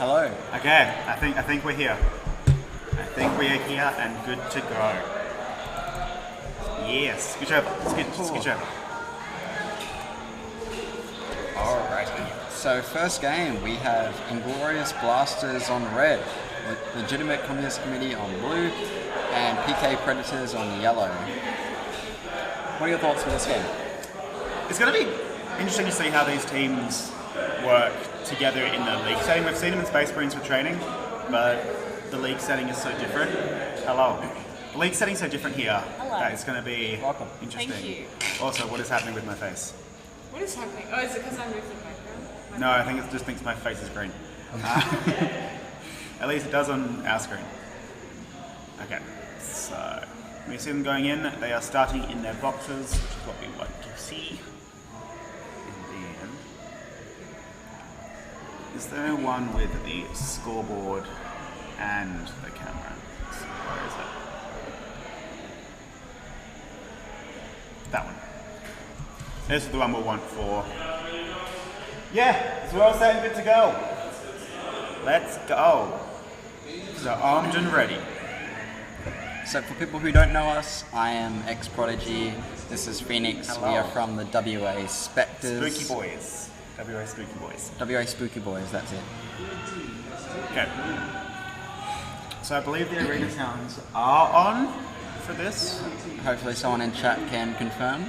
Hello. Okay, I think we're here. I think we are here and good to go. Yes, scooch over. Scooch over. Alrighty. So first game we have Inglorious Blasters on red, Legitimate Communist Committee on blue, and PK Predators on yellow. What are your thoughts for this game? It's going to be interesting to see how these teams work together in the league setting. We've seen them in Space Marines for training, but the league setting is so different. Hello. The league setting is so different here that it's going to be interesting. Thank you. Also, what is happening with my face? What is happening? Oh, is it because I moved the background? No, I think it just thinks my face is green. At least it does on our screen. Okay, so we see them going in. They are starting in their boxes, which is what we want to see. In the end. Is there one with the scoreboard and the camera? Where is it? That one. This is the one we'll want for. Yeah, so we're all set and good to go. Let's go. So armed and ready. So for people who don't know us, I am ex-Prodigy. This is Phoenix. Hello. We are from the WA Spectres. Spooky Boys. WA Spooky Boys. WA Spooky Boys, that's it. Okay. So I believe the arena sounds are on for this. Hopefully someone in chat can confirm.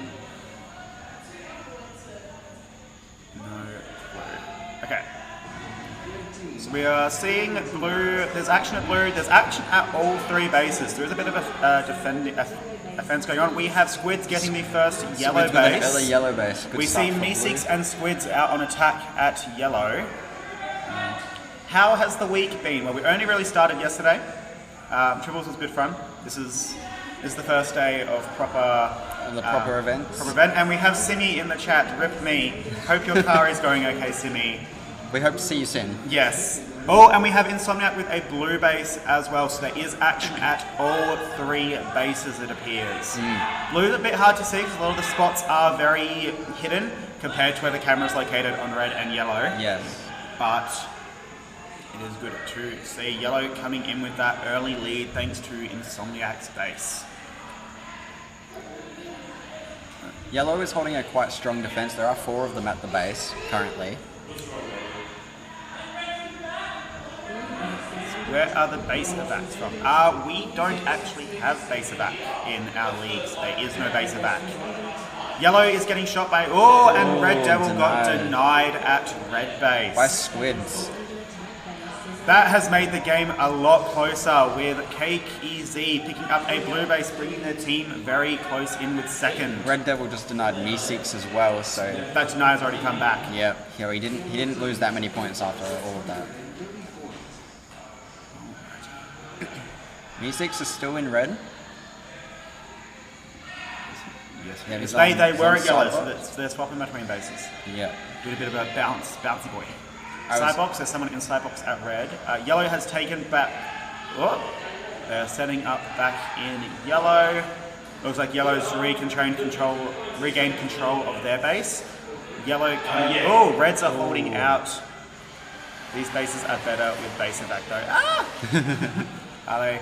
No blue. Okay. So we are seeing blue. There's action at blue. There's action at all three bases. There is a bit of a offense going on. We have Squids getting the first yellow Squids with an base. early yellow base. Good We start see for Meeseeks blue. and Squids out on attack at yellow. How has the week been? Well, we only really started yesterday. Tribbles was good fun. This is the first day of proper events. Proper event, and we have Simi in the chat. Rip me. Hope your car is going okay, Simi. We hope to see you soon. Yes. Oh, and we have Insomniac with a blue base as well, so there is action at all three bases, it appears. Blue's a bit hard to see because a lot of the spots are very hidden compared to where the camera is located on red and yellow. Yes. But it is good to see yellow coming in with that early lead thanks to Insomniac's base. Yellow is holding a quite strong defense. There are 4 of them at the base currently. Where are the base evacs from? We don't actually have base evac in our leagues. There is no base evac. Yellow is getting shot by... Oh, and Red Devil got denied at red base. By Squids. That has made the game a lot closer with Cake EZ picking up a blue base, bringing their team very close in with second. Red Devil just denied Meeseeks as well, so... That denier's already come back. Yeah, he didn't lose that many points after all of that. Meeseeks is still in red. Yes, Yeah, they were he's at on yellow, sidebox. so they're swapping between bases. Yeah. Did a bit of a bouncy boy. I was- Sidebox, there's someone in sidebox at red. Yellow has taken back. Oh, they're setting up back in yellow. Looks like yellow's regained control of their base. Yellow coming in. Oh, reds are holding out. These bases are better with base evac though. Ah! Are they?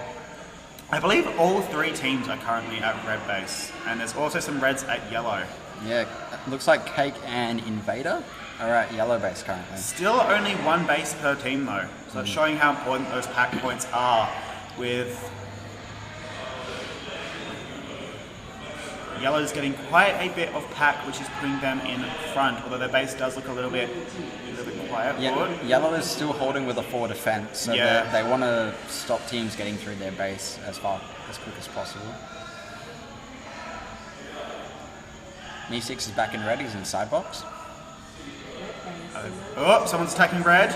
I believe all three teams are currently at red base, and there's also some reds at yellow. Yeah, looks like Cake and Invader are at yellow base currently. Still only one base per team though, so it's showing how important those pack points are with yellow's getting quite a bit of pack, which is putting them in front, although their base does look a little bit quiet. Yeah, yellow is still holding with a 4 defense, so Yeah. they want to stop teams getting through their base as quick as possible. Meeseeks is back in red, he's in sidebox. Oh, someone's attacking red.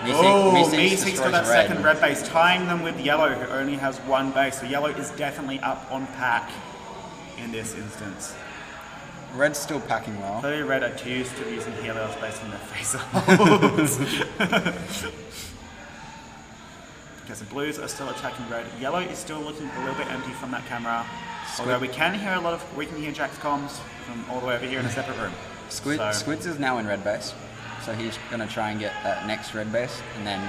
Meeseeks got destroys that second red base, tying them with yellow, who only has one base. So yellow is definitely up on pack in this instance. Red's still packing well. Clearly red are too used to using Helios based on their face. Okay, so blues are still attacking red. Yellow is still looking a little bit empty from that camera. Although we can hear Jack's comms from all the way over here in a separate room. Squids is now in red base. So so he's going to try and get that next red base and then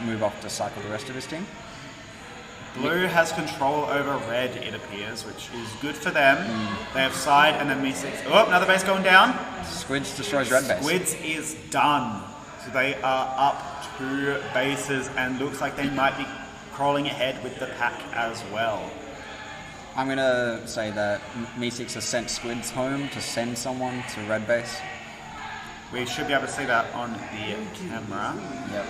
move off to cycle the rest of his team. Blue has control over red, it appears, which is good for them. They have side and then me6. Oh, another base going down. Squids destroys red base. Squids is done. So they are up 2 bases and looks like they might be crawling ahead with the pack as well. I'm going to say that me6 has sent Squids home to send someone to red base. We should be able to see that on the camera. Yep.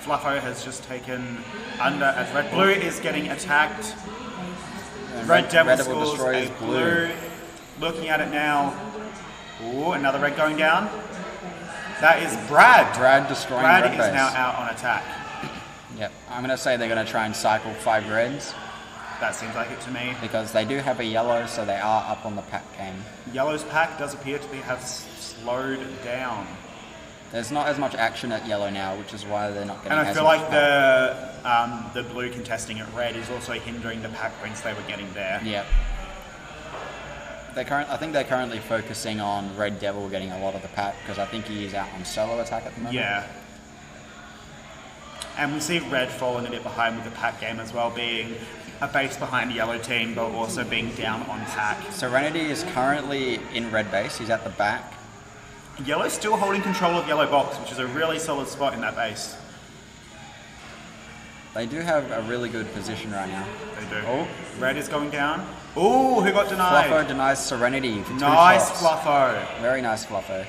Fluffo has just taken under as red. Blue is getting attacked. And Red Devil Red scores destroys a blue. Looking at it now. Ooh, another red going down. That is Brad. Brad destroying Brad red is base. now out on attack. Yep. I'm going to say they're going to try and cycle 5 reds That seems like it to me. because they do have a yellow, so they are up on the pack game. Yellow's pack does appear to have slowed down. There's not as much action at yellow now, which is why they're not getting And I as feel much like pack. the blue contesting at red is also hindering the pack points they were getting there. Yep. I think they're currently focusing on Red Devil getting a lot of the pack because I think he is out on solo attack at the moment. Yeah. And we see red falling a bit behind with the pack game as well, being a base behind the yellow team, but also being down on pack. Serenity is currently in red base. He's at the back. Yellow's still holding control of yellow box, which is a really solid spot in that base. They do have a really good position right now. They do. Oh. Red is going down. Ooh, who got denied? Fluffo denies Serenity for 2 Nice shots. Fluffo. Very nice Fluffo.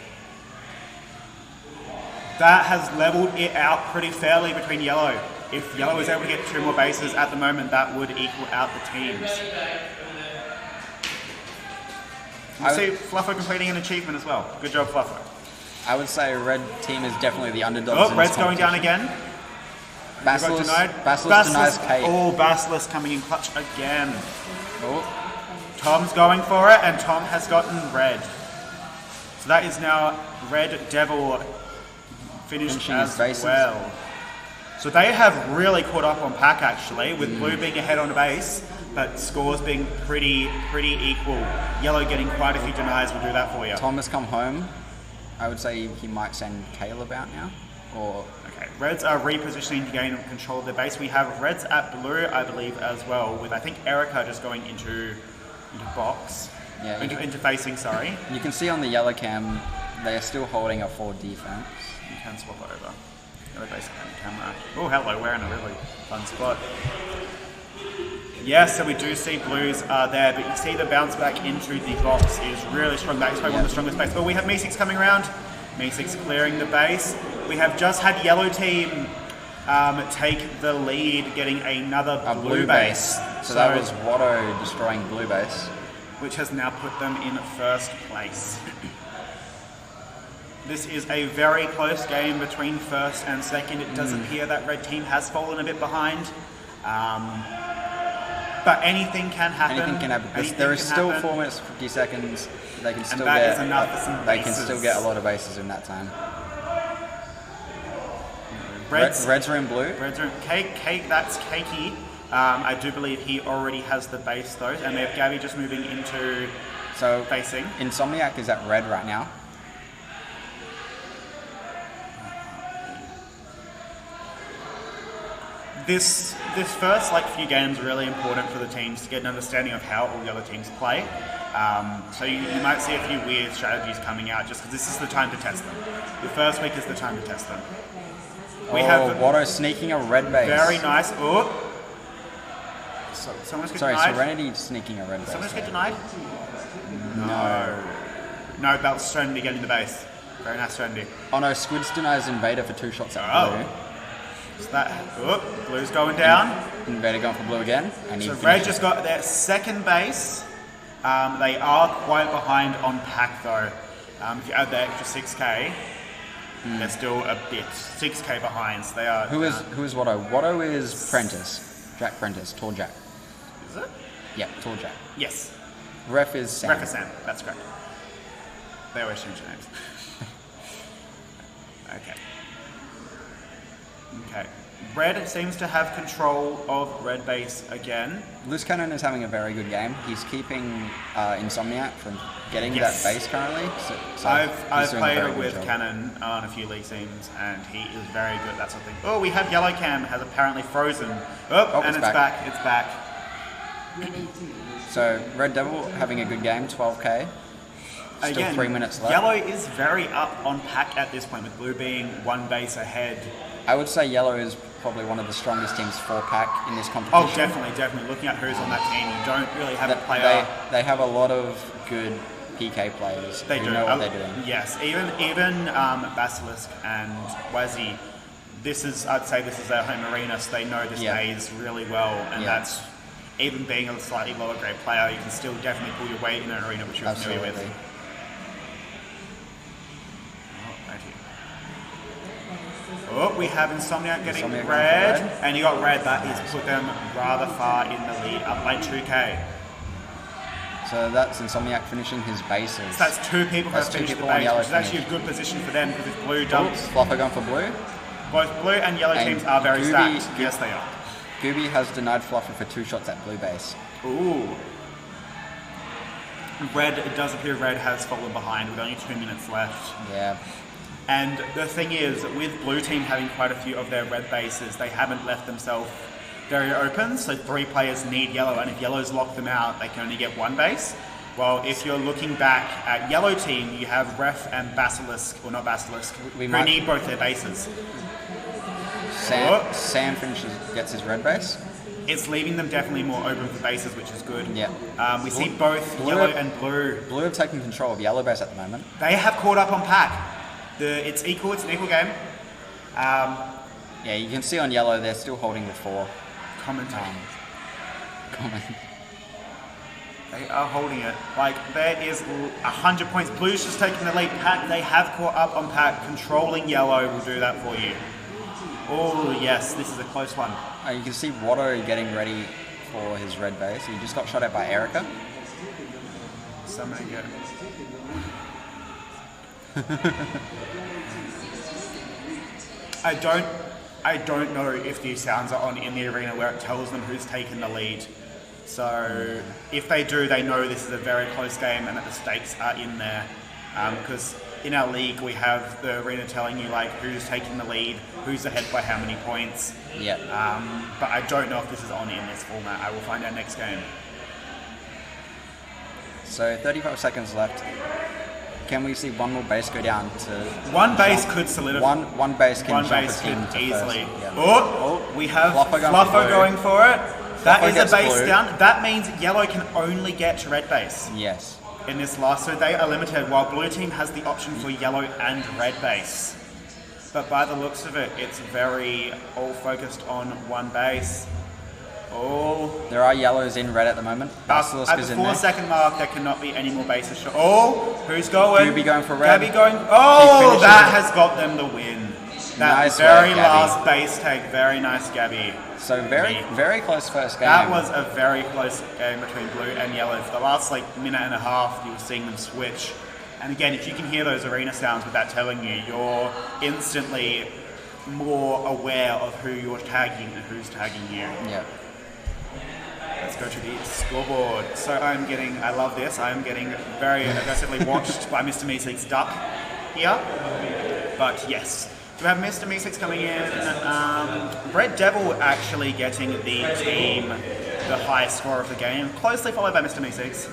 That has leveled it out pretty fairly between yellow. If yellow is able to get 2 more bases at the moment, that would equal out the teams. You see Fluffo completing an achievement as well. Good job, Fluffo. I would say red team is definitely the underdogs. Oh, in red's this going down competition. again. Basilisk, Got Basilisk denies Kate. Oh, Basilisk coming in clutch again. Oh, Tom's going for it, and Tom has gotten red. So that is now Red Devil finished Finishing his as bases. well. So they have really caught up on pack actually, with blue being ahead on the base, but scores being pretty equal. Yellow getting quite a few denies will do that for you. Tom has come home. I would say he might send Caleb out now. Or Okay, Reds are repositioning to gain control of their base. We have Reds at blue, I believe, as well, with I think Erica just going into box. Yeah, into facing, sorry. you can see on the yellow cam, they are still holding a 4 defense. You can swap it over. Yellow base and camera. Oh, hello, we're in a really fun spot. Yes, so we do see blues are there, but you see the bounce back into the box is really strong. That is probably one of the strongest bases. Oh, we have Me6 coming around. Me6 clearing the base. We have just had yellow team take the lead, getting another blue base. So that was Watto destroying blue base. Which has now put them in first place. This is a very close game between first and second. It does appear that red team has fallen a bit behind. But anything can happen. Anything can happen. There is still 4 minutes 50 seconds. They can still that get. is enough for some they can bases. still get a lot of bases in that time. Reds Reds are in blue. Reds are Cake. That's Cakey. I do believe he already has the base though, and we have Gabby just moving into So facing. Insomniac is at red right now. This first few games are really important for the teams to get an understanding of how all the other teams play. So you might see a few weird strategies coming out just because this is the time to test them. The first week is the time to test them. We have Watto sneaking a red base. very nice. Oh, someone's get Sorry, denied. Serenity sneaking a red base. Someone's get denied. No, that was Serenity getting the base. Very nice, Serenity. Oh no, Squids denies Invader for 2 shots at blue. So blue's going down. Invader going for blue again. And he So red finishes. just got their second base. They are quite behind on pack though. If you add the extra 6k, they're still a bit 6k behind. So they are. Who is Watto? Watto is Prentice. Jack Prentice, tall Jack. Is it? Yeah, tall Jack. Yes. Ref is Sam. Ref is Sam. That's correct. They always change their names. Okay. Red seems to have control of red base again. Loose Cannon is having a very good game. He's keeping Insomniac from getting Yes. that base currently. So I've he's doing a played very it good with job. Cannon on a few league teams, and he is very good at that sort of thing. Oh, we have Yellow Cam has apparently frozen. Oh, and it's back. It's back. So Red Devil having a good game, 12k. Still Again, 3 minutes left. Yellow is very up on pack at this point, with Blue being one base ahead. I would say Yellow is probably one of the strongest teams for pack in this competition. Oh, definitely. Looking at who's on that team, you don't really have a player. They have a lot of good PK players They who do. know what they're doing. Yes, even Basilisk and Wazzy. I'd say this is their home arena, so they know this maze really well, and that's even being a slightly lower grade player, you can still definitely pull your weight in an arena which you're familiar with. Oh, we have Insomniac getting red, and you got red. That has put them rather far in the lead, up by 2k. So that's Insomniac finishing his bases. So that's two people who have finished the base, which is actually a good position for them, because if Blue dumps... Flopper going for Blue. Both Blue and Yellow teams are very stacked. Yes, they are. Gooby has denied Fluffer for 2 shots at Blue base. Ooh. Red, it does appear Red has fallen behind with only 2 minutes left. Yeah. And the thing is, with Blue team having quite a few of their red bases, they haven't left themselves very open, so 3 players need Yellow, and if Yellow's locked them out, they can only get 1 base. Well, if you're looking back at Yellow team, you have Ref and Basilisk, or not Basilisk, who need both their bases. Sam gets his red base. It's leaving them definitely more open for bases, which is good. Yeah. We see both Yellow and Blue. Blue have taken control of Yellow base at the moment. They have caught up on pack. It's an equal game. Yeah, you can see on Yellow they're still holding the 4. Comment. They are holding it. Like, there is 100 points. Blue's just taking the lead. Pack, they have caught up on pack. Controlling Yellow will do that for you. Oh, yes, this is a close one. You can see Watto getting ready for his red base. He just got shot at by Erica. Somebody get... I don't know if these sounds are on in the arena where it tells them who's taken the lead. So if they do, they know this is a very close game and that the stakes are in there. Because in our league, we have the arena telling you like who's taking the lead, who's ahead by how many points. Yeah. But I don't know if this is on in this format. I will find out next game. So 35 seconds left. Can we see one more base go down to... One base could solidify. One base can jump base a team to easily. first. Yeah. Oh, we have Fluffer going for it. That is a base down. That means Yellow can only get to red base. Yes. In this last, so they are limited, while Blue team has the option for Yellow and red base. But by the looks of it, it's very all focused on one base. Oh. There are Yellows in red at the moment. Basilisk at is the in 4 there. second mark, there cannot be any more bases shot. Oh, who's going? Gooby going for red. Gabby going. Oh, that has got them the win. That Nice very work, last base take, very nice, Gabby. So very close first game. That was a very close game between Blue and Yellow. For the last minute and a half, you were seeing them switch. And again, if you can hear those arena sounds with that telling you, you're instantly more aware of who you're tagging and who's tagging you. Yeah. Let's go to the scoreboard. So I love this, I'm getting very aggressively watched by Mr. Meeseeks Duck here. But yes. We have Mr. Meeseeks coming in. Red Devil actually getting the team the highest score of the game, closely followed by Mr. Meeseeks.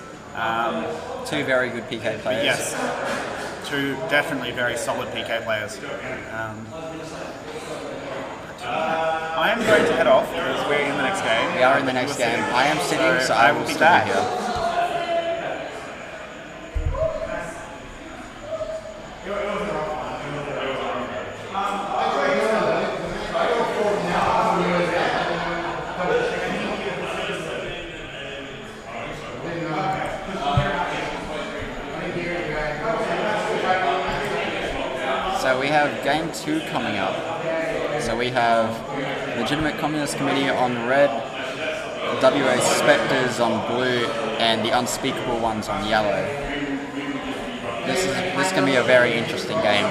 2 very good PK players. Yes, 2 definitely very solid PK players. I am going to head off because we're in the next game. We are in the next game. I am sitting, so I will be still back. be here. So we have game 2 coming up. So we have Legitimate Communist Committee on red, the WA Spectres on blue, and the Unspeakable Ones on yellow. This can be a very interesting game.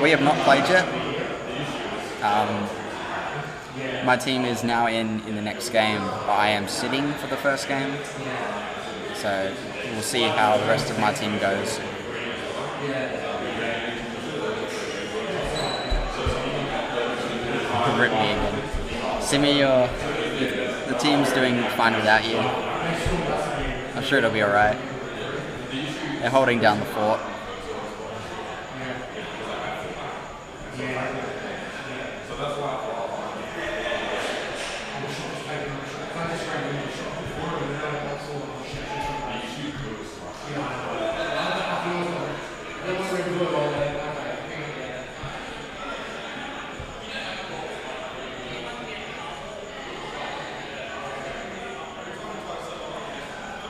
We have not played yet. My team is now in the next game, but I am sitting for the first game. So we'll see how the rest of my team goes. Rip me again. Simi, the team's doing fine without you. I'm sure it'll be alright. They're holding down the fort.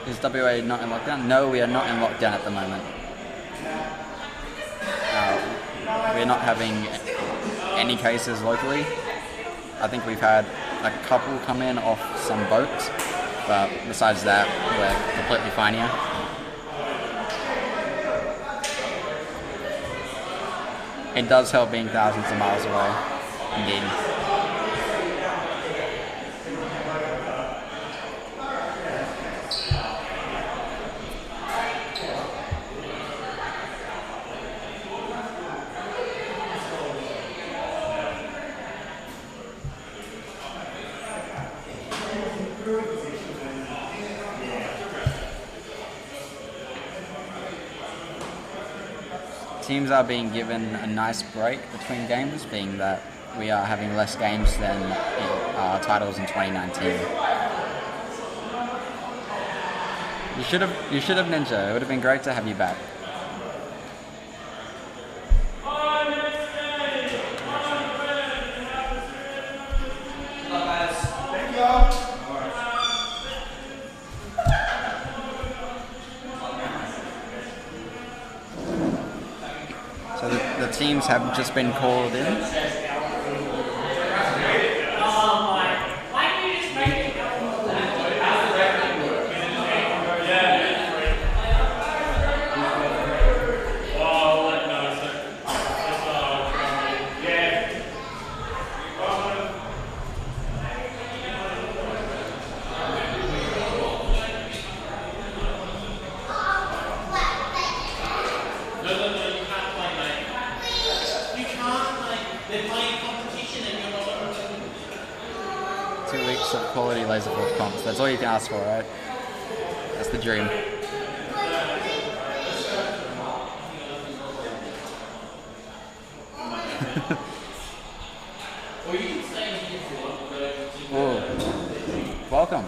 Is WA not in lockdown? No, we are not in lockdown at the moment. We're not having any cases locally. I think we've had a couple come in off some boats, but besides that, we're completely fine here. It does help being thousands of miles away, indeed. Teams are being given a nice break between games, being that we are having less games than titles in 2019. You should have Ninja. It would have been great to have you back. So the teams have just been called in. Of quality laser force comps. That's all you can ask for, right? That's the dream. Welcome.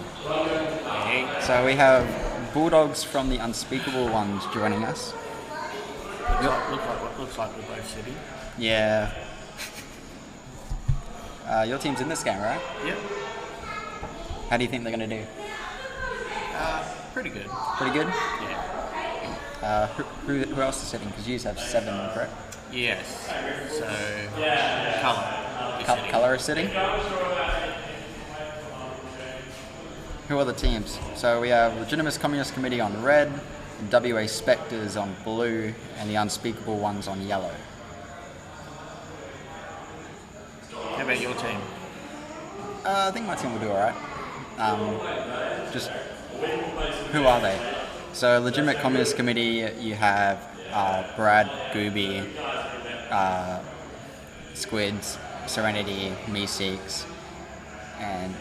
Hey. So we have Bulldogs from the Unspeakable Ones joining us. Looks like we're both sitting. Yeah. Your team's in this game, right? Yep. How do you think they're going to do? Pretty good. Pretty good? Yeah. Who else is sitting? Because you have 7, correct? Yes. So, Colour is sitting? Who are the teams? So we have Legitimist Communist Committee on red, WA Spectres on blue, and the Unspeakable Ones on yellow. How about your team? I think my team will do alright. Just, who are they? So, Legitimate Communist Committee, you have Brad, Gooby, Squids, Serenity, Meeseeks, and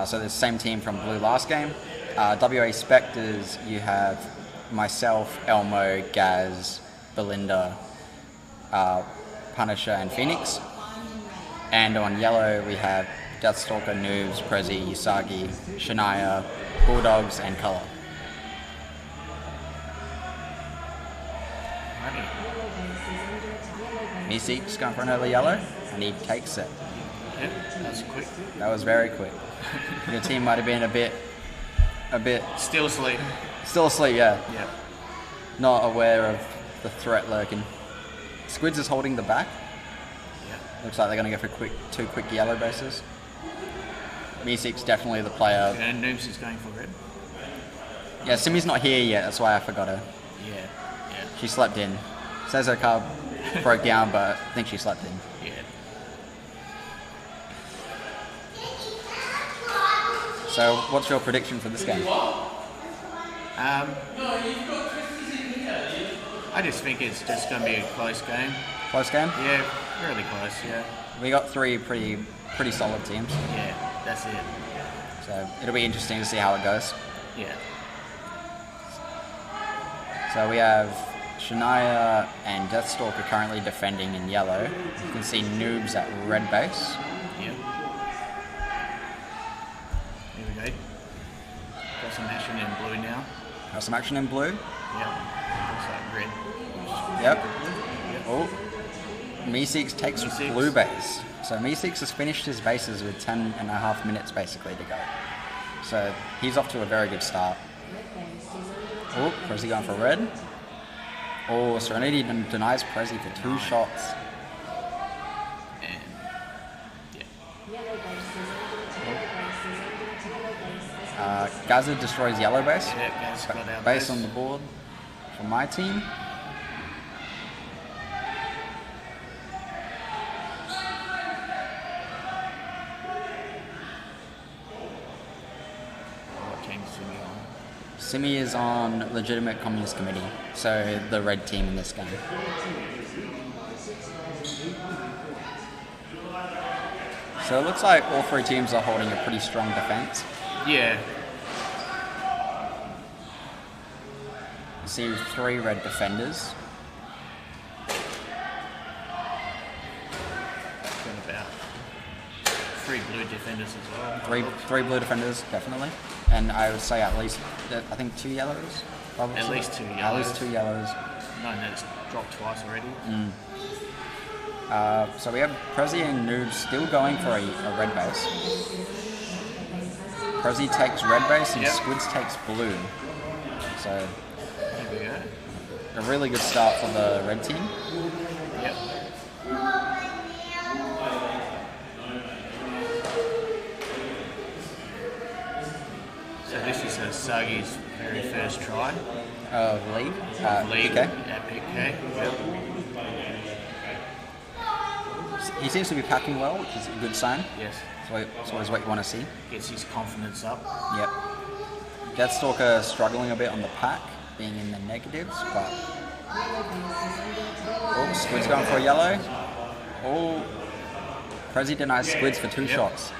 so the same team from blue last game. WA Spectres, you have myself, Elmo, Gaz, Belinda, Punisher, and Phoenix. And on yellow, we have Deathstalker, Noobs, Prezi, Usagi, Shania, Bulldogs, and Colour. Meeseek's going for an early yellow, and he takes it. Yep, that was quick. That was very quick. Your team might have been a bit... Still asleep. Still asleep, yeah. Yep. Not aware of the threat lurking. Squids is holding the back. Yep. Looks like they're going to go for two quick yellow bases. Meeseek's definitely the player. And Noobs is going for red. Yeah, Simi's not here yet, that's why I forgot her. Yeah. She slept in. Says her card broke down, but I think she slept in. Yeah. So, what's your prediction for this game? I just think it's just going to be a close game. Close game? Yeah, really close, yeah. We got three pretty solid teams, Yeah, that's it. so it'll be interesting to see how it goes. Yeah. So we have Shania and Deathstalker currently defending in yellow. You can see Noobs at red base. Yeah. Here we go. Got some action in blue now. Got some action in blue. Yeah. Looks like red. Yep. Oh. Meeseeks takes Meeseeks. blue base. So Meeseeks has finished his bases with 10.5 minutes basically to go. So he's off to a very good start. Oh, Prezi going for red. Oh, Serenity denies Prezi for 2 shots. And yeah. Gaza destroys yellow base. Yeah, Gaz got our Base on the board for my team. What team is Simi on? Simi is on Legitimate Communist Committee, so the red team in this game. So it looks like all 3 teams are holding a pretty strong defense. Yeah. You see 3 red defenders. Got about 3 blue defenders as well. Three blue defenders, definitely. And I would say at least, I think 2 yellows. Probably. At least 2 At yellows. least 2 yellows. No, that's dropped twice already. So we have Prezi and Noob still going for a red base. Prezi takes red base and Yep. Squids takes blue. So There we go. a really good start for the red team. Yep. So this is Sagi's very first try. Of league. Lead PK. at PK. Yep. He seems to be packing well, which is a good sign. Yes. So it's always what you want to see. Gets his confidence up. Yep. Deathstalker struggling a bit on the pack, being in the negatives, but... Oh, Squid's going for a yellow. Oh, Prezi denies Squids for 2 Yep. shots.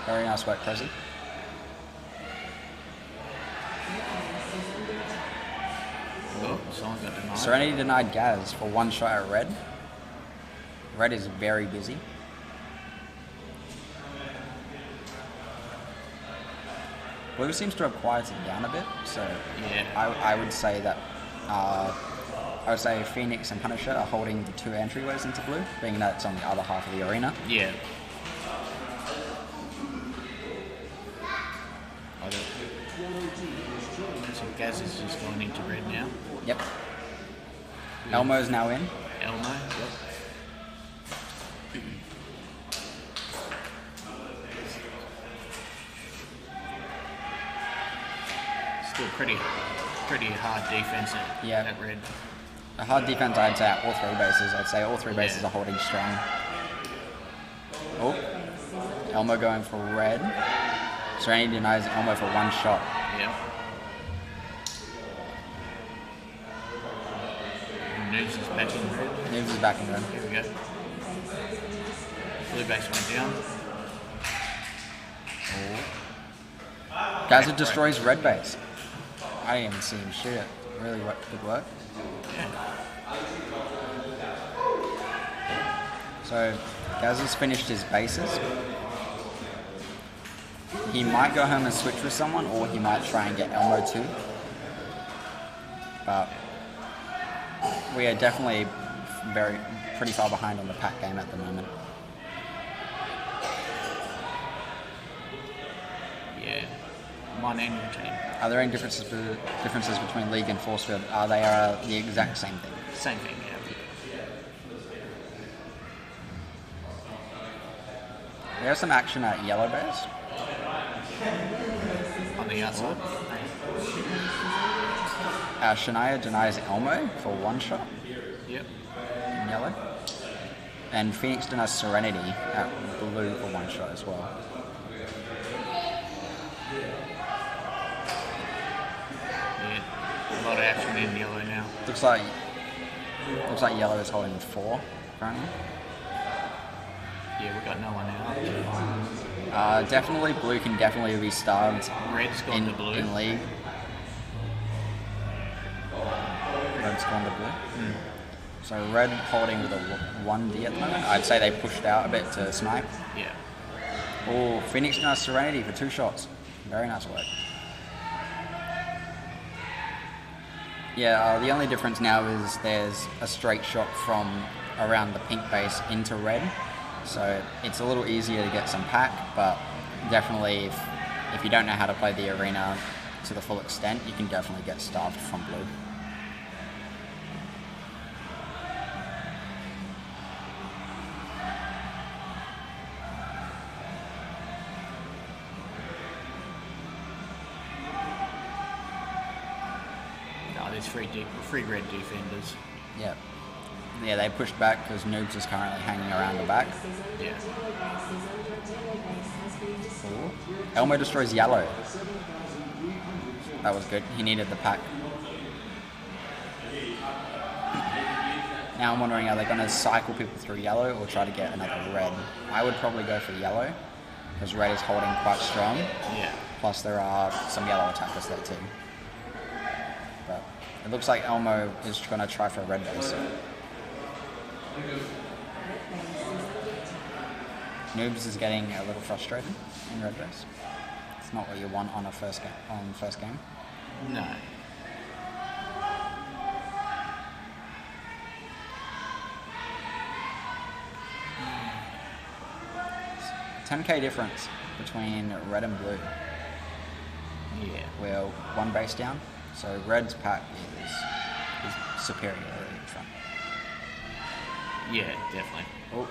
Very nice work, Prezi. Oh, someone got denied. Serenity denied Gaz for 1 shot at red. Red is very busy. Blue seems to have quieted down a bit, so Yeah. I would say that I would say Phoenix and Punisher are holding the 2 entryways into blue, being that it's on the other half of the arena. Yeah. So Gaz is just going into red now. Yep. Elmo's now in. Elmo. Yep. Still pretty hard defense Yeah. at red. A hard defense, I'd say, at all 3 bases. I'd say all 3 bases Yeah. are holding strong. Oh, Elmo going for red. Serenity denies Elmo for 1 shot. Yep. News is back in red. Noobs is back in red. Here we go. Blue base went down. Gaza destroys red base. I didn't even see him shoot it. Really good work. Yeah. So Gaza's finished his bases. He might go home and switch with someone, or he might try and get Elmo too. But we are definitely pretty far behind on the pack game at the moment. Yeah. My name and team. Are there any differences between League and Forcefield? They the exact same thing. Same thing, yeah. We have some action at yellow base. On the outside. Shania denies Elmo for 1 shot. Yep. in yellow. And Phoenix denies Serenity at blue for one shot as well. Yeah. A lot of action in yellow now. Looks like yellow is holding 4 currently. Yeah, we've got no one out. Definitely blue can definitely be starved Red's gone to blue. in league. Red's gone to blue. So red holding with a 1D at the moment. I'd say they pushed out a bit to snipe. Yeah. Oh, Phoenix nice Serenity for 2 shots. Very nice work. Yeah, the only difference now is there's a straight shot from around the pink base into red. So it's a little easier to get some pack, but definitely if you don't know how to play the arena to the full extent, you can definitely get starved from blue. No, there's three red defenders. Yeah. Yeah, they pushed back because Noobs is currently hanging around the back. Yeah. Ooh. Elmo destroys yellow. That was good. He needed the pack. Now I'm wondering, are they going to cycle people through yellow or try to get another red? I would probably go for yellow because red is holding quite strong. Yeah. Plus there are some yellow attackers there too. But it looks like Elmo is going to try for a red base. Noobs is getting a little frustrated in red base. It's not what you want on a first game. No. $10K difference between red and blue. Yeah. We're 1 base down, so red's pack is superior in front. Yeah, definitely. Oh,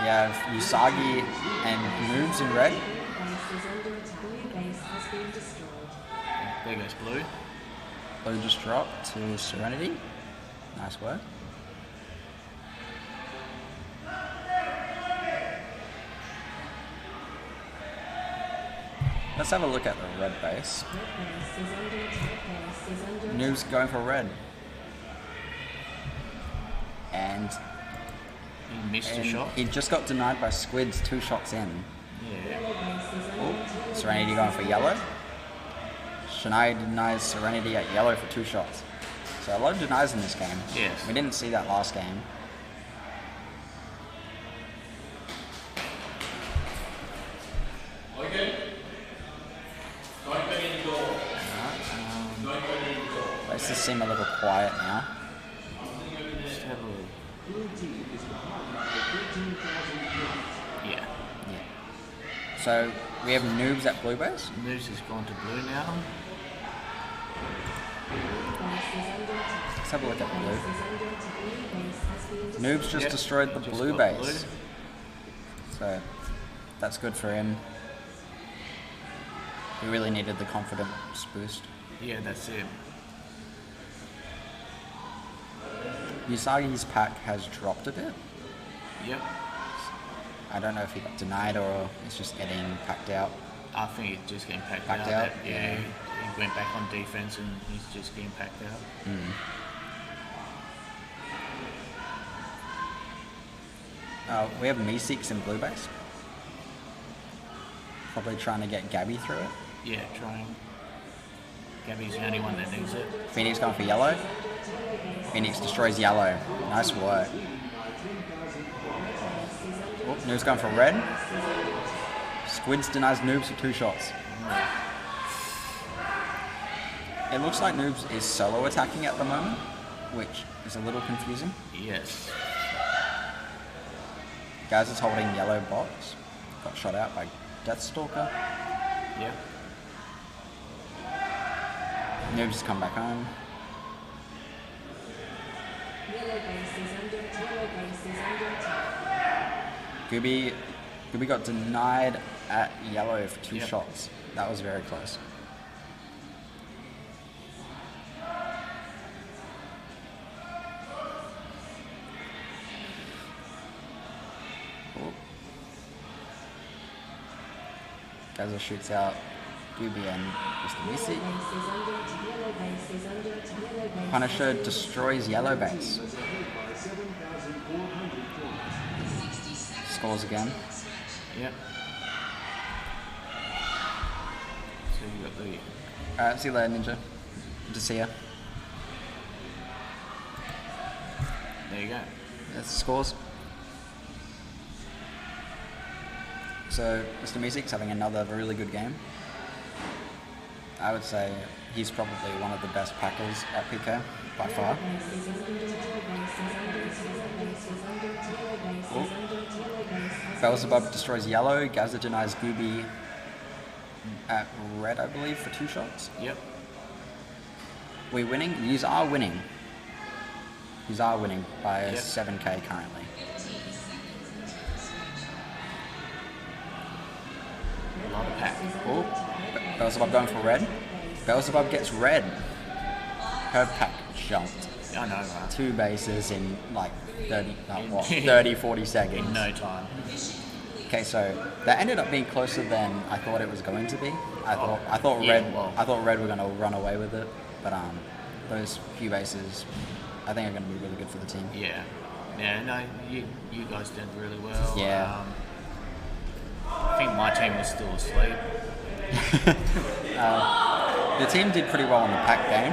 we have Usagi and Noobs in red. There goes blue. Blue just dropped to Serenity. Nice work. Let's have a look at the red base. Noob's going for red. And He missed a shot. he just got denied by Squids 2 shots in. Yeah. Oh, Serenity going for yellow. Shania denies Serenity at yellow for 2 shots. So a lot of denies in this game. Yes. We didn't see that last game. Places seem a little quiet now. Just have a look. Yeah. Yeah. So we have Noobs at blue base. Moose has gone to blue now. Let's have a look at blue. Noobs just Yep, destroyed the just blue got base. So that's good for him. He really needed the confidence boost. Yeah, that's it. Usagi's pack has dropped a bit. Yep. I don't know if he got denied or it's just getting packed out. I think it's just getting packed Packed out. out? Yeah, he went back on defense and he's just getting packed out. We have Meeseeks in blue base. Probably trying to get Gabby through it. Yeah, trying. Gabby's the only one that needs it. Phoenix going for yellow. Phoenix destroys yellow. Nice work. Oh, Noob's going for red. Squids denies Noobs for 2 shots. It looks like Noobs is solo attacking at the moment, which is a little confusing. Yes. Gaz is holding yellow box. Got shot out by Deathstalker. Yep. Noobs has come back home. Gooby got denied at yellow for 2 Yep. shots. That was very close. Gaza shoots out Gooby and Mr. Misi. Punisher destroys yellow base. Scores again. Yep. So you got the. Alright, see you later, Ninja. Good to see ya. There you go. That's the scores. So, Mr. Music's having another really good game. I would say he's probably one of the best packers at PK by far. Beelzebub destroys yellow. Gaza denies Gooby at red, I believe, for 2 shots. Yep. We winning? Yous are winning. Yous are winning by Yep. 7k currently. A lot of pack. Oh, Beelzebub going for red. Beelzebub gets red. Her pack jumped. I know, right? 2 bases in like 30, 40 seconds. In no time. Okay, so that ended up being closer than I thought it was going to be. I thought yeah, red. well. I thought red were going to run away with it, but those few bases, I think are going to be really good for the team. Yeah. Yeah, no, you guys did really well. Yeah. I think my team was still asleep. The team did pretty well in the pack game.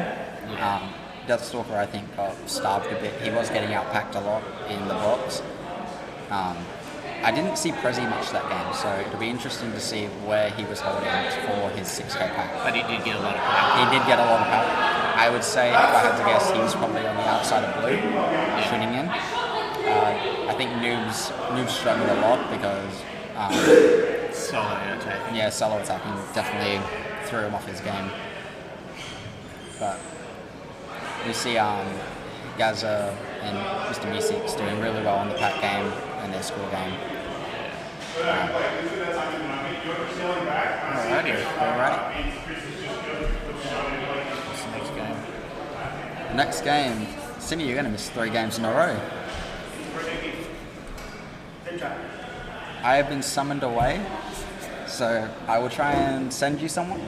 Yeah. Deathstalker, I think, got starved a bit. He was getting outpacked a lot in the box. I didn't see Prezi much that game, so it'll be interesting to see where he was holding for his 6k pack. But he did get a lot of pack. He did get a lot of pack. I would say, if I had to guess, he was probably on the outside of blue, shooting in. I think Noob's struggled a lot because Solo attacking. yeah, solo attacking definitely threw him off his game. But we see Gaza and Mr. Meeseeks doing really well in the pack game and their score game. Alrighty. Alright. What's the next game? Next game, Sydney, you're going to miss 3 games in a row. I have been summoned away, so I will try and send you someone.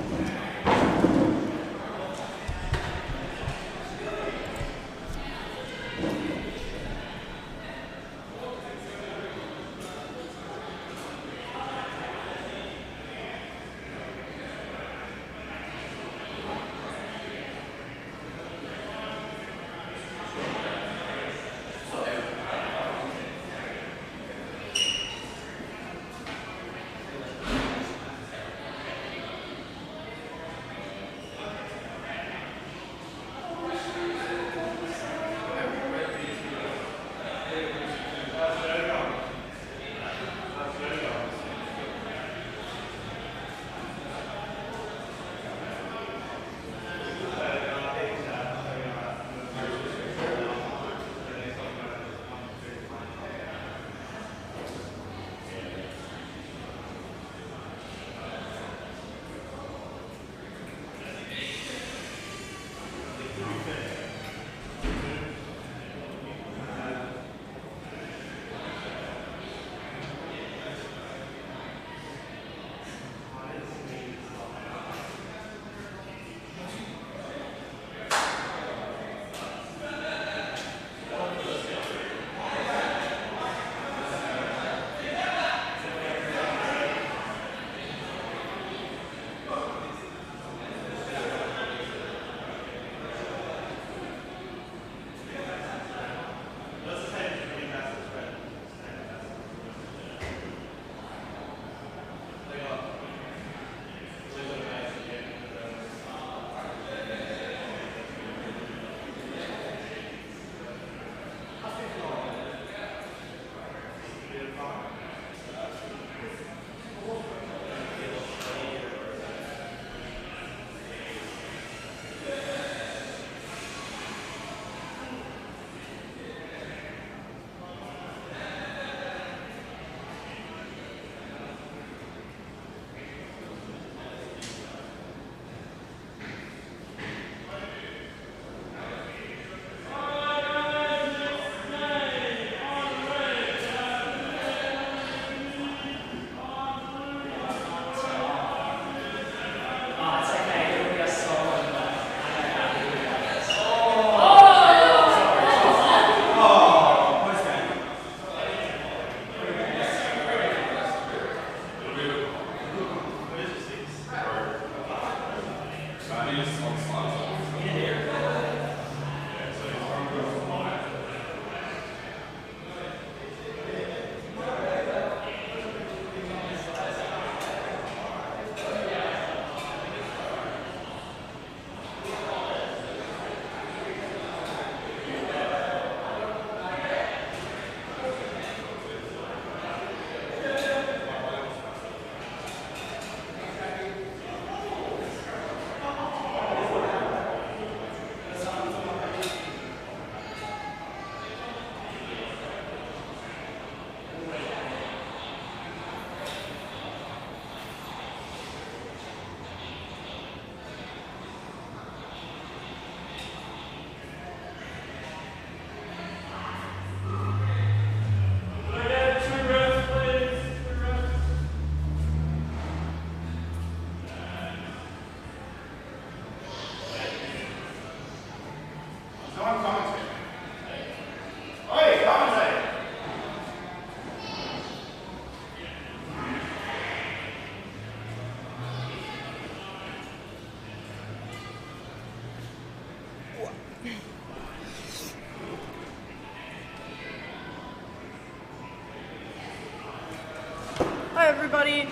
everybody.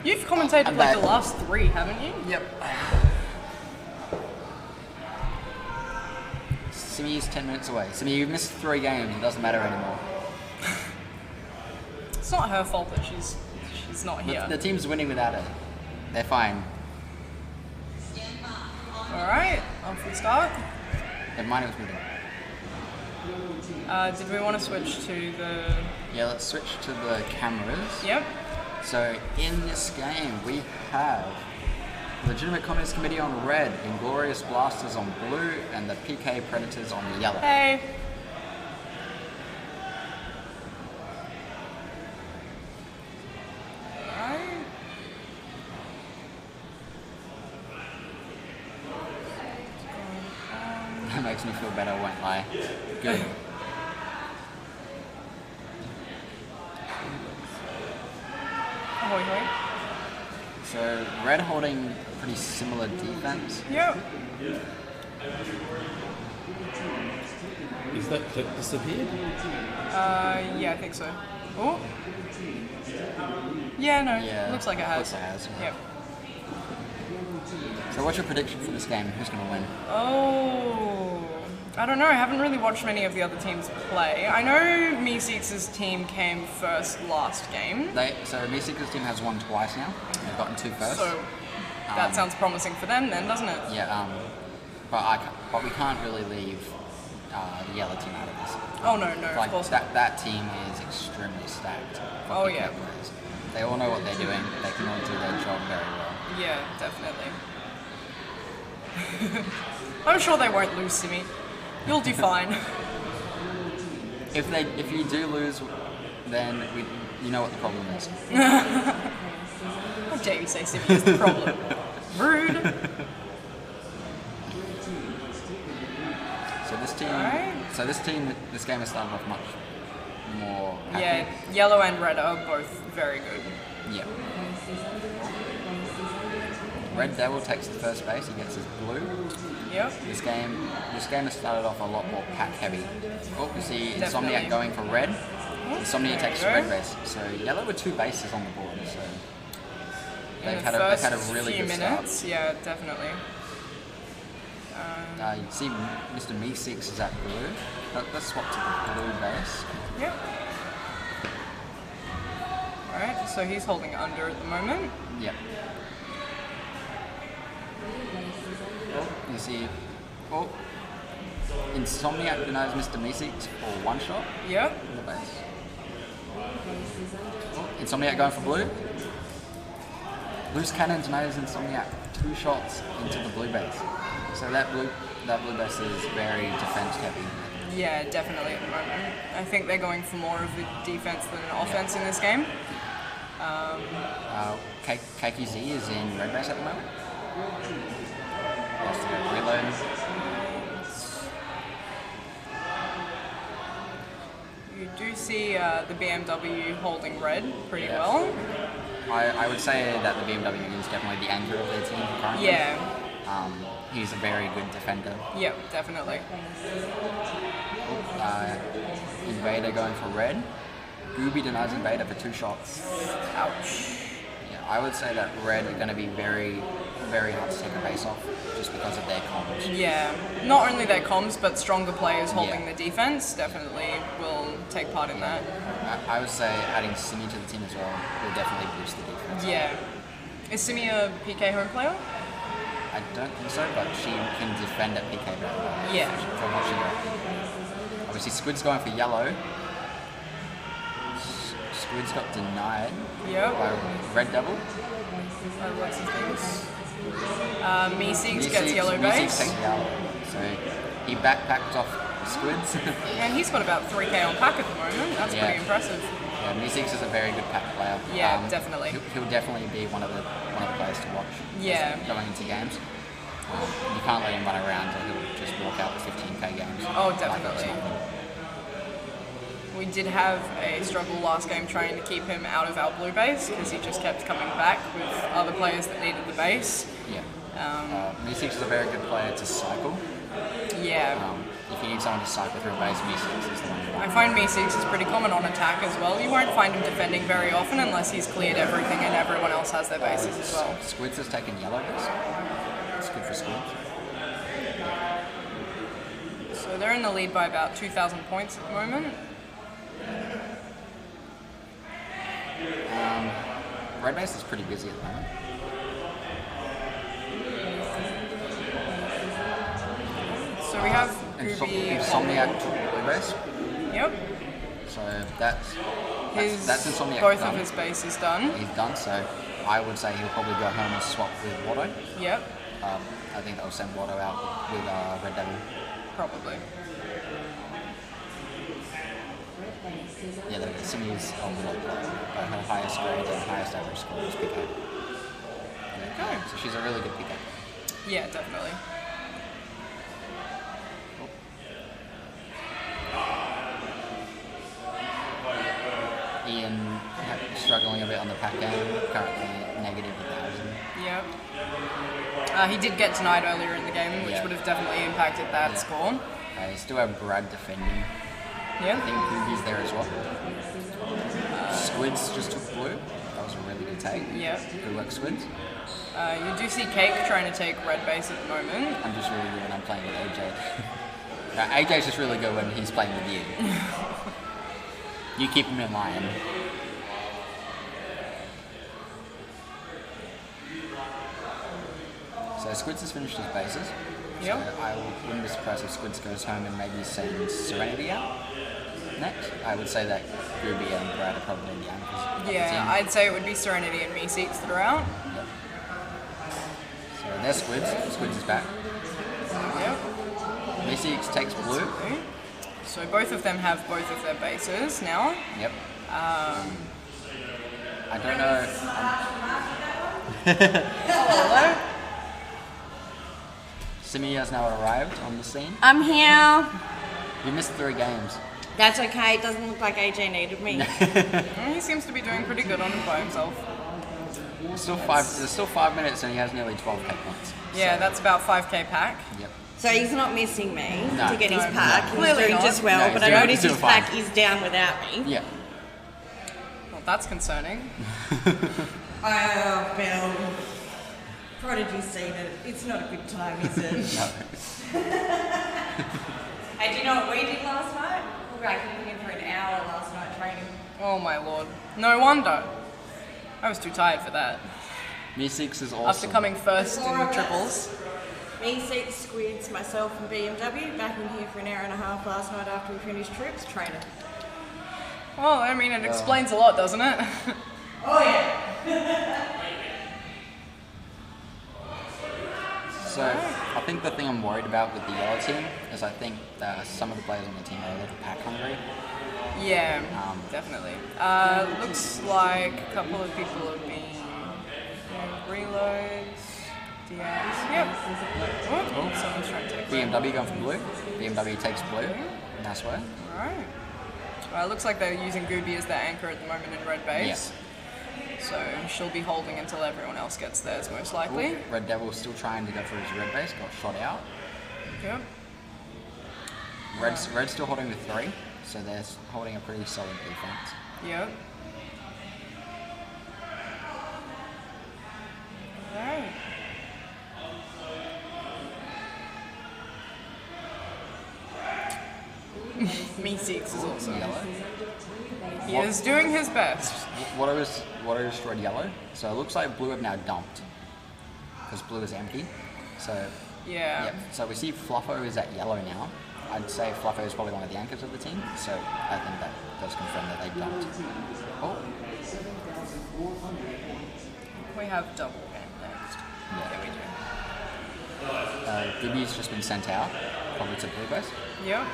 You've commentated I'm like back. the last 3, haven't you? Yep. Simi's 10 minutes away. Simi, you've missed 3 games. It doesn't matter anymore. It's not her fault that she's not here. The team's winning without her. They're fine. All right, off we start. Never mind, it was winning. Did we want to switch to the? Yeah, let's switch to the cameras. Yep. So in this game, we have Legitimate Communist Committee on red, Inglorious Blasters on blue, and the PK Predators on yellow. Hey. Alright. That makes me feel better, I won't lie. Good. Ahoy, hoy. So red holding pretty similar defense. Yep. Is that clip disappeared? Yeah, I think so. Oh. Yeah, no. Yeah, Looks like it has. looks like it has, yeah. Yep. So what's your prediction for this game? Who's going to win? Oh, I don't know. I haven't really watched many of the other teams play. I know Meeseeks' team came first last game, So Meeseekers team has won twice now. They've gotten 2 first. so that sounds promising for them then, doesn't it? Yeah, but we can't really leave the yellow team out of this. Oh no, Like of course not. that team is extremely stacked. for Oh, PK yeah. players. They all know what they're doing. They can all do their job very well. Yeah, definitely. I'm sure they won't lose, Simi. You'll do fine. If you do lose, then you know what the problem is. How dare you say Simi is the problem? Rude. So this team, this game has started off much more happy. Yeah, yellow and red are both very good. Yeah. Red Devil takes the first base. He gets his blue. Yep. This game has started off a lot more pack heavy. Oh, you see Definitely. Insomniac going for red. Insomniac takes the There we red go. base. So yellow with 2 bases on the board. So In they've the had a first really few good minutes, start. yeah, definitely. You see Mr. Meeseeks is at blue. Let's swap to the blue base. Yep. Alright, so he's holding under at the moment. Yep. Oh, you see. Oh, Insomniac denies Mr. Meeseeks for 1 shot Yep. in the base. Oh, Insomniac going for blue. Loose Cannon denies Insomniac 2 shots into the blue base. So that blue base is very defense heavy. Yeah, definitely at the moment. I think they're going for more of a defense than an offense in this game. KQZ is in red base at the moment. Has to go reload. You do see the BMW holding red pretty Yeah. well. I would say that the BMW is definitely the anchor of their team currently. Yeah, He's a very good defender. yep, definitely. Invader going for red. Gooby denies Invader for 2 shots. Ouch. Yeah, I would say that red are going to be very, very hard to take a base off just because of their comms. Yeah, not only their comms, but stronger players holding Yeah. the defense definitely will take part in that. I would say adding Simi to the team as well will definitely boost the defense. Yeah. Is Simi a PK home player? I don't think so, but she can defend at PK very well. Yeah. From what she got. Obviously, Squid's going for yellow. Squid's got denied Yep. by Red Devil. What's his name? Meeseeks gets yellow Meeseeks base. takes yellow. So he backpacked off Squids. And he's got about 3k on pack at the moment. That's Yeah. pretty impressive. Yeah, Meeseeks is a very good pack player. Yeah, definitely. He'll definitely be one of the players to watch. Yeah. Going into games. You can't let him run around or he'll just walk out with 15k games. Oh, Like definitely. it's nothing. We did have a struggle last game trying to keep him out of our blue base because he just kept coming back with other players that needed the base. Yeah. Meeseeks is a very good player to cycle. Yeah. if you need someone to cycle through a base, V6 is the one you I want. find Me6 is pretty common on attack as well. You won't find him defending very often unless he's cleared everything and everyone else has their bases as well. Squids has taken yellow base. It's good for Squids. So they're in the lead by about 2,000 points at the moment. Red base is pretty busy at the moment. So we have Insomniac took blue base. Yep. So that's Insomniac Both done. of his bases done. He's done, so I would say he'll probably go home and swap with Watto. Yep. I think they'll send Watto out with Red Devil. Probably. Yeah, the Simi's on the low play. Her highest grade and highest average score is PK. Okay. So she's a really good PK. Yeah, definitely. Ian struggling a bit on the pack game, currently negative 1,000. Yep. He did get denied earlier in the game, which Yeah. would have definitely impacted that Yeah. score. You still have Brad defending. I Yeah. think Googie's there as well. Squids just took blue. That was a really good take. Yeah. Good work, Squids. You do see Cake trying to take red base at the moment. I'm just really good when I'm playing with AJ. No, AJ's just really good when he's playing with you. You keep him in line. So Squids has finished his bases. Yep. So I wouldn't be surprised if Squids goes home and maybe sends Serenity out next. I would say that Ruby and Brad are probably the anchors of the Yeah, team. I'd say it would be Serenity and Me6 that are out. Yep. So there's Squids. Squids is back. Yep. V6 takes blue. So both of them have both of their bases now. Yep. I don't know. Hello. Simi has now arrived on the scene. I'm here. You missed 3 games. That's okay. It doesn't look like AJ needed me. He seems to be doing pretty good on by himself. There's still 5 minutes and he has nearly 12k points. Yeah, that's about 5k pack. Yep. So he's not missing me No. to get his No, pack. no. He's Clearly doing not. just well, No, but he's I doing- noticed he's his doing fine. pack is down without me. Yeah. Well, that's concerning. Oh, Bill. Prodigy's seen it. It's not a good time, is it? No. Hey, do you know what we did last night? We were actually in for an hour last night training. Oh my lord. No wonder. I was too tired for that. V6 is awesome. After coming first in triples. Me, Seats, Squids, myself and BMW back in here for an hour and a half last night after we finished trips training. Well, I mean, it explains a lot, doesn't it? Oh yeah. So I think the thing I'm worried about with the yellow team is I think that some of the players on the team are a little pack hungry. Yeah, definitely. Looks like a couple of people have been doing reloads, DRs. Yep. Oh, someone's trying to take BMW going for blue. BMW takes blue. Nice work. Alright. Looks like they're using Gooby as their anchor at the moment in red base. So she'll be holding until everyone else gets theirs, most likely. Red Devil's still trying to go for his red base, got shot out. Yep. Red's still holding with 3, so they're holding a pretty solid defense. Yep. Alright. Me6 is also Yellow. He is doing his best. Watto destroyed yellow, so it looks like blue have now dumped because blue is empty. So Yeah. yep. So we see Fluffo is at yellow now. I'd say Fluffo is probably one of the anchors of the team, so I think that does confirm that they dumped. Oh, We have double game next. yeah. Yeah, we do. Gibby's just been sent out, probably to blue base. Yep.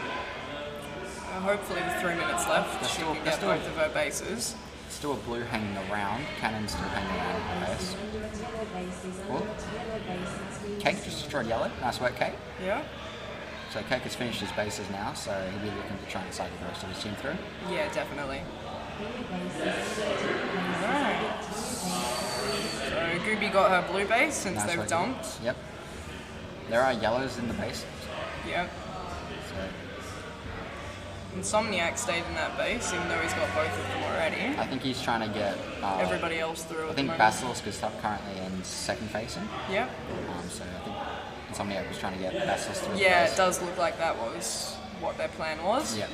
Hopefully with 3 minutes left, That's she still- can that's get still- both of her bases. Still a blue hanging around. Cannon's still hanging around on the base. Cool. Cake just destroyed yellow. Nice work, Cake. Yeah. So Cake has finished his bases now, so he'll be looking to try and cycle the rest of his team through. Yeah, definitely. Alright. So Gooby got her blue base since Nice they've work. dumped. Yep. There are yellows in the base. Yep. So Insomniac stayed in that base, even though he's got both of them already. I think he's trying to get Everybody else through. I think Basilisk is currently in second facing. Yep. So I think Insomniac was trying to get Basilisk through. Yeah, the base. it does look like that was what their plan was. Yeah.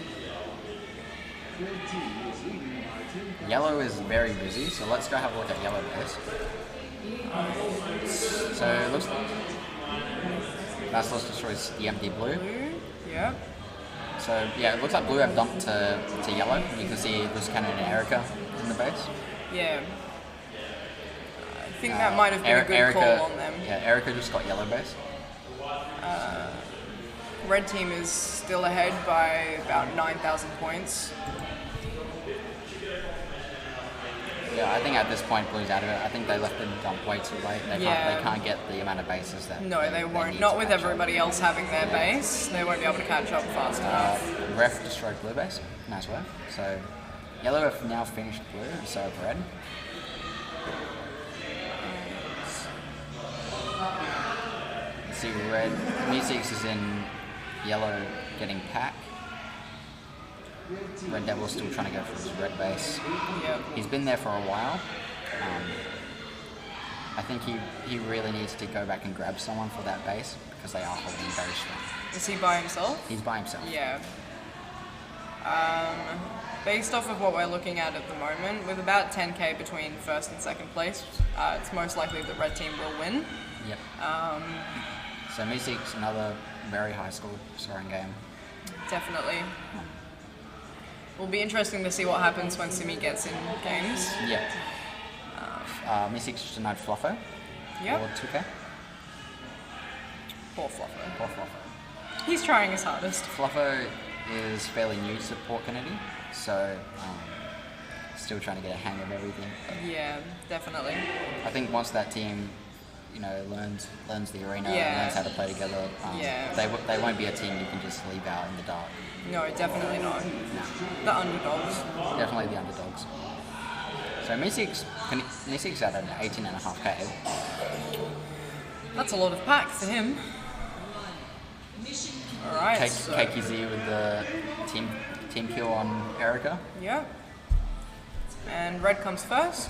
Yellow is very busy, so let's go have a look at yellow base. So it looks like Basilisk destroys the empty blue. Blue. Yep. So yeah, it looks like blue have dumped to yellow. You can see Loose Cannon and Erica in the base. Yeah. I think that might have been a good Erica, call on them. Yeah, Erica just got yellow base. Red team is still ahead by about 9,000 points. Yeah, I think at this point blue's out of it. I think they left the dump way too late. They can't get the amount of bases that No, they won't. need Not to with catch up. everybody else having their base. They won't be able to catch up fast enough. Ref destroyed blue base. Nice work. So yellow have now finished blue, and so have red. Let's see, red. Meeseeks is in yellow getting pack. Red Devil's still trying to go for his red base. Yep. He's been there for a while. I think he really needs to go back and grab someone for that base because they are holding very strong. Is he by himself? He's by himself. Yeah. Based off of what we're looking at the moment, with about 10k between first and second place, it's most likely the red team will win. Yep. So Meeseeks, another very high scoring game. Definitely. Will be interesting to see what happens when Simi gets in games. Yep. Meeseeks just denied Fluffo Yep. for 2k. Poor Fluffo. Poor Fluffo. He's trying his hardest. Fluffo is fairly new to Port Kennedy, so still trying to get a hang of everything. Yeah, definitely. I think once that team, learns the arena, Yeah. learns how to play together, they won't be a team you can just leave out in the dark. No, definitely not. The underdogs. Definitely the underdogs. So Meeseeks at an 18.5k. That's a lot of pack for him. Alright. KZ with the team kill on Erica. Yeah. And red comes first.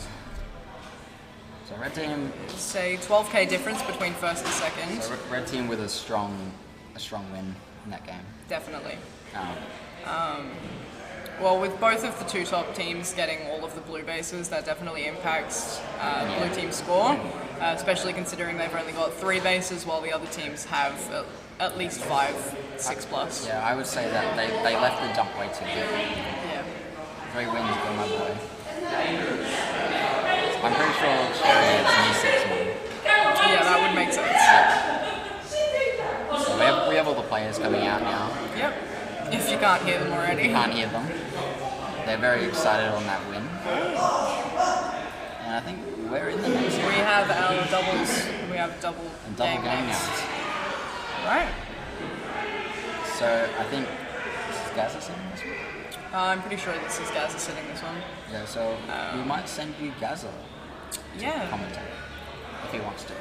So red team. Say 12k difference between first and second. So red team with a strong win in that game. Definitely. Um, Well, with both of the two top teams getting all of the blue bases, that definitely impacts blue team's score, especially considering they've only got 3 bases while the other teams have at least 5, 6 plus. Yeah, I would say that they left the dump way too late. Yeah. 3 wins go my boy. I'm pretty sure Cherry is Meeseeks one. Yeah, that would make sense. So we have all the players coming out now. Yep. If you can't hear them already. You can't hear them. They're very excited on that win. And I think we're in the next We have our doubles. We have double game names. now. Right. So I think this is Gaza sitting this one. I'm pretty sure this is Gaza sitting this one. Yeah, so we might send you Gaza Yeah. commentate if he wants to.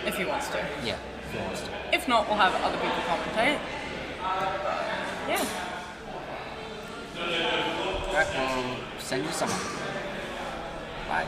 If he wants to. Yeah, if he wants to. If not, we'll have other people commentate. Yeah. Alright, we'll send you someone. Bye.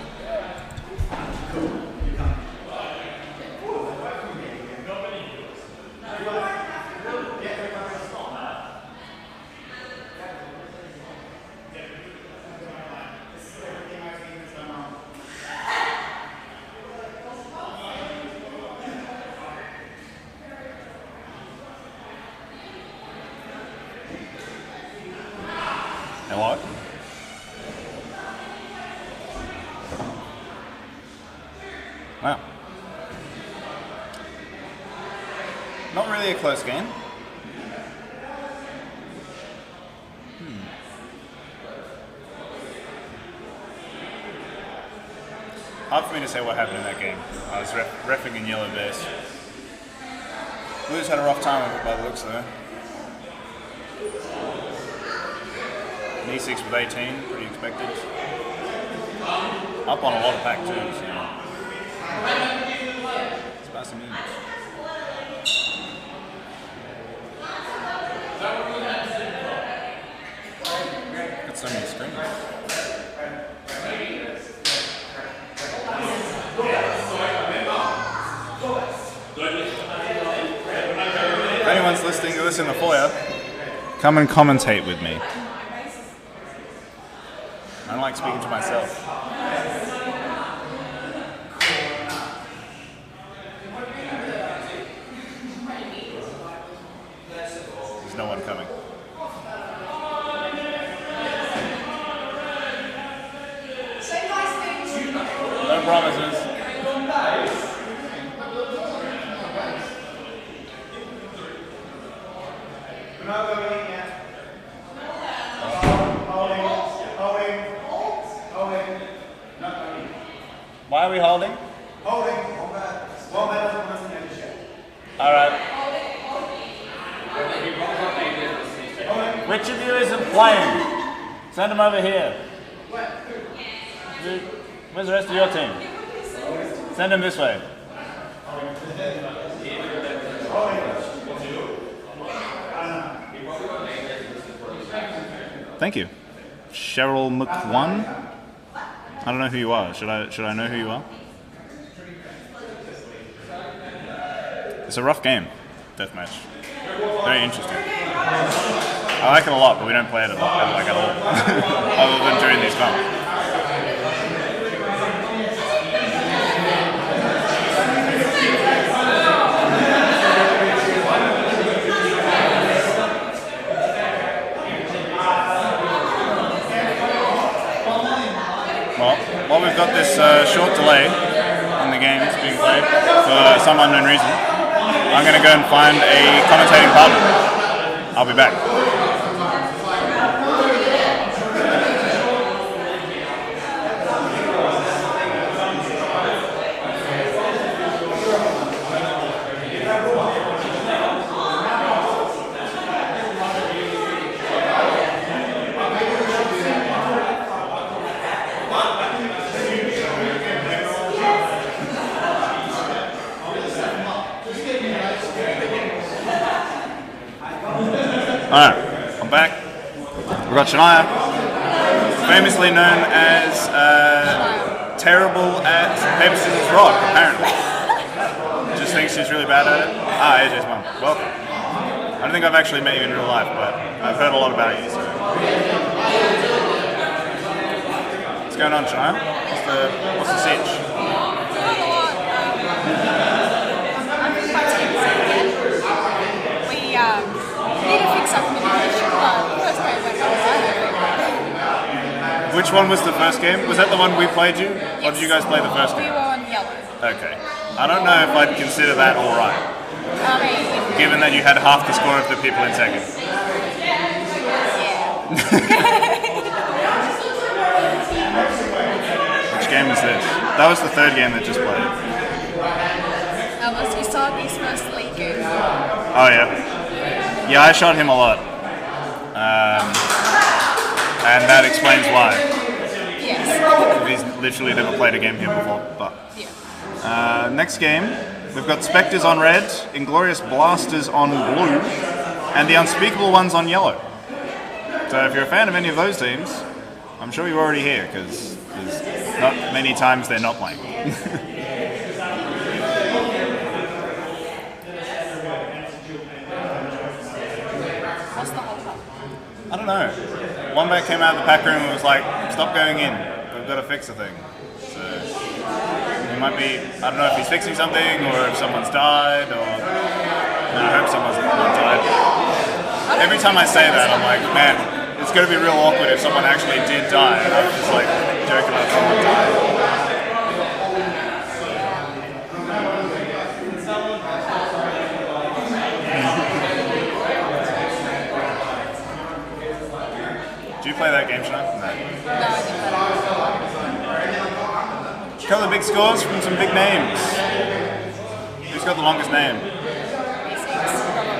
Hello? Wow. Not really a close game. Hard for me to say what happened in that game. I was reffing in yellow base. Blues had a rough time of it by the looks of it. E6 with 18, pretty expected. Up on a lot of pack too, so it's about some minutes. stream. If anyone's listening to this in the foyer, come and commentate with me. I don't like speaking to myself. There's no one coming. No promises. Why are we holding? Holding. All right. Which of you isn't playing? Send them over here. Where's the rest of your team? Send them this way. Thank you. Cheryl McOne? I don't know who you are. Should I know who you are? It's a rough game, deathmatch. Very interesting. I like it a lot, but we don't play it at all. Other than during these comps. Well, we've got this short delay in the games being played for some unknown reason. I'm going to go and find a commentating partner. I'll be back. Alright, I'm back. We've got Shania, famously known as terrible at paper, scissors, rock, apparently. Just thinks she's really bad at it. AJ's mum. Welcome. I don't think I've actually met you in real life, but I've heard a lot about you. So. What's going on, Shania? What's the sitch? Which one was the first game? Was that the one we played you? Yes. Or did you guys play the first game? We were on yellow. Okay. I don't know if I'd consider that alright. Given that you had half the score of the people in second. Yeah. Which game was this? That was the third game that just played. That was Isagi's first league game. Oh yeah. Yeah, I shot him a lot. And that explains why. Yes. He's literally never played a game here before. But Yeah. next game, we've got Spectres on red, Inglorious Blasters on blue, and the Unspeakable Ones on yellow. So if you're a fan of any of those teams, I'm sure you're already here, because there's not many times they're not playing. What's the whole up? I don't know. Wombat came out of the pack room and was like, stop going in, we've got to fix the thing. So, he might be, I don't know if he's fixing something or if someone's died or, I hope someone's not died. Every time I say that, I'm like, man, it's going to be real awkward if someone actually did die and I'm just like joking about someone died. Did you play that game, Shana? No. No, I didn't play. Couple of big scores from some big names. Who's got the longest name?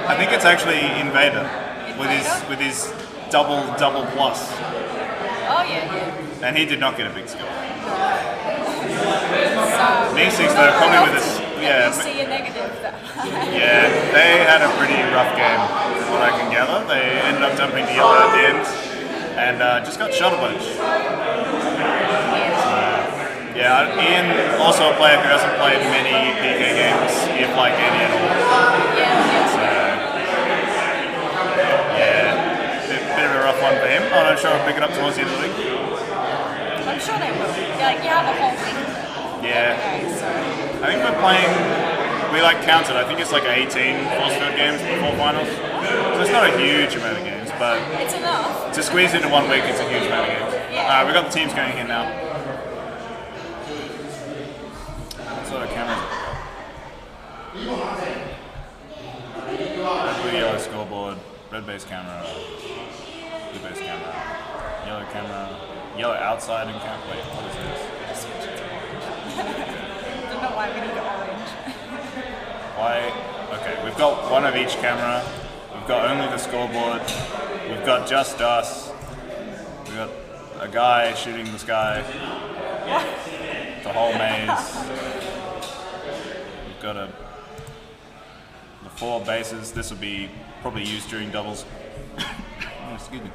I think it's actually Invader with his double plus. Oh yeah. And he did not get a big score. So, Neesix though, probably with this, you see a negative. yeah, they had a pretty rough game, from what I can gather. They ended up dumping to yellow at the end, and just got shot a bunch. Yeah, Ian, also a player who hasn't played many PK games, if like any at all. So, yeah, bit of a rough one for him. I'm not sure I'll pick it up towards the end of the week. I'm sure they will. Like, you have a whole week. Yeah. Okay, so. I think we're playing, we like counted, I think it's like 18 Forcefield games before finals. So it's not a huge amount of games, but It's enough. to squeeze into 1 week, it's a huge amount of games. Yeah. We've got the teams going in now. What sort of cameras have we got? Red, blue, yellow scoreboard, red base camera, blue base camera, yellow outside and camera. Wait, what is this? I don't know why we need orange. Why? Okay, we've got one of each camera. We've got only the scoreboard. We've got just us. We've got a guy shooting the sky. The whole maze. We've got the 4 bases. This will be probably used during doubles. Oh, excuse me.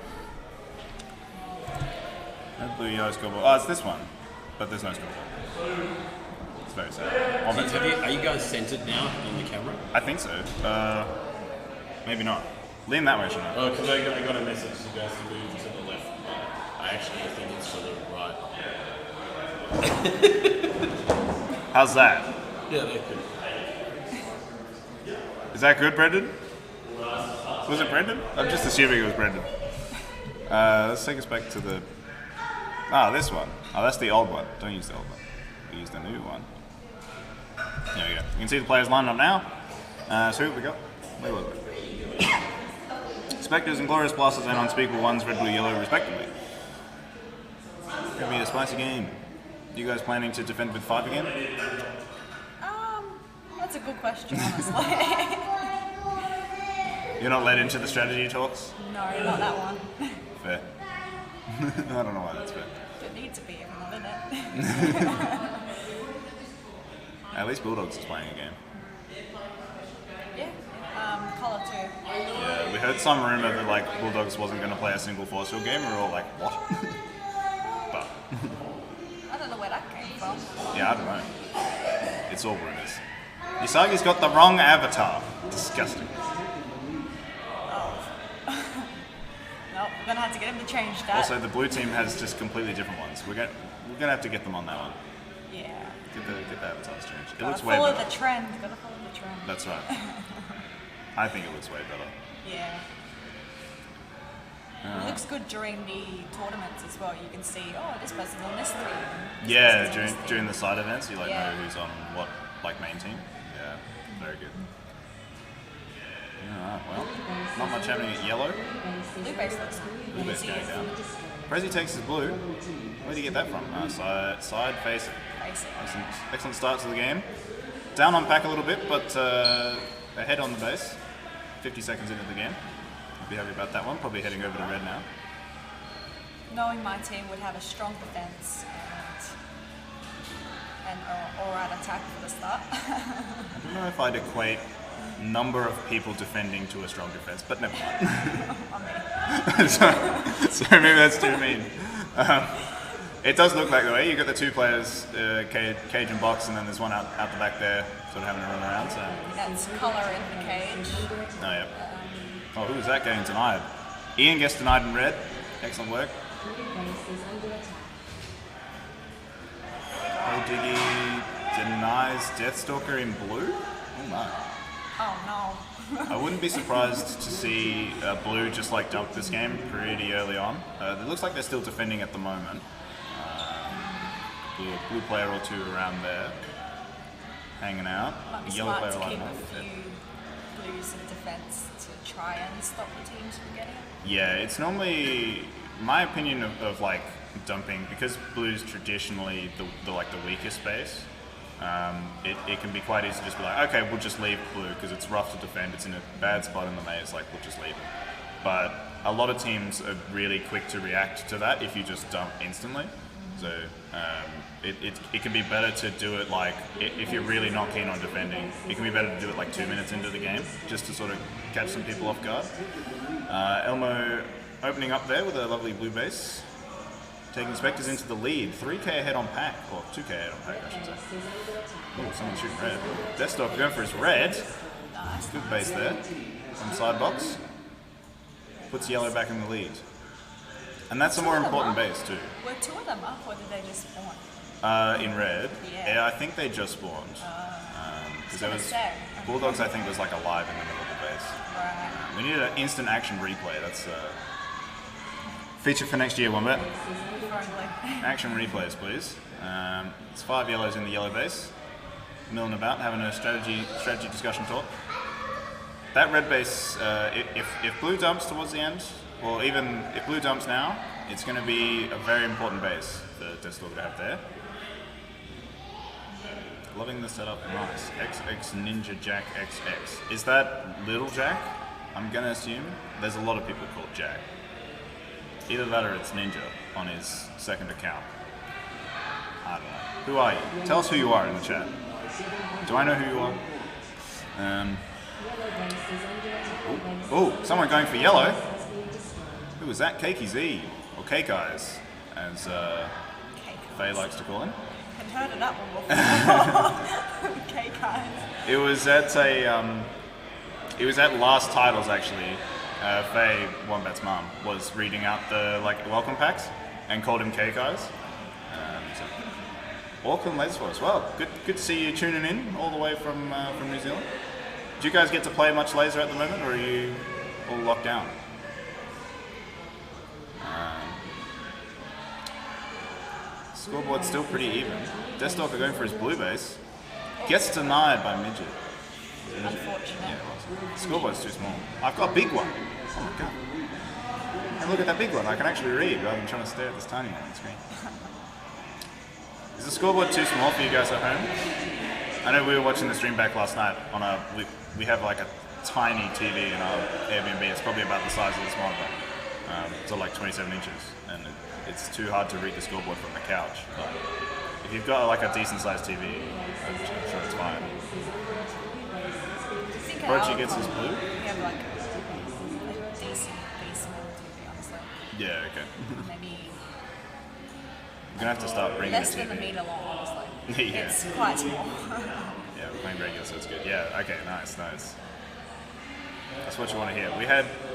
Red, blue, yellow scoreboard. Oh, it's this one, but there's no scoreboard. It's very sad. Are you guys centered now on the camera? I think so. Maybe not. Lean that way, shouldn't I? Oh, because I got a message you guys to move to the left. I actually think it's to the right. How's that? Yeah, they could. Is that good, Brendan? Was it Brendan? I'm just assuming it was Brendan. Let's take us back to the... this one. Oh, that's the old one. Don't use the old one. We use the new one. There we go. You can see the players lined up now. So who have we got? Where was it? Spectres and Glorious Blasters and Unspeakable Ones, red, blue, yellow, respectively. It's gonna be a spicy game. You guys planning to defend with 5 again? That's a good question, honestly. You're not led into the strategy talks? No, not that one. Fair. I don't know why that's fair. It needs to be, if not in it. At least Bulldogs is playing a game. Yeah. Colour too. Yeah, we heard some rumour that like Bulldogs wasn't going to play a single Forcefield game. We were all like, what? But I don't know where that came from. yeah, I don't know. It's all rumours. Usagi's got the wrong avatar. Disgusting. Nope, we're gonna have to get him to change that. Also, the blue team has just completely different ones. We're gonna have to get them on that one. Yeah. Get the avatars changed. It Gotta looks way follow better. the trend. Gotta follow the trend. That's right. I think it looks way better. Yeah. It looks good during the tournaments as well. You can see, oh, this person's on this team. This Yeah, person's on this team. during the side events, you like Yeah. know who's on what like main team. Yeah, very good. Alright, well, not much happening at yellow. Blue base looks Blue base going down. Prezi takes his blue. Where did you get that from? Side face. basic. Excellent start to the game. Down on pack a little bit, but ahead on the base. 50 seconds into the game. I'll be happy about that one. Probably heading over to red now. Knowing my team would have a strong defense and or an attack for the start. I don't know if I'd equate number of people defending to a strong defense, but never mind. so maybe that's too mean. It does look like the way. You've got the 2 players, cage and box, and then there's one out the back there, sort of having a run around. So. That's colour in the cage. Oh, yeah. Oh, who was that getting denied? Ian gets denied in red. Excellent work. Oh, Diggy denies Deathstalker in blue? Oh, my. Oh no. I wouldn't be surprised to see blue just like dump this game pretty early on. It looks like they're still defending at the moment. Blue player or 2 around there, hanging out. Might be Yellow smart player to lining keep up. a few blues in defense to try and stop the teams from getting it. Yeah, it's normally my opinion of like dumping, because blue's traditionally the like the weakest base. It can be quite easy to just be like, okay, we'll just leave blue because it's rough to defend. It's in a bad spot in the maze. Like, we'll just leave it. But a lot of teams are really quick to react to that if you just dump instantly. So it can be better to do it like, if you're really not keen on defending, it can be better to do it like 2 minutes into the game, just to sort of catch some people off guard. Elmo opening up there with a lovely blue base. Taking Spectres into the lead. 3k ahead on pack. Or 2k ahead on pack, I should say. Oh, someone's shooting red. Deathstalker going for his red. Good base there. From side box. Puts yellow back in the lead. And that's a more important base too. Were two of them up, or did they just spawn? In red. Yeah. Yeah, I think they just spawned. Because there was Bulldogs. I think was like alive in the middle of the base. Right. We need an instant action replay. That's feature for next year, Wombat. Action replays, please. It's 5 yellows in the yellow base. Milling about, having a strategy discussion talk. That red base, if blue dumps towards the end, or even if blue dumps now, it's going to be a very important base for Deathstalker to have there. Loving the setup, nice. XX Ninja Jack XX. Is that Little Jack? I'm going to assume. There's a lot of people called Jack. Either that or it's Ninja on his second account. I don't know. Who are you? Tell us who you are in the chat. Do I know who you are? Oh, someone going for yellow. Who was that? Cakey Z, or Cake Eyes, as Faye likes to call him. I've heard of that one before. Cake Eyes. It was at it was at last titles actually. Faye, Wombat's mum, was reading out the welcome packs and called him Cake Eyes. So, Auckland Laser Force. Well, good to see you tuning in all the way from New Zealand. Do you guys get to play much laser at the moment, or are you all locked down? Scoreboard's still pretty even. Deathstalker going for his blue base. Gets denied by Midget. Unfortunate. Yeah, well, scoreboard's too small. I've got a big one. Oh my god. And look at that big one. I can actually read rather than trying to stare at this tiny one on the screen. Is the scoreboard too small for you guys at home? I know we were watching the stream back last night on we have like a tiny TV in our Airbnb. It's probably about the size of this monitor. It's all like 27 inches, and it's too hard to read the scoreboard from the couch. But if you've got like a decent sized TV, I'm sure it's fine. Brochi gets his blue. We have like a decent basement TV, honestly. Yeah, okay. Maybe We're gonna have to start bringing less the than TV. a meter long, honestly. Yeah. It's quite small. Yeah, we're playing regular, so it's good. Yeah, okay, nice. That's what you want to hear.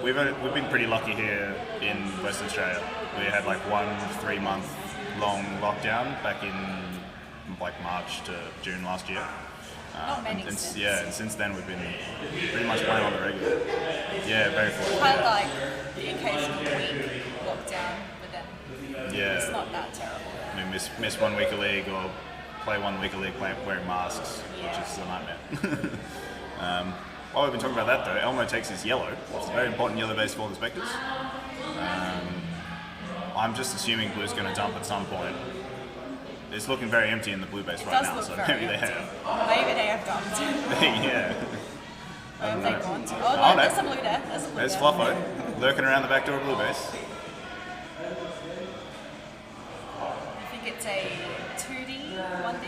We've been pretty lucky here in Western Australia. We had like 1 3-month long lockdown back in like March to June last year. Not many since. Yeah, and since then we've been pretty much playing on the regular. Yeah, very We've fortunate. had like the occasional week lockdown, but then Yeah. it's not that terrible. We miss 1 week of league or play 1 week of league wearing masks, Yeah. which is a nightmare. While we've been talking about that though, Elmo takes his yellow. It's a very important yellow base for the Spectres. I'm just assuming blue's going to dump at some point. It's looking very empty in the blue base It right does now, look so very maybe they empty. have. Maybe they have dumped. Yeah. Where have they gone to? Oh, Oh, no. no, there's a blue there. There's a blue There's there. Fluffo lurking around the back door of blue base. I think it's a 2D, 1D.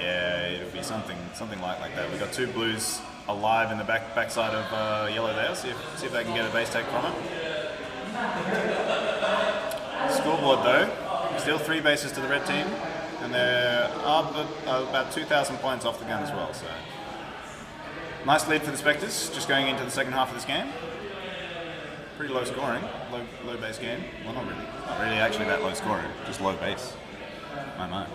Yeah, it'll be something like that. We've got 2 blues alive in the backside of yellow there. See if they can get a base take from it. Scoreboard though, still 3 bases to the red team, and they're up about 2,000 points off the gun as well. So nice lead for the Spectres, just going into the second half of this game. Pretty low scoring, low base game. Well, not really actually that low scoring, just low base. My mind.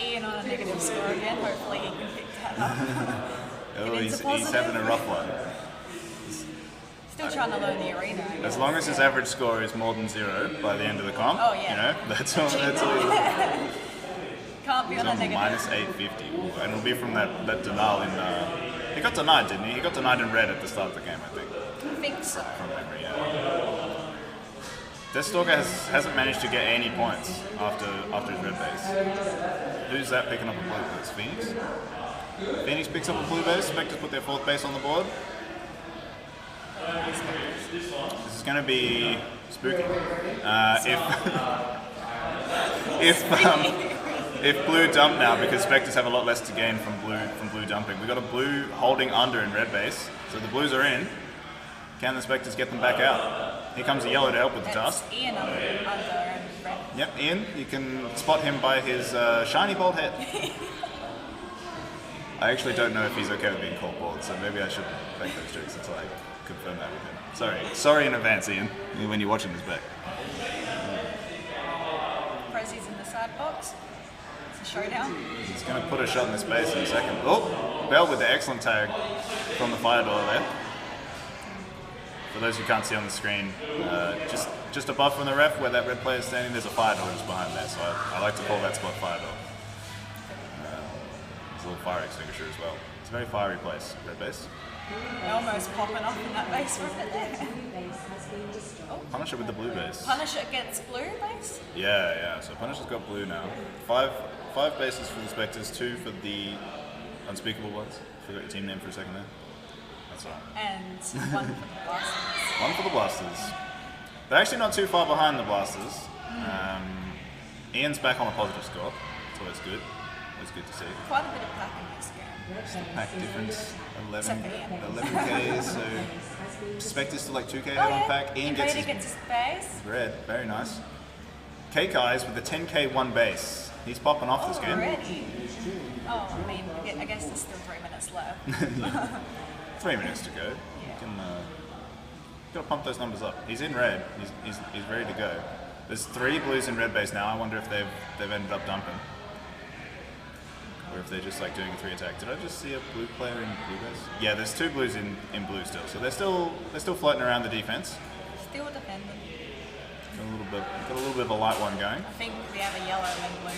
Ian on a negative score again. Hopefully he can pick that up. Oh, Get he's into having a positive. rough one. Still trying to learn the arena. I guess. As long as his average score is more than 0 by the end of the comp, Oh, yeah. you know, that's all. Can't be He's on a on negative. minus 850, Ooh, and it'll be from that denial in. He got denied, didn't he? He got denied in red at the start of the game, I think, I think so. from memory. Yeah. Deathstalker hasn't managed to get any points after his red base. Who's that picking up a blue? It's Phoenix. Phoenix picks up a blue base. Spectres put their 4th base on the board. This is going to be spooky. if blue dump now, because Spectres have a lot less to gain from blue dumping. We've got a blue holding under in red base, so the blues are in. Can the Spectres get them back out? Here comes a yellow to help with the task. It's Ian under and red. Yep, Ian, you can spot him by his shiny bald head. I actually don't know if he's okay with being called bald, so maybe I should make those jokes until I confirm that with him. Sorry in advance, Ian, when you're watching this back. Prezzy's in the side box. It's a showdown. He's going to put a shot in the space in a second. Oh, Bell with the excellent tag from the fire door there. For those who can't see on the screen, just above from the ref where that red player is standing, there's a fire door just behind there, so I like to call that spot fire door. There's a little fire extinguisher as well. It's a very fiery place, red base. Almost popping off in that base for a bit there. Oh. Punisher with the blue base. Punisher gets blue base? Yeah, so Punisher's got blue now. Five bases for the Spectres, 2 for the unspeakable ones. Forgot your team name for a second there. That's all right. And 1 for the Blasters. 1 for the Blasters. They're actually not too far behind the Blasters. Ian's back on a positive score. It's always good. Always good to see. Quite a bit of pack in this game. Just the pack difference, 11k, Except so Spectres to like 2k Oh, head on yeah. pack. Ian Invader gets his his base. red, very nice. K-Kai's with the 10k 1 base. He's popping off this game. Already? Oh, I mean, I guess there's still 3 minutes left. 3 minutes to go. Yeah. You can gotta pump those numbers up. He's in red. He's ready to go. There's 3 blues in red base now. I wonder if they've ended up dumping, or if they're just like doing a 3 attack. Did I just see a blue player in blue base? Yeah, there's 2 blues in blue still. So they're still floating around the defense. Still defending. Got a little bit of a light one going. I think we have a yellow and blue.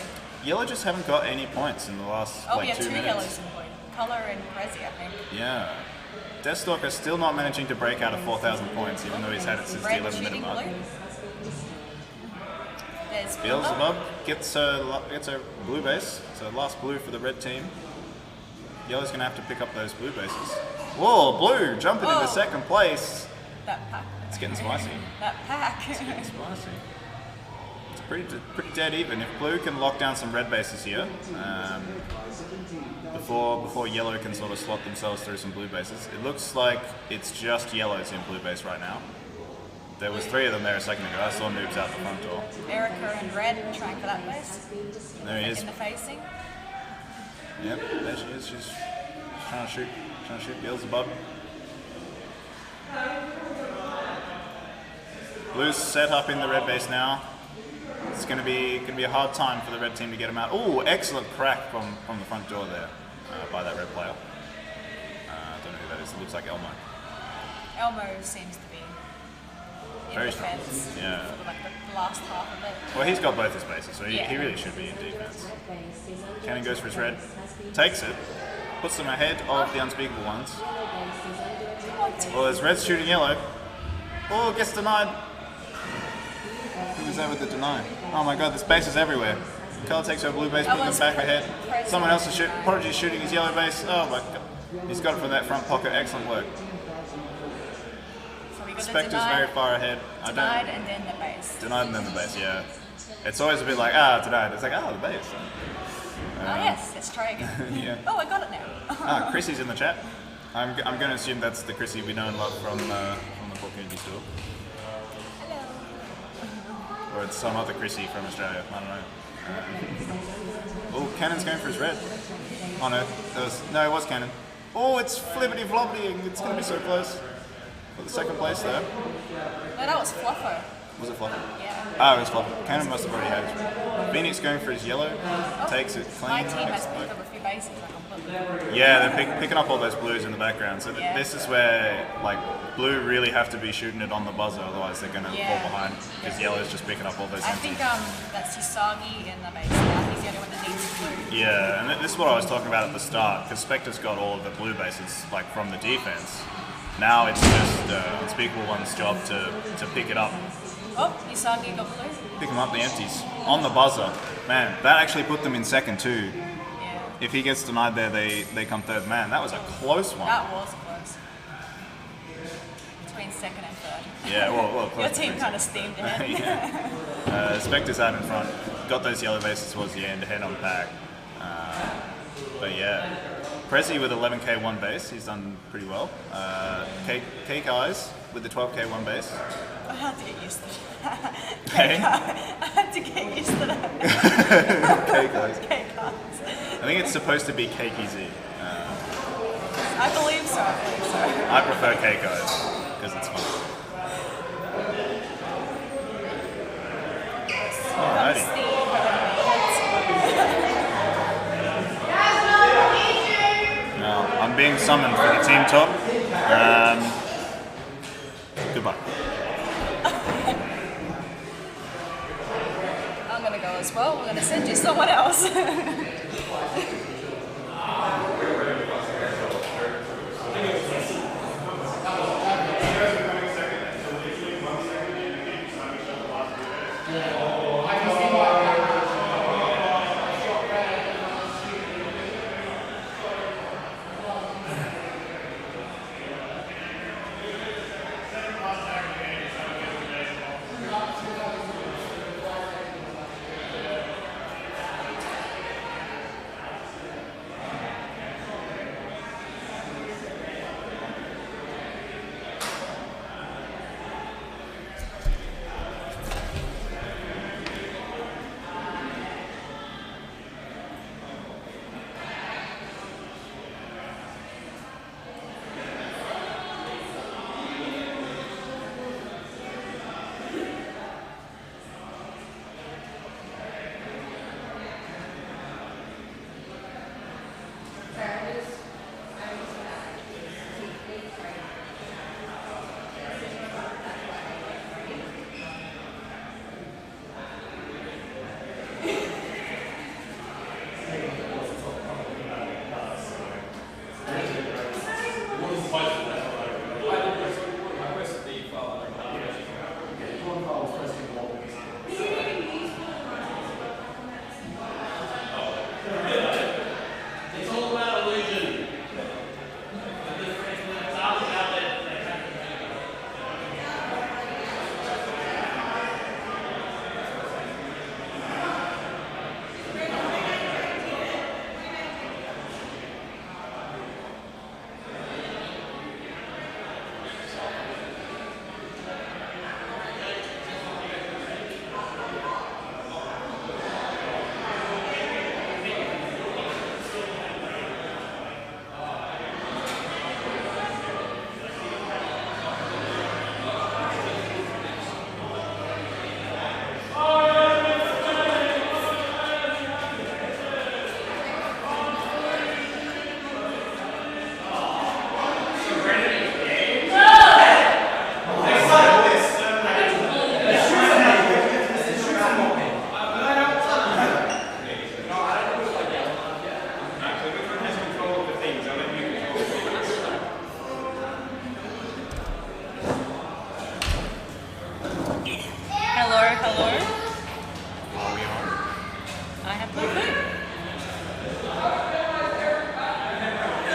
Yellow just haven't got any points in the last Oh, like we have 2 2 minutes. yellows and blue. Colour and Prezzy, I think. Yeah. Deathstalker still not managing to break out of 4,000 points, even though he's had it since the Red 11-minute shooting mark. blue. There's Beelzebub gets a blue base, so last blue for the red team. Yellow's going to have to pick up those blue bases. Whoa, blue jumping into Whoa. second place. That pack. It's getting spicy. That pack. Spicy. It's pretty dead even. If blue can lock down some red bases here, before yellow can sort of slot themselves through some blue bases, it looks like it's just yellow's in blue base right now. There was 3 of them there a second ago. I saw noobs out the front door. Erica and red trying for that base. There he is. In the facing. Yep, there she is. She's trying to shoot Beelzebub. Blue's set up in the red base now. It's going to be a hard time for the red team to get him out. Oh, excellent crack from the front door there by that red player. I don't know who that is. It looks like Elmo. Elmo seems to be in Very strong. defense. Yeah. For like the last half of it. Well, he's got both his bases, so he Yeah. really should be in defense. Cannon goes for his red, takes it, puts them ahead of the unspeakable ones. Well, there's red shooting yellow. Oh, gets denied. Who was that with the deny? Oh my god, there's bases everywhere. Color takes over blue base, That putting them was back Pre- ahead. Prezzy. Someone else is Prodigy's shooting his yellow base. Oh my god. He's got it from that front pocket. Excellent work. So we got Spectre's a very far ahead. denied and then the base. Denied and then the base, yeah. It's always a bit like, denied. It's like, the base. Oh yes, let's try again. Yeah. Oh, I got it now. Chrissy's in the chat. I'm going to assume that's the Chrissy we know and love from the Port Community Store. Hello. Or it's some other Chrissy from Australia. I don't know. Oh, Cannon's going for his red. Oh no, it was Cannon. Oh, it's flippity floppitying. It's going to be so close. For the second place there. No, that was Fluffo. Was it floppy? Yeah. Oh, it was floppy. Cannon must have already had his red. Phoenix going for his yellow. Takes it clean. My team has Takes it picked up a few bases. Like I'm Yeah, they're picking up all those blues in the background. So Yeah. this is where like blue really have to be shooting it on the buzzer, otherwise they're going to Yeah. fall behind. Because yellow's just picking up all those. I empties. think that's Hisagi in the base now. He's the only one that needs blue. Yeah, and this is what I was talking about at the start. Because Spectre's got all of the blue bases like from the defense. Now it's just Unspeakable One's job to pick it up. Oh, Hisagi got blue. Pick them up the empties on the buzzer. Man, that actually put them in second too. Yeah. If he gets denied there, they come third. Man, that was a close one. That was close. Between second and third. Yeah, well Your close team to kind of steamed ahead. yeah. Spectre's out in front. got those yellow bases towards the end, head on pack. But yeah, Prezi with 11k 1 base, he's done pretty well. Cake Eyes with the 12k 1 base. I had to get used to that. Hey? I had to get used to that. Cake Eyes. Cake Eyes. I think it's supposed to be Cakey Z. I believe so. I prefer Cake Eyes because it's fun. Alrighty. Now, I'm being summoned for the team top. Goodbye. I'm gonna go as well. We're gonna send you someone else.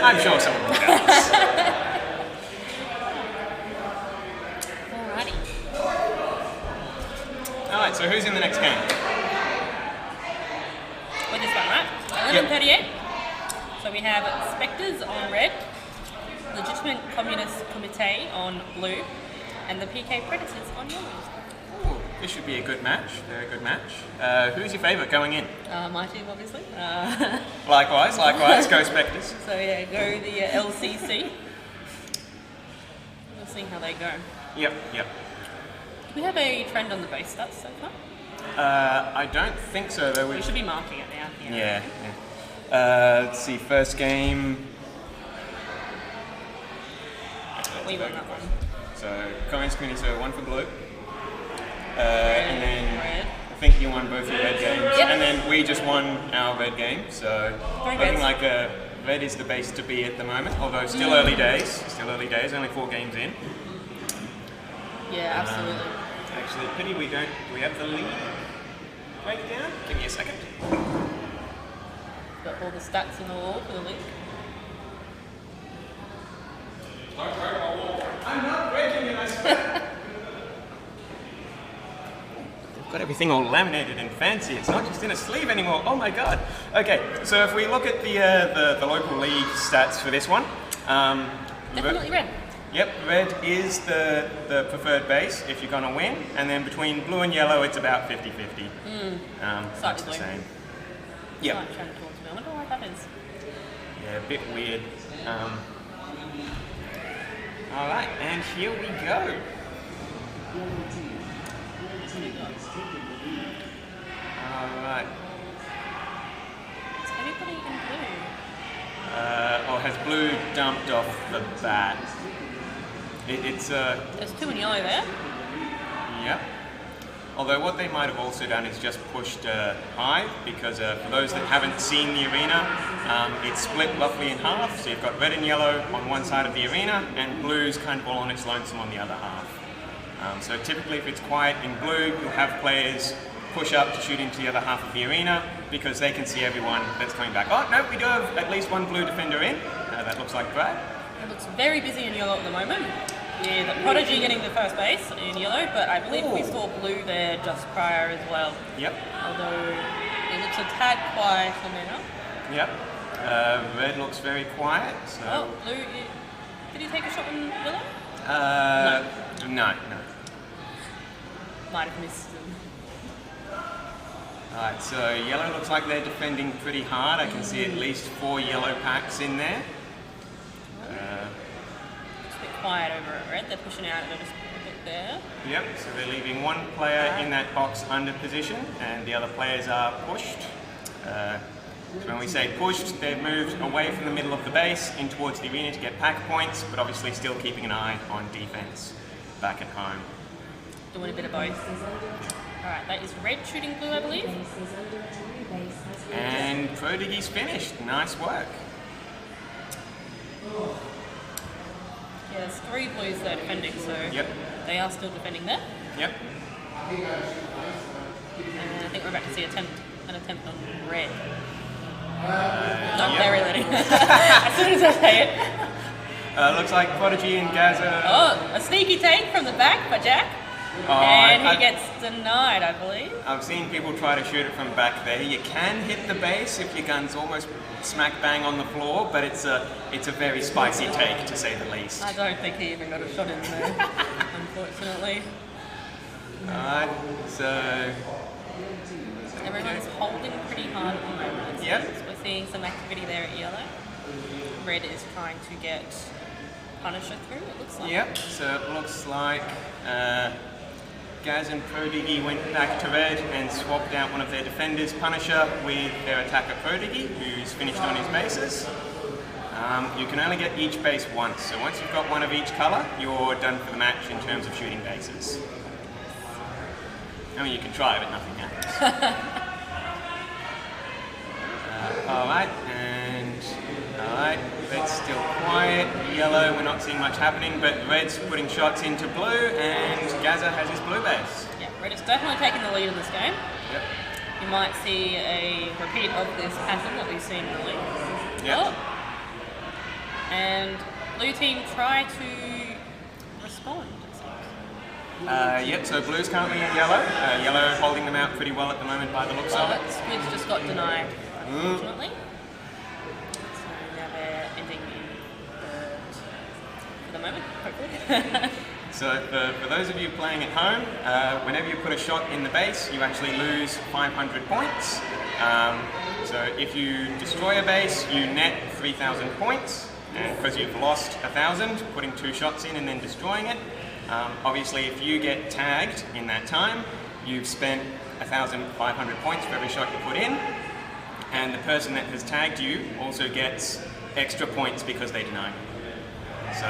I'm sure someone will tell us. Alrighty. Alright, so who's in the next game? With this one, right? 11:38. So we have Spectres on red, Legitimate Communist Committee on blue, and the PK Predators on yellow. Ooh, this should be a good match, very good match. Who's your favourite going in? My team, obviously. Likewise, go Spectres. So yeah, go the LCC. We'll see how they go. Yep. Do we have a trend on the base stats so far? I don't think so, though. We should be marking it down here. Yeah. Let's see, first game. We won that one. So, Communist Committee, so one for blue. And then Red. I think you won both your red games. Yep. And then we just won our red game. So, Three looking reds. like red is the base to be at the moment, although still early days. Only 4 games in. Yeah, absolutely. Actually, pity we don't. Do we have the lead breakdown? Give me a second. Got all the stats on the wall for the league. They've got everything all laminated and fancy. It's not just in a sleeve anymore. Oh my god. Okay, so if we look at the local league stats for this one, Definitely red. Yep, red is the preferred base if you're going to win, and then between blue and yellow it's about 50-50. That's the blue. same. Yep. Slight trend towards blue. I wonder why that is. Yeah, a bit weird. Alright, and here we go. Alright. Is anybody in blue? Or has blue dumped off the bat? It's There's 2 in yellow there. Yep. Although what they might have also done is just pushed high, because for those that haven't seen the arena, it's split roughly in half. So you've got red and yellow on one side of the arena, and blue's kind of all on its lonesome on the other half. So typically if it's quiet in blue, you'll have players push up to shoot into the other half of the arena, because they can see everyone that's coming back. Oh, no, we do have at least one blue defender in. That looks like Brad. It looks very busy in yellow at the moment. Yeah, the Prodigy getting the first base in yellow, but I believe we saw blue there just prior as well. Yep. Although it looks a tad quieter now. Yep. Red looks very quiet. So. Oh, blue. Did he take a shot in yellow? No. Might have missed them. Alright, so yellow looks like they're defending pretty hard. I can see at least 4 yellow packs in there. It's a bit quiet over at red. They're pushing out just a bit there. Yep, so they're leaving one player in that box under position, and the other players are pushed. So when we say pushed, they've moved away from the middle of the base in towards the arena to get pack points, but obviously still keeping an eye on defense back at home. Doing a bit of both. Alright, that is red shooting blue, I believe. And Prodigy's finished. Nice work. Yeah, there's 3 blues they're defending, so Yep. they are still defending there. Yep. And I think we're about to see an attempt on red. Not very ready. As soon as I say it. Looks like Prodigy and Gaza. Oh, a sneaky take from the back by Jack. And he gets denied, I believe. I've seen people try to shoot it from back there. You can hit the base if your gun's almost smack bang on the floor, but it's a very spicy take, to say the least. I don't think he even got a shot in there, unfortunately. Alright, so... Everyone's holding pretty hard at the moment. Yep. So we're seeing some activity there at yellow. Red is trying to get Punisher through, it looks like. Yep, so it looks like Gaz and Prodigy went back to red and swapped out one of their defenders, Punisher, with their attacker Prodigy, who's finished on his bases. You can only get each base once, so once you've got one of each colour, you're done for the match in terms of shooting bases. I mean, you can try, but nothing happens. Alright, red's still quiet. Yellow, we're not seeing much happening, but red's putting shots into blue, and Gaza has his blue base. Yeah, red is definitely taking the lead in this game. Yep. You might see a repeat of this pattern that we've seen in the league. Yep. Oh. And blue team try to respond, it seems. Yep, so blue's currently in yellow. Yellow holding them out pretty well at the moment by the looks of it. Squid's just got denied, unfortunately. So now they're ending in third for the moment, hopefully. So for those of you playing at home, whenever you put a shot in the base, you actually lose 500 points. So if you destroy a base, you net 3,000 points. And because you've lost 1,000, putting 2 shots in and then destroying it. Obviously, if you get tagged in that time, you've spent 1,500 points for every shot you put in. And the person that has tagged you also gets extra points because they deny you. So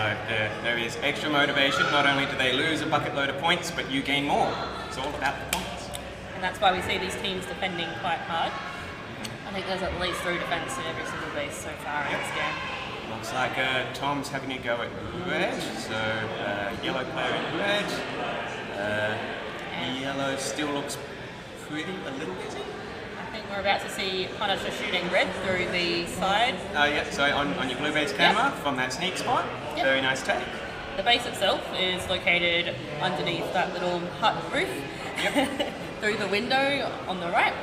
there is extra motivation. Not only do they lose a bucket load of points, but you gain more. It's all about the points. And that's why we see these teams defending quite hard. I think there's at least 3 defense in every single base so far in this game. Looks like Tom's having a go at red, so yellow player in red. Yellow still looks pretty a little busy. I think we're about to see Punisher shooting red through the side. Yeah, so on your blue base camera from that sneak spot. Yep. Very nice take. The base itself is located underneath that little hut roof. Yep. through the window on the right,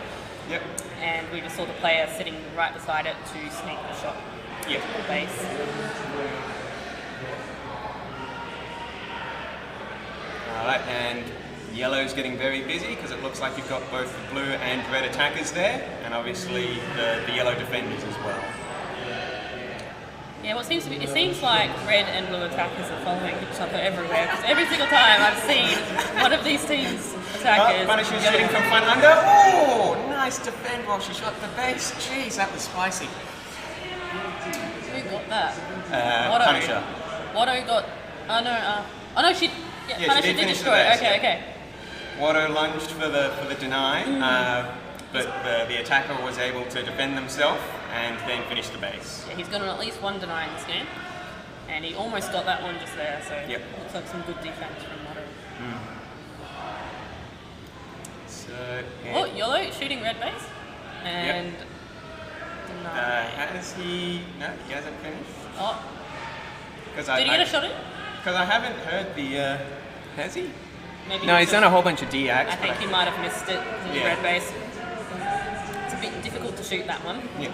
Yep. and we just saw the player sitting right beside it to sneak the shot Yep. to the base. Alright, and yellow's getting very busy because it looks like you've got both the blue and red attackers there, and obviously the yellow defenders as well. Yeah, it seems like red and blue attackers are following each other everywhere, because every single time I've seen one of these teams' attackers. Punisher's shooting from front under. Oh, nice defend while she shot the base. Jeez, that was spicy. Who got that? Watto. Punisher. Watto got. Oh no, she. Yeah, Yeah, Punisher she did did finish the destroy it. base, Okay, yeah. okay. Watto lunged for the deny, but the attacker was able to defend themselves and then finish the base. Yeah, he's got at least one deny in this game, and he almost got that one just there. So Yep. looks like some good defense from Watto. So, yeah. Oh, yellow shooting red base, and deny. Has he? No, he hasn't finished. Oh, Because did he get a shot in? Because I haven't heard the. Has he? Maybe No, he's just- done a whole bunch of DX. I think he might have missed it because of the Yeah. red base. It's a bit difficult to shoot that one. Yeah.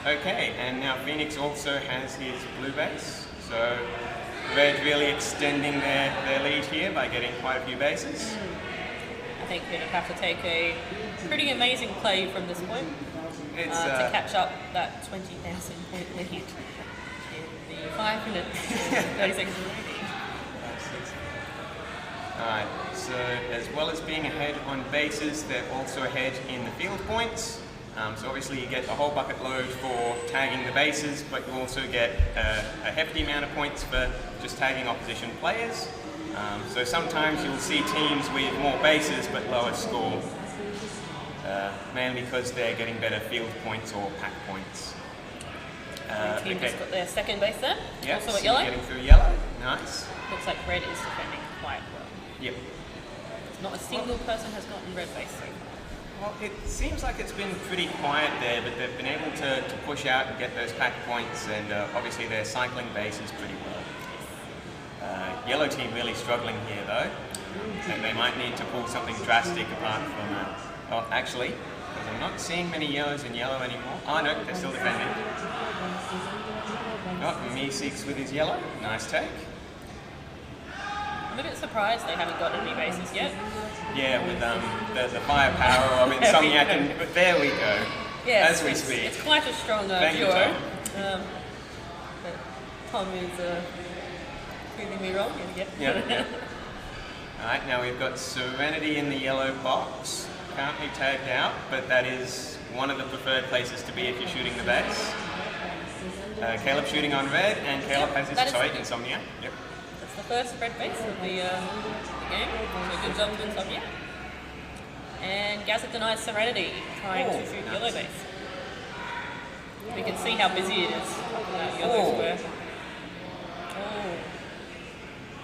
Okay, and now Phoenix also has his blue base. So red really extending their lead here by getting quite a few bases. I think we'd have to take a pretty amazing play from this point It's to catch up that 20,000 point lead in the 5 minutes and 30 seconds remaining. Alright, so as well as being ahead on bases, they're also ahead in the field points. So obviously you get a whole bucket load for tagging the bases, but you also get a hefty amount of points for just tagging opposition players. So sometimes you'll see teams with more bases but lower score, mainly because they're getting better field points or pack points. The team just got their second base there. Yep, Also so at yellow. getting through yellow, nice. Looks like red is defending quite well. Yep. Not a single person has gotten red base so far. Well, it seems like it's been pretty quiet there, but they've been able to push out and get those pack points, and obviously they're cycling bases pretty well. Yellow team really struggling here though, and they might need to pull something drastic apart from, well actually, because I'm not seeing many yellows in yellow anymore. Oh no, they're still defending. Oh, Meeseeks with his yellow, nice take. I'm a bit surprised they haven't got any bases yet. Yeah, with the firepower of Insomniac, and but there we go. Yes, As we speak. It's quite a strong Thank you, duo. Tom. But Tom is proving me wrong. Yep. Yep. Alright, now we've got Serenity in the yellow box. Currently tagged out, but that is one of the preferred places to be if you're shooting the base. Caleb shooting on red, and Caleb has his, that is- Insomnia. Yep. That's the first red base of the game. So good job to Insomnia. And Gazet denies Serenity, trying to shoot yellow base. We can see how busy it is up in that yellow square. Oh.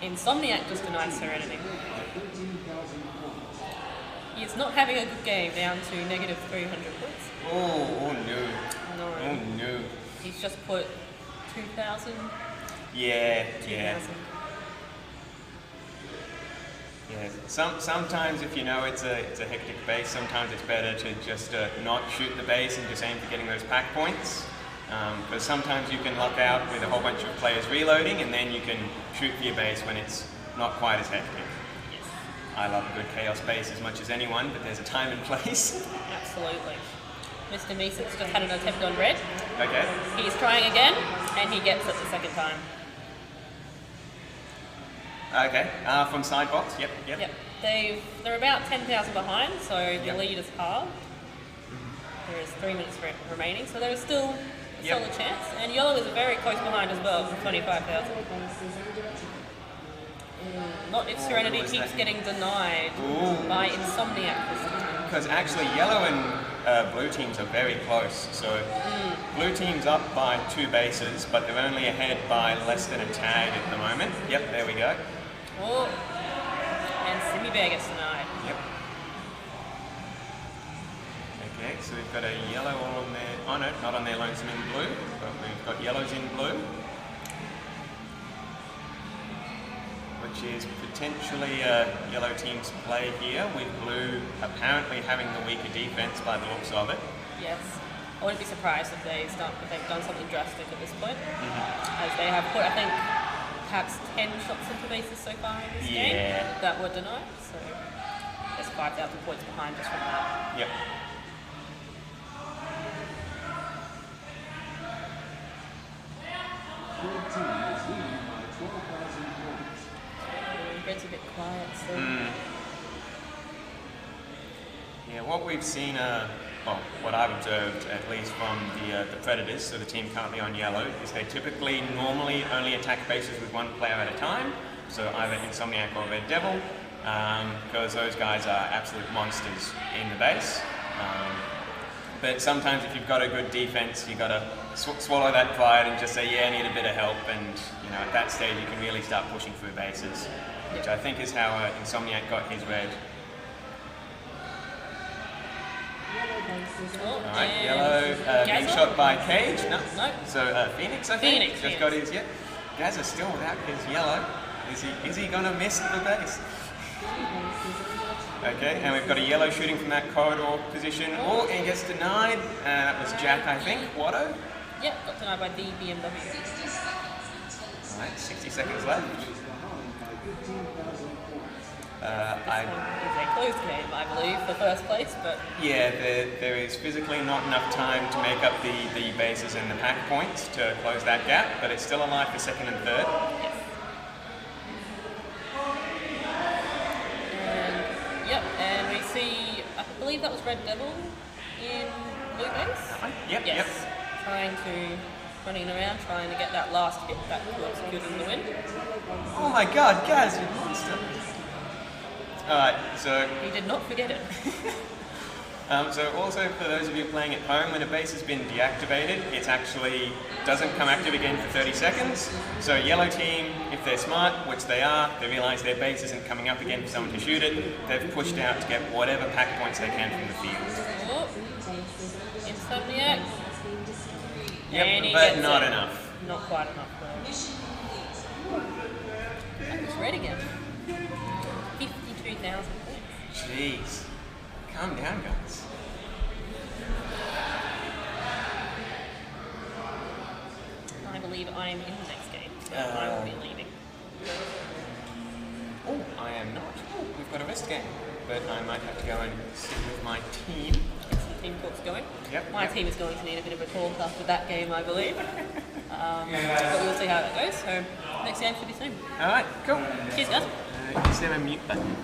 Insomniac just denied Serenity. He is not having a good game, down to negative 300 points. Oh no. No. Oh no. He's just put 2,000. Yeah, 2,000. yeah. Yeah. Sometimes if you know it's a hectic base, sometimes it's better to just not shoot the base and just aim for getting those pack points. Because sometimes you can luck out with a whole bunch of players reloading, and then you can shoot for your base when it's not quite as hectic. Yes. I love a good chaos base as much as anyone, but there's a time and place. Absolutely. Mr. Meeseeks just had an attempt on red. Okay. He's trying again, and he gets it the second time. Okay. From side box. Yep. Yep. They're about 10,000 behind, so the lead is halved. There is 3 minutes remaining, so there is still a solid chance. And yellow is very close behind as well, with 25,000. Not if Serenity keeps getting denied by Insomniac this time. Because actually yellow and blue teams are very close. So blue team's up by 2 bases, but they're only ahead by less than a tag at the moment. Yep, there we go. Oh, and Simi Bear gets denied. Yep. Okay, so we've got a yellow all on there. Oh no, not on their lonesome in blue, but we've got yellows in blue. Which which is potentially a yellow team's play here, with blue apparently having the weaker defense by the looks of it. Yes. I wouldn't be surprised if they've done something drastic at this point, as they have put, I think, perhaps 10 shots into bases so far in this game that were denied. So there's 5,000 points behind just from that. Yep. Red's a bit quiet still. Yeah, what we've seen, well, what I've observed at least from the Predators, so the team currently on yellow, is they typically normally only attack bases with one player at a time, so either Insomniac or Red Devil, because those guys are absolute monsters in the base. But sometimes if you've got a good defense, you've got to swallow that pride and just say, yeah, I need a bit of help, and you know, at that stage you can really start pushing through bases, which I think is how Insomniac got his red. Alright, yellow being shot by Cage. No. So Phoenix, I think. Phoenix, just got his, Gaza still without his yellow. Is he gonna miss the base? Okay, and we've got a yellow shooting from that corridor position. Oh, and gets denied. That was Jack, I think. Watto? Yep, got denied by the BMW. Alright, 60 seconds left. It's a close game, I believe, for first place, but... Yeah, there is physically not enough time to make up the bases and the pack points to close that gap, but it's still alive for second and third. Yes. And we see, I believe that was Red Devil in blue base? Yep, yes. Running around, trying to get that last hit back to executing the win. Oh my god, Gaz, you monster! Alright, so... He did not forget it. So also for those of you playing at home, when a base has been deactivated, it actually doesn't come active again for 30 seconds. So yellow team, if they're smart, which they are, they realise their base isn't coming up again for someone to shoot it, they've pushed out to get whatever pack points they can from the field. Oh, Insomniac. Yep, but not enough. Not quite enough, though. That was red again. 52,000 points. Jeez. Calm down, guys. I believe I am in the next game, so I will be leaving. Oh, I am not. Oh, we've got a rest game, but I might have to go and sit with my team. Get some team talks going. Yep. My team is going to need a bit of a talk after that game, I believe. But we'll see how that goes. So next game should be soon. All right, cool. Cheers, guys. Is there a mute button?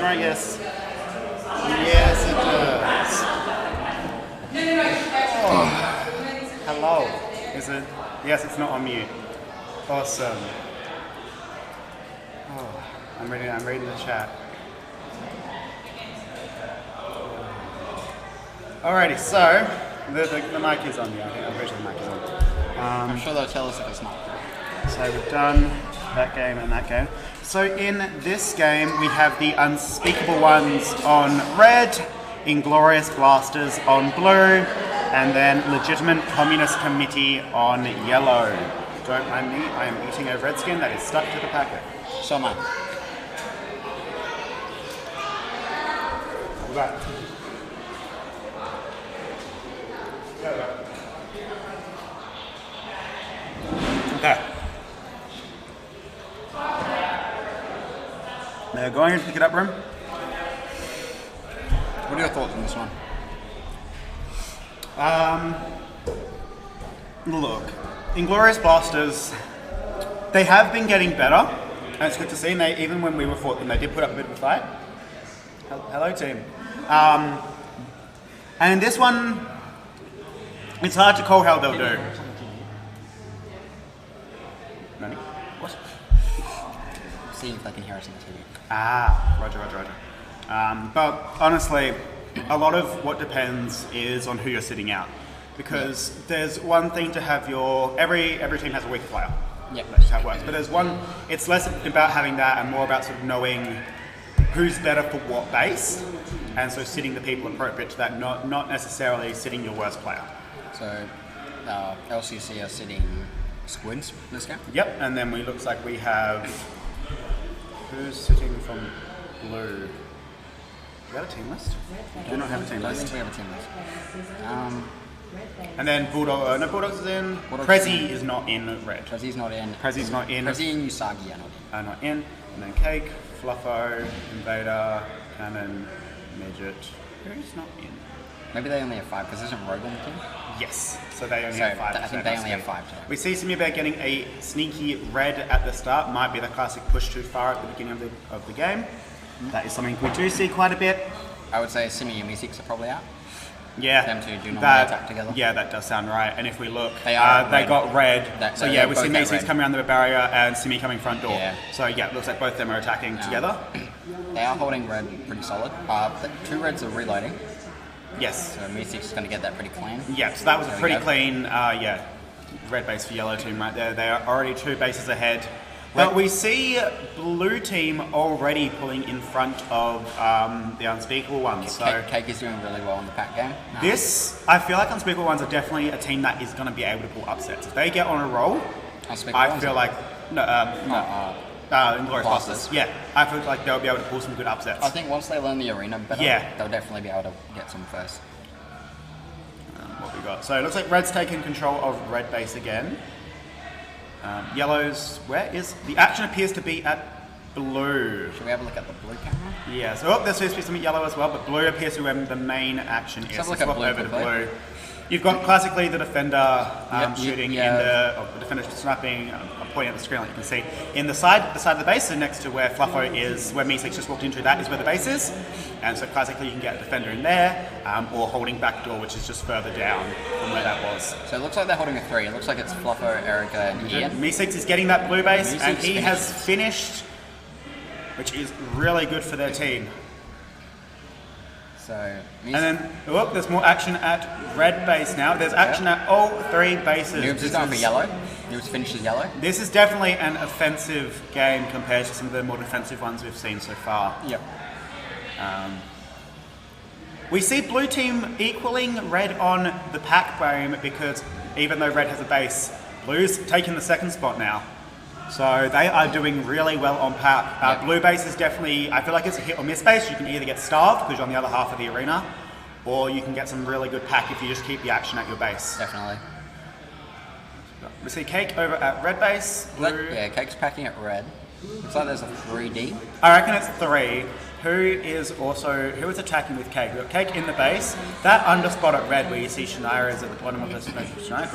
camera? Yes. Yes, it does. Oh. Hello. Is it? Yes, it's not on mute. Awesome. Oh, I'm reading the chat. Alrighty, so the mic is on. Yeah, I think I'm pretty sure the mic is on. I'm sure they'll tell us if it's not. So we've done that game and that game. So in this game, we have the Unspeakable Ones on red, Inglorious Blasters on blue, and then Legitimate Communist Committee on yellow. Don't mind me, I am eating a redskin that is stuck to the packet. So am I. Okay. They're going to pick it up, room. What are your thoughts on this one? Look, Inglorious Blasters, they have been getting better, and it's good to see. And they, even when we were fought them, they did put up a bit of a fight. Hello, team. And in this one, it's hard to call how they'll do. Nani? What? See if they can hear us on the TV. Ah, roger. But honestly, a lot of what depends is on who you're sitting out. Because there's one thing to have every team has a weaker player. Yep. That's just how it works. But there's one, it's less about having that and more about sort of knowing who's better for what base. And so sitting the people appropriate to that, not necessarily sitting your worst player. So LCC are sitting squids this game? Yep, and then looks like we have, who's sitting from blue? Do we have a team list? We do not have a team I list. think we have a team list. And then Bulldog, no, Bulldogs is in. Prezi is not in red. Prezi's not in. Prezi's not in. Prezi and Usagi are not in. Not in. And then Cake, Fluffo, Invader, Cannon, Midget. Who's not in? Maybe they only have 5 because isn't Rogue on the team? Yes, so they only So have 5. I think they only have 5 too. We see Simibear getting a sneaky red at the start. Might be the classic push too far at the beginning of the game. That is something we do see quite a bit. I would say Simi and Meeseeks are probably out. Yeah, Them two do normally that, attack together. Yeah, that does sound right. And if we look, They are they red. got red. So yeah, we see both at Meeseeks red. coming around the barrier and Simi coming front door. Yeah. So yeah, it looks like both of them are attacking together. They are holding red pretty solid. The 2 reds are reloading, Yes. so Meeseeks is going to get that pretty clean. Yeah, so that was a There we pretty go. clean, red base for yellow team right there. They are already 2 bases ahead. But we see blue team already pulling in front of the Unspeakable Ones. So Cake is doing really well in the pack game. I feel like Unspeakable Ones are definitely a team that is going to be able to pull upsets. If they get on a roll, Unspeakable I Ones feel are- like Inglorious Blasters. Blasters. Yeah, I feel like they'll be able to pull some good upsets. I think once they learn the arena better, Yeah. they'll definitely be able to get some first. What we got? So it looks like Red's taking control of red base again. Yellow's, where is the action appears to be at blue. Should we have a look at the blue camera? Yeah, so there seems to be some yellow as well, but blue appears to be where the main action is. have a look So at swap blue over to quickly. blue. You've got classically the defender Yep, shooting yeah. in the defender sniping. I'm pointing at the screen like you can see. In the side of the base, so next to where Fluffo is, where Meeseeks just walked into, that is where the base is. And so classically you can get a defender in there, or holding back door, which is just further down from where that was. So it looks like they're holding a 3. It looks like it's Fluffo, Erica, and Ian. Meeseeks is getting that blue base, Meeseeks and he finished. has finished, which is really good for their team. So, And then, look, there's more action at red base now. There's action at all 3 bases. Noobs is going for yellow. Noobs finishes yellow. This is definitely an offensive game compared to some of the more defensive ones we've seen so far. Yep. We see blue team equaling red on the pack frame because even though red has a base, blue's taken the 2nd spot now. So they are doing really well on pack. Yep. Blue base is definitely, I feel like it's a hit or miss base. You can either get starved because you're on the other half of the arena, or you can get some really good pack if you just keep the action at your base. Definitely. We see Cake over at red base. Blue. Yeah, Cake's packing at red. Looks like there's a 3D. I reckon it's 3. who is attacking with Cake? We've got Cake in the base. That underspot at red where you see Shania is at the bottom of the Shania.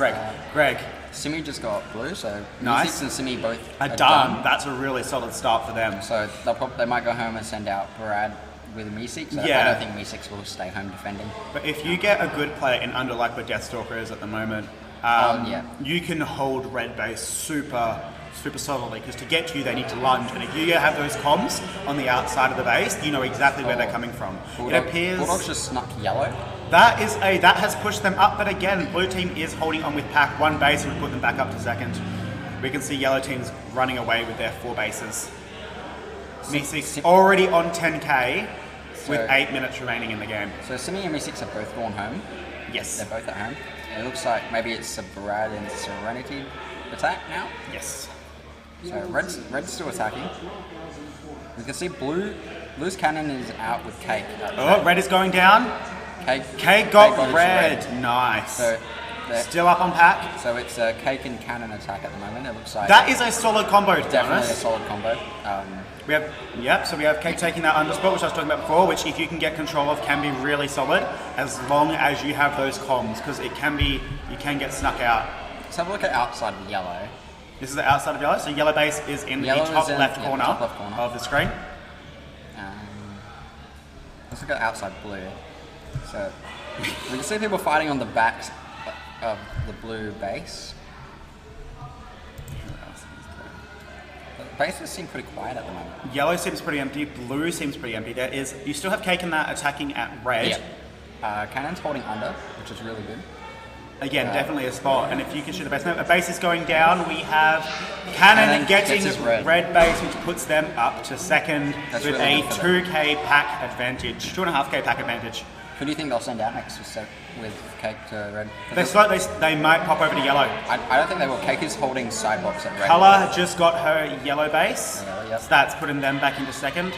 Greg. Simi just got blue, so Nice. Meeseeks and Simi both A are done. That's a really solid start for them. So they might go home and send out Brad with Meeseeks. So Yeah. I don't think Meeseeks will stay home defending. But if you get a good player in under like where Deathstalker is at the moment, Yeah. you can hold red base super solidly, because to get to you they need to lunge, and if you have those comms on the outside of the base, you know exactly where they're coming from. It appears Bulldogs just snuck yellow. that has pushed them up, but again, blue team is holding on with pack one base and we put them back up to second. We can see yellow teams running away with their 4 bases. Meeseeks already on 10k with 8 minutes remaining in the game. So Simi and Meeseeks have both gone home. Yes. They're both at home. And it looks like maybe it's a Brad and Serenity attack now. Yes. So red's still attacking. We can see blue's cannon is out with Cake. Oh, red is going down. Cake got its red. Nice. So Still up on pack. So it's a Cake and cannon attack at the moment. It looks like That is a solid combo, to be definitely honest. a solid combo. So we have Cake taking that underspot, which I was talking about before, which if you can get control of can be really solid, as long as you have those comms, because you can get snuck out. Let's have a look at outside of yellow. This is the outside of yellow, so yellow base is in Yellow the top is in- left yeah, corner top left corner. of the screen. Let's look at outside blue. So we can see people fighting on the backs of the blue base. The bases seem pretty quiet at the moment. Yellow seems pretty empty, blue seems pretty empty. You still have Cake in that attacking at red. Cannon's holding under, which is really good. Again, definitely a spot, and if you can shoot a base. Now, a base is going down. We have Cannon getting gets his red. base, which puts them up to second That's with really a good for them. 2k pack advantage, 2.5k pack advantage. Who do you think they'll send out next with Cake to red? They might pop over to yellow. I don't think they will. Cake is holding sidebox at red. Color just got her yellow base, Yep. so that's putting them back into second.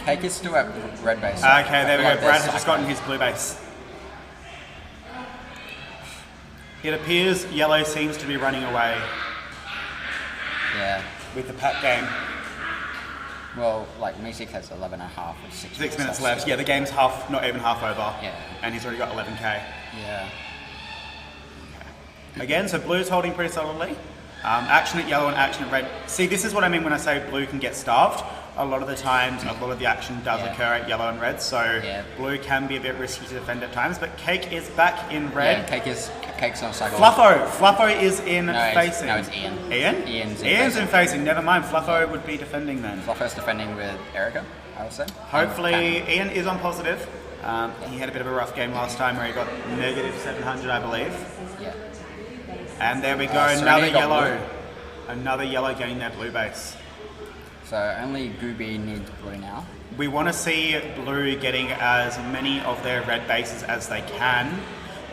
Cake is still at red base. Okay, there we go. Like Brad has just gotten his blue base. It appears yellow seems to be running away Yeah. with the pack game. Well, like Meeseeks has 11 and a half or 6 minutes left. Yeah, the game's not even half over. Yeah. And he's already got 11k. Yeah. Again, so blue's holding pretty solidly. Action at yellow and action at red. See, this is what I mean when I say blue can get starved. A lot of the times, a lot of the action does Yeah. occur at yellow and red, so Yeah. blue can be a bit risky to defend at times, but Cake is back in red. Yeah, Cake's on cycle. Fluffo is in it's facing. Ian. Ian? Ian's in facing. Never mind, Fluffo would be defending then. Fluffer's defending with Erica, I would say. Hopefully, Ian is on positive. He had a bit of a rough game last time where he got negative 700, I believe. Yeah. And there we go, Serenity another got yellow. blue. Another yellow getting their blue base. So only Gooby needs blue now. We want to see blue getting as many of their red bases as they can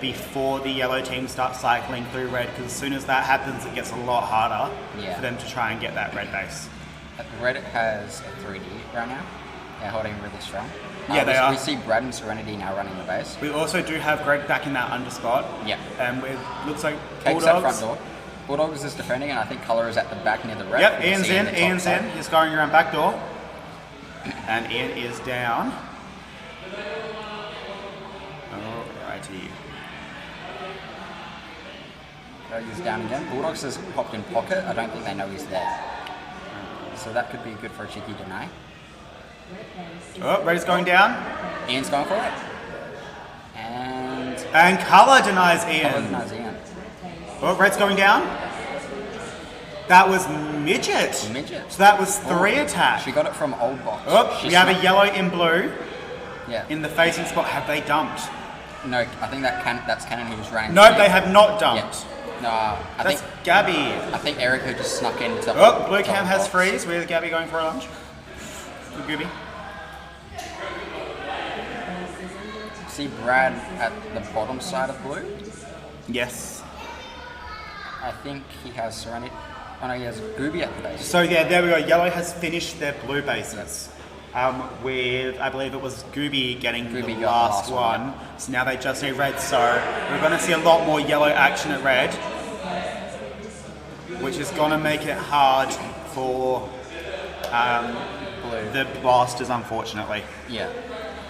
before the yellow team starts cycling through red, because as soon as that happens, it gets a lot harder for them to try and get that red base. Red has a 3D right now. They're holding really strong. Yeah, they are. We see Brad and Serenity now running the base. We also do have Greg back in that underspot. Yeah. And it looks like Cake's at Bulldogs. front door. Bulldogs is defending, and I think Colour is at the back near the red. Yep, We can Ian's see in, the top Ian's side. in. He's going around back door. And Ian is down. Alrighty. He's down again. Bulldogs has popped in pocket. I don't think they know he's there. So that could be good for a cheeky deny. Oh, Red's going down. Ian's going for it. And Colour denies Ian. Colour denies Ian. Oh, Red's going down. That was Midget. Midget. So that was 3 attacks. She got it from old box. Oh, we have a yellow in blue. Yeah. In the facing spot. Have they dumped? No, I think that's Cannon who was running. No, they have not dumped. Yeah. No, I That's think Gabby. I think Erica just snuck into. Oh, blue cam has freeze with Gabby going for a lunge. Good Gooby. See Brad at the bottom side of blue. Yes. I think he has Serenity. Oh no, he has Gooby at the base. So yeah, there we go. Yellow has finished their blue bases. With, I believe it was Gooby getting the last one. So now they just need red. So we're going to see a lot more yellow action at red, which is going to make it hard for blue. The blasters, unfortunately. Yeah.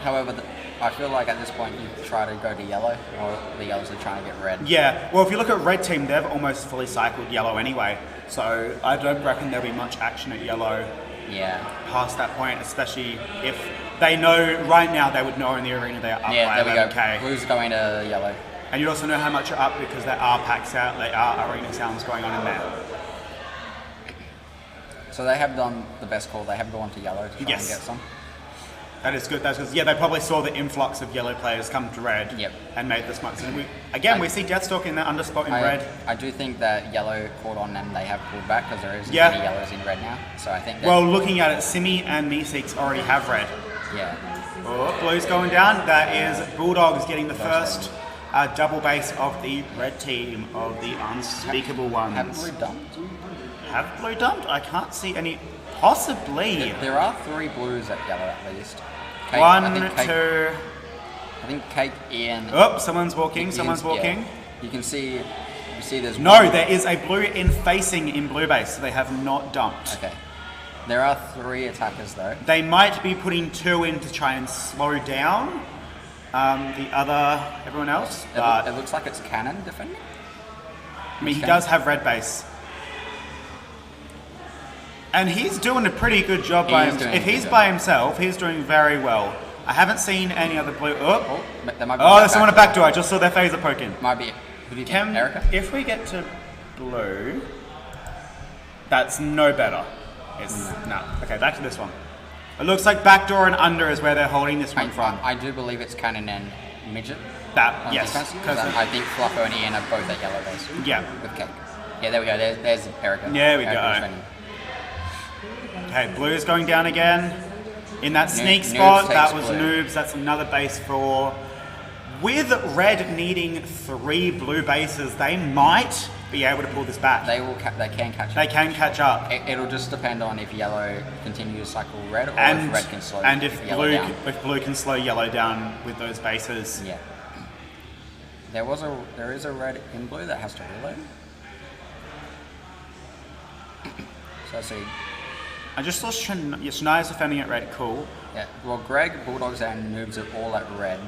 However, I feel like at this point you try to go to yellow, or the yellows are trying to get red. Yeah, well, if you look at red team, they've almost fully cycled yellow anyway. So I don't reckon there'll be much action at yellow Yeah. past that point, especially if they know right now they would know in the arena they are up Yeah, by there we go. 11k. Blue's going to yellow. And you also know how much you're up because there are packs out, there are arena sounds going on in there. So they have done the best call. They have gone to yellow to try Yes. and get some. That is good. That's because yeah, they probably saw the influx of yellow players come to red Yep. and made this much. And we see Deathstalk in the underspot in red. I do think that yellow caught on and they have pulled back because there isn't Yeah. any yellows in red now. So I think that, Well, looking at it, Simi and Meeseeks already have red. yeah. Oh, blue's going down. That is Bulldogs getting the first double base of the red team of the unspeakable ones. Have blue dumped? Have blue dumped? I can't see any. Possibly. There are 3 blues at yellow at least. Cake, One, I think Cake, two. I think Cake, Ian. Oh, someone's walking. Ian's- Someone's walking. yeah. You can see. You see, there's No, one- there is a blue in facing in blue base. So they have not dumped. Okay. There are 3 attackers though. They might be putting 2 in to try and slow down everyone else. But It looks like it's Cannon defending. I mean, he does have red base. And he's doing a pretty good job by He is himself. doing If a good he's job. by himself, he's doing very well. I haven't seen any other blue. Oh, There might be there's someone at back door. I just saw their phaser poking. Might be. Who do you think? Can, Erica? if we get to blue, that's no better. It's no. Okay, back to this one. It looks like backdoor and under is where they're holding this one from. I do believe it's Cannon and Midget. That on yes, defense, 'cause because I think Fluffo and Ian are both at yellow base. yeah. With Cake. Yeah, there we go. There's Erica. There we Erica's go. defending. Okay, blue's going down again. In that sneak Noobs spot, that takes was blue. Noobs. That's another base for. With red needing 3 blue bases, they might be able to pull this back. They can catch They up. can catch up. It'll just depend on if yellow continues to cycle red or And, if red can slow and if yellow blue down. if blue can slow yellow down with those bases. Yeah. There is a red in blue that has to reload. So see. I just saw Shania's defending at red. Cool. Yeah. Well, Greg, Bulldogs, and Noobs are all at red,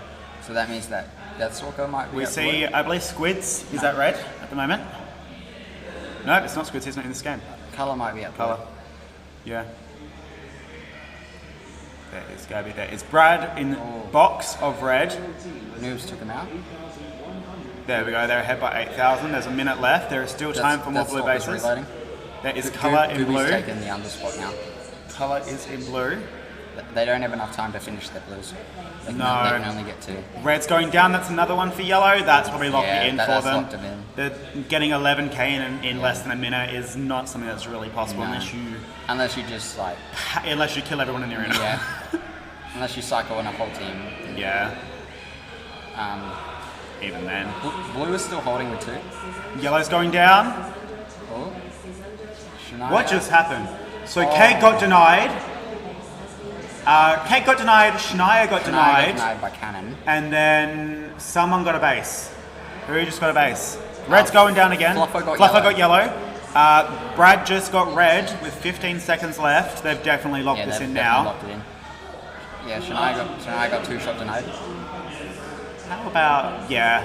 so that means that Deathstalker might be. We at see, blue. I believe Squids is at red at the moment. No, it's not Squids. He's not in this game. Colour might be at blue. Colour. Yeah. There is Gabby. There is Brad in box of red. Noobs took him out. There we go. They're ahead by 8,000. There's a minute left. There is still time for more blue Deathstalker's bases. reloading. There is Colour in Doobie's blue. taking the underspot now. Colour is in blue. They don't have enough time to finish their blues. They No. can only get 2. Red's going down. That's another one for yellow. That's probably locked Yeah, it in for that's them. locked it in. The, getting 11k in less than a minute is not something that's really possible No. Unless you just like, unless you kill everyone in the arena. yeah. Unless you cycle in a whole team. Yeah. Um, Even then. Blue is still holding with 2. Yellow's going down. Oh. Shania. What just happened? So Kate got denied. Kate got denied. Shania got Shania denied. denied by Cannon. And then someone got a base. Who just got a base? Red's going down again. Fluffo got got yellow. yellow. Brad just got red with 15 seconds left. They've definitely locked this they've in definitely now. locked it in. Yeah, Shania got 2-shot denied. How about, yeah.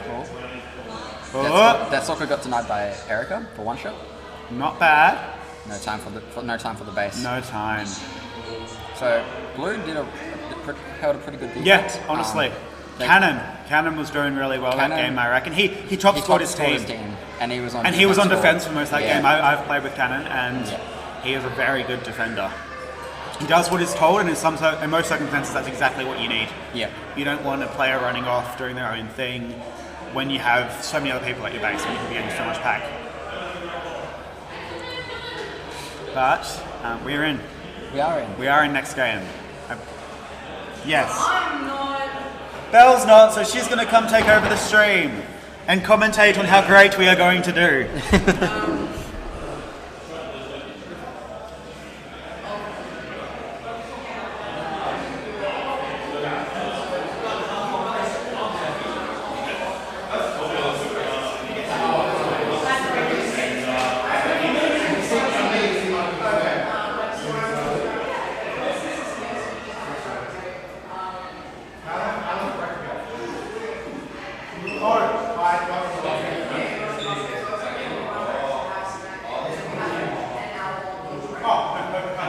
Oh, Deathstalker got denied by Erica for 1 shot. not bad. No time for the base. No time. So Blue held a pretty good defense. Yeah, honestly. they- Cannon was doing really well that Cannon- game, I reckon. He top scored his team. and he was on. And he was on for- defense for most of that yeah. game. I've played with Cannon, and Yeah. he is a very good defender. He does what he's told, and in most circumstances, that's exactly what you need. Yeah. You don't want a player running off, doing their own thing, when you have so many other people at your base and you can be getting so much pack. But we're in. We are in. We are in next game. Yes. Belle's not, so she's going to come take over the stream and commentate on how great we are going to do.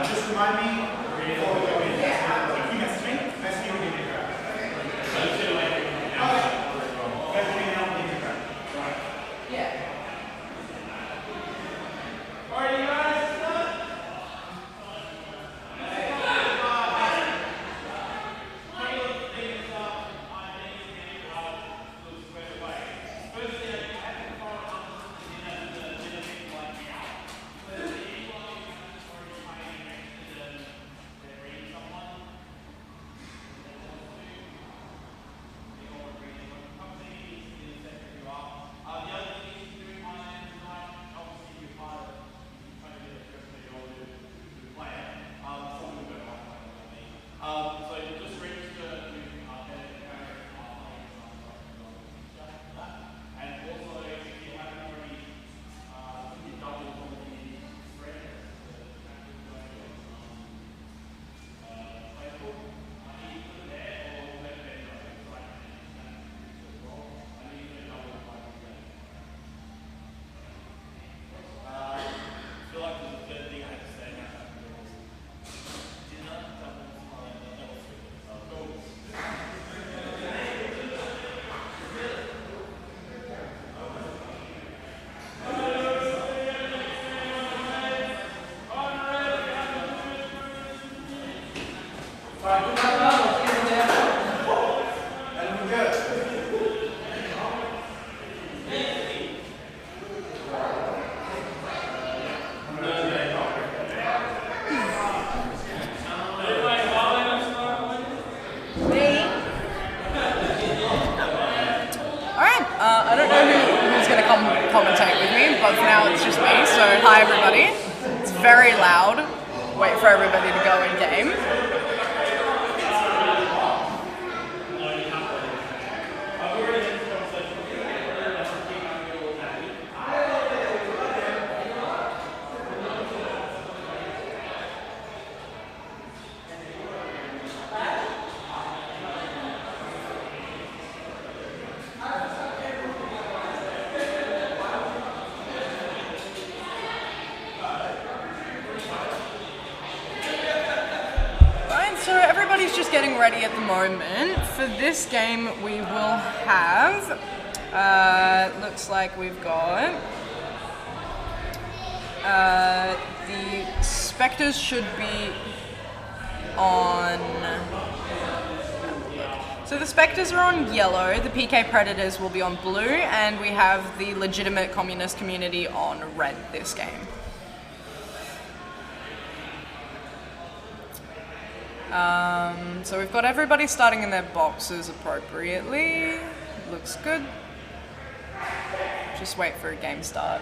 Just remind me before we go in. If you message me when you get back. Message me now when you get back. Yeah. Alright, you guys. I don't know who's going to come commentate with me, but for now it's just me. So hi everybody. It's very loud. Wait for everybody to go in game. Just getting ready at the moment. For this game we will have, looks like we've got, the Spectres should be on, so the Spectres are on yellow, the PK Predators will be on blue, and we have the legitimate communist community on red this game. So we've got everybody starting in their boxes appropriately. Looks good. Just wait for a game start.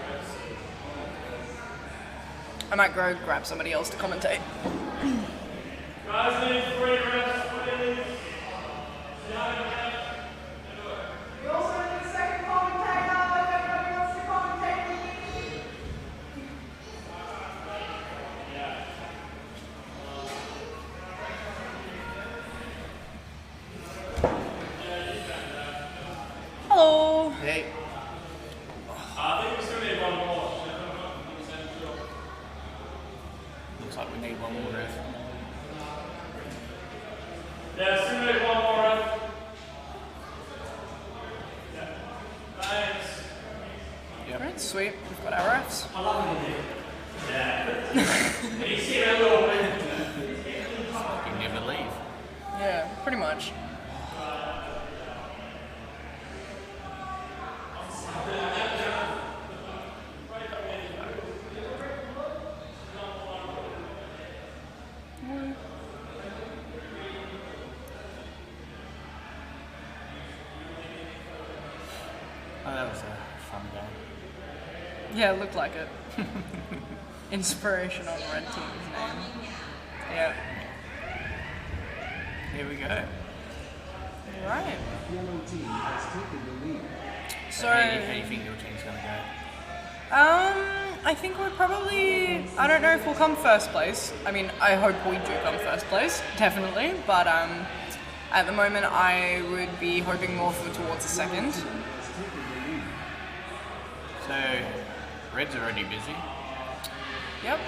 I might go grab somebody else to commentate. Guys, need 3 reps, please. We also need a second commentator if everybody wants to commentate with me. Hello. Hey. I think we still need one more. Looks like we need one more ref. Yeah, still need one more ref. Yeah. Thanks. Yep. Alright, sweet. We've got our refs. I love it. Yeah. You see that little bit? You never leave. Yeah, pretty much. Oh, that was a fun game. Yeah, it looked like it. Inspiration on the red team's name. Yeah. Here we go. Right. Yellow team has taken the lead. So, How do you think your team's going to go? I think we're probably, I don't know if we'll come first place. I mean, I hope we do come first place, definitely. But At the moment, I would be hoping more for towards a second. So, red's already busy. Yep.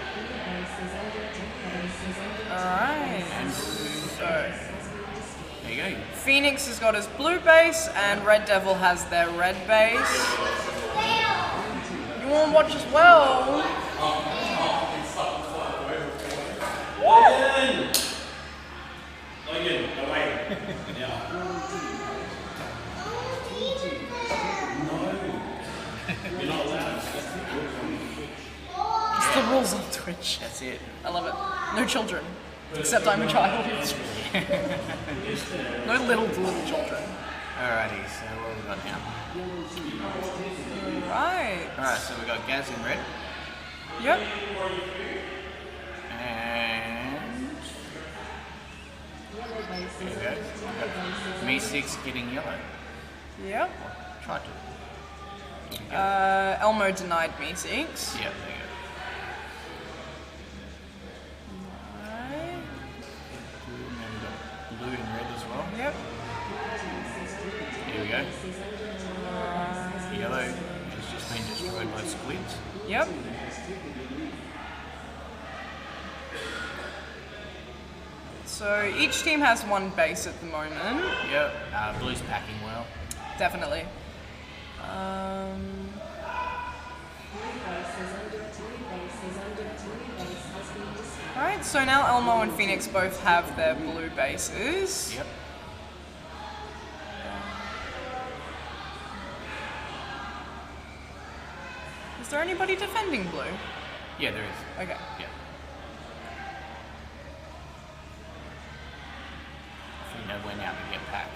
Alright. So, There you go. Phoenix has got his blue base, and Red Devil has their red base. You want to watch as well? Logan, away. You're not allowed. It's the rules on Twitch. That's it. I love it. No children. Except I'm a child. No little children. Alrighty, so what have we got now? Right. Alright, so we got Gaz in red. Yep. And there we go. We've got Me6 getting yellow. Yep. Tried to. Elmo denied me 6. Yep, there you go. Right. And then we got blue and red as well. Yep. Here we go. Yellow has just been destroyed by squids. Yep. So each team has one base at the moment. Yep. Blue's packing well. Definitely. Alright, so now Elmo and Phoenix both have their blue bases. Yep. Is there anybody defending blue? Yeah, there is. Okay. Yeah. I think they went out to get packed.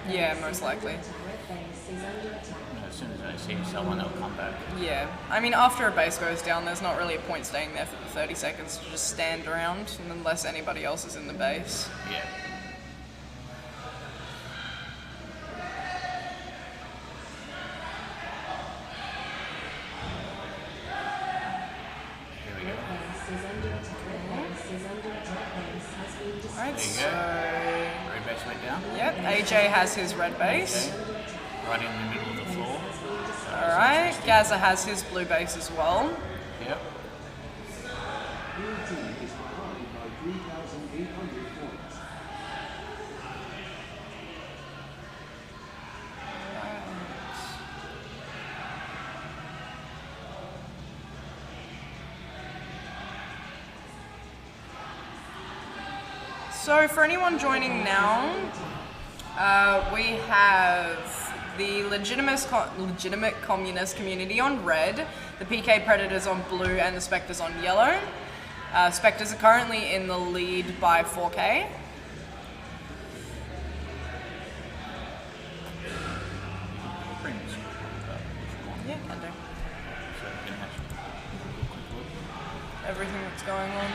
Yeah, most likely. As soon as they see someone, they'll come back. Yeah. I mean, after a base goes down, there's not really a point staying there for the 30 seconds to just stand around unless anybody else is in the base. Yeah. Here we go. Alright, There you so... go. Red base went down. Yep, AJ has his red base. Okay. Right in the middle of the floor. Alright, Gaza has his blue base as well. Yep. Blue team is behind by 3,800 points. So for anyone joining now, we have the legitimate communist community on red, the PK Predators on blue, and the Spectres on yellow. Spectres are currently in the lead by 4K. Bring this up if you want. Yeah, can do. So we can actually have a quick look. Everything that's going on.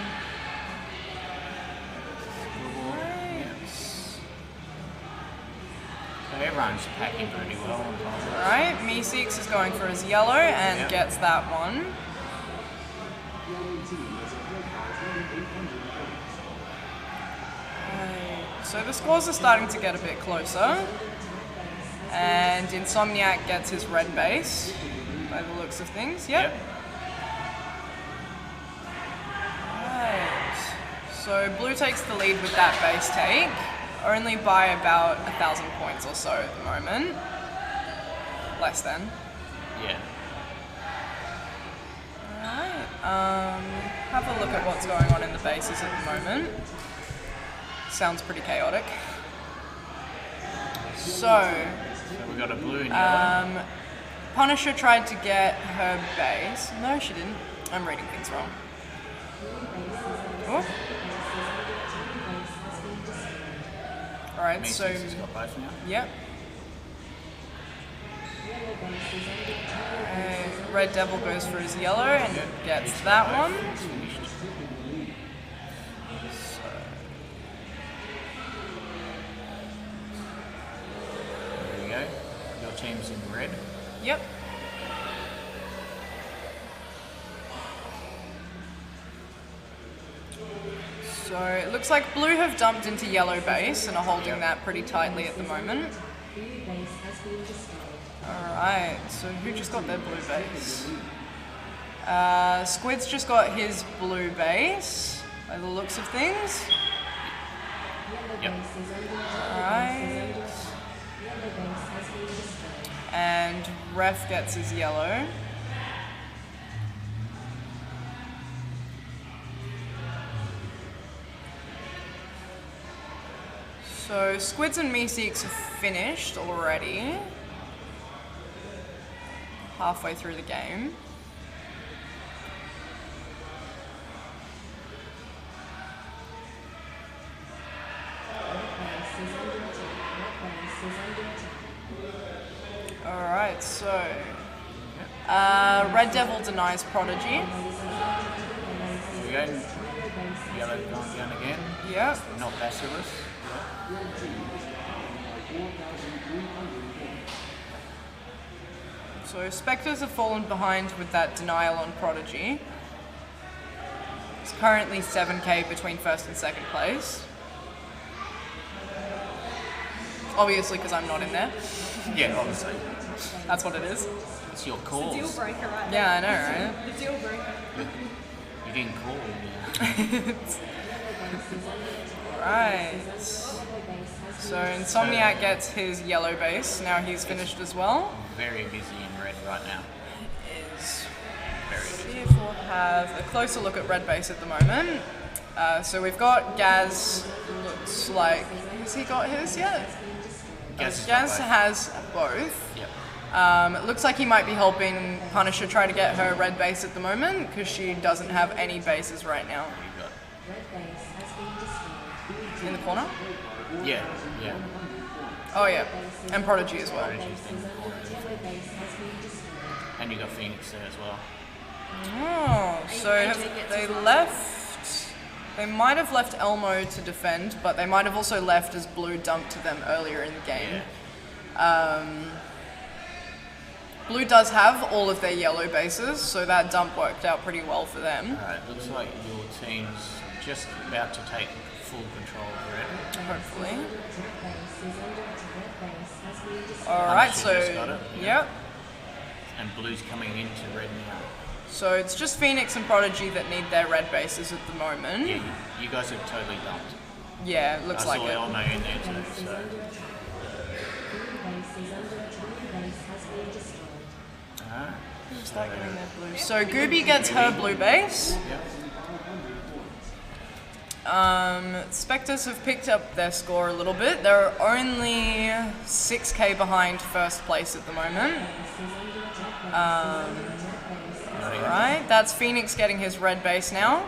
So everyone's packing pretty well. Alright, Me6 is going for his yellow and Yep. gets that one. Yellow team is ahead by 2,800 points. Right, so the scores are starting to get a bit closer. And Insomniac gets his red base, by the looks of things. Yep. Right. So blue takes the lead with that base take, only by about 1,000 points or so at the moment. Less than. Yeah. Alright, have a look at what's going on in the bases at the moment. Sounds pretty chaotic. So, So we got a blue and yellow. Punisher tried to get her base. No, she didn't. I'm reading things wrong. Oh. Alright, so... Me6 has got both now. Yep. Red Devil goes for his yellow and gets He's that got one. both. It's finished. There we go. Your team's in red. Yep. So it looks like blue have dumped into yellow base and are holding that pretty tightly at the moment. Alright, so who just got their blue base? Squid's just got his blue base, by the looks of things. Yep. Alright. And Ref gets his yellow. So Squids and Meeseeks have finished already. Halfway through the game. Alright, so Red Devil denies Prodigy. We go. Yellow going down again. Yep. Not Bacillus. So Spectres have fallen behind with that denial on Prodigy. It's currently 7k between first and second place. Obviously, because I'm not in there. Yeah, obviously. That's what it is. It's your cause. Deal breaker, right? Yeah, I know, right? The deal breaker. You didn't call me. Right. So Insomniac gets his yellow base. Now he's finished as well. Very busy in red right now. Is Very see busy. if we'll have a closer look at red base at the moment. So we've got Gaz. Looks like has he got his yet? Gaz Gaz has both. Yep. It looks like he might be helping Punisher try to get her red base at the moment because she doesn't have any bases right now. You got. In the corner? Yeah, yeah. Oh yeah, and Prodigy as well. Prodigy's in the corner. And you got Phoenix there as well. Oh, so have they left? They might have left Elmo to defend, but they might have also left as blue dumped to them earlier in the game. Blue does have all of their yellow bases, so that dump worked out pretty well for them. Alright, looks like your team's just about to take full control of red. Hopefully. Alright, Punisher so just got it, yeah. yep. And blue's coming into red now. So it's just Phoenix and Prodigy that need their red bases at the moment. Yeah, you guys have totally dumped. Yeah, it looks I like saw it. Elmo in there too, so. Alright. Start getting their blue. So Gooby gets her blue base. Yep. Spectres have picked up their score a little bit. They're only 6k behind first place at the moment. Right, that's Phoenix getting his red base now.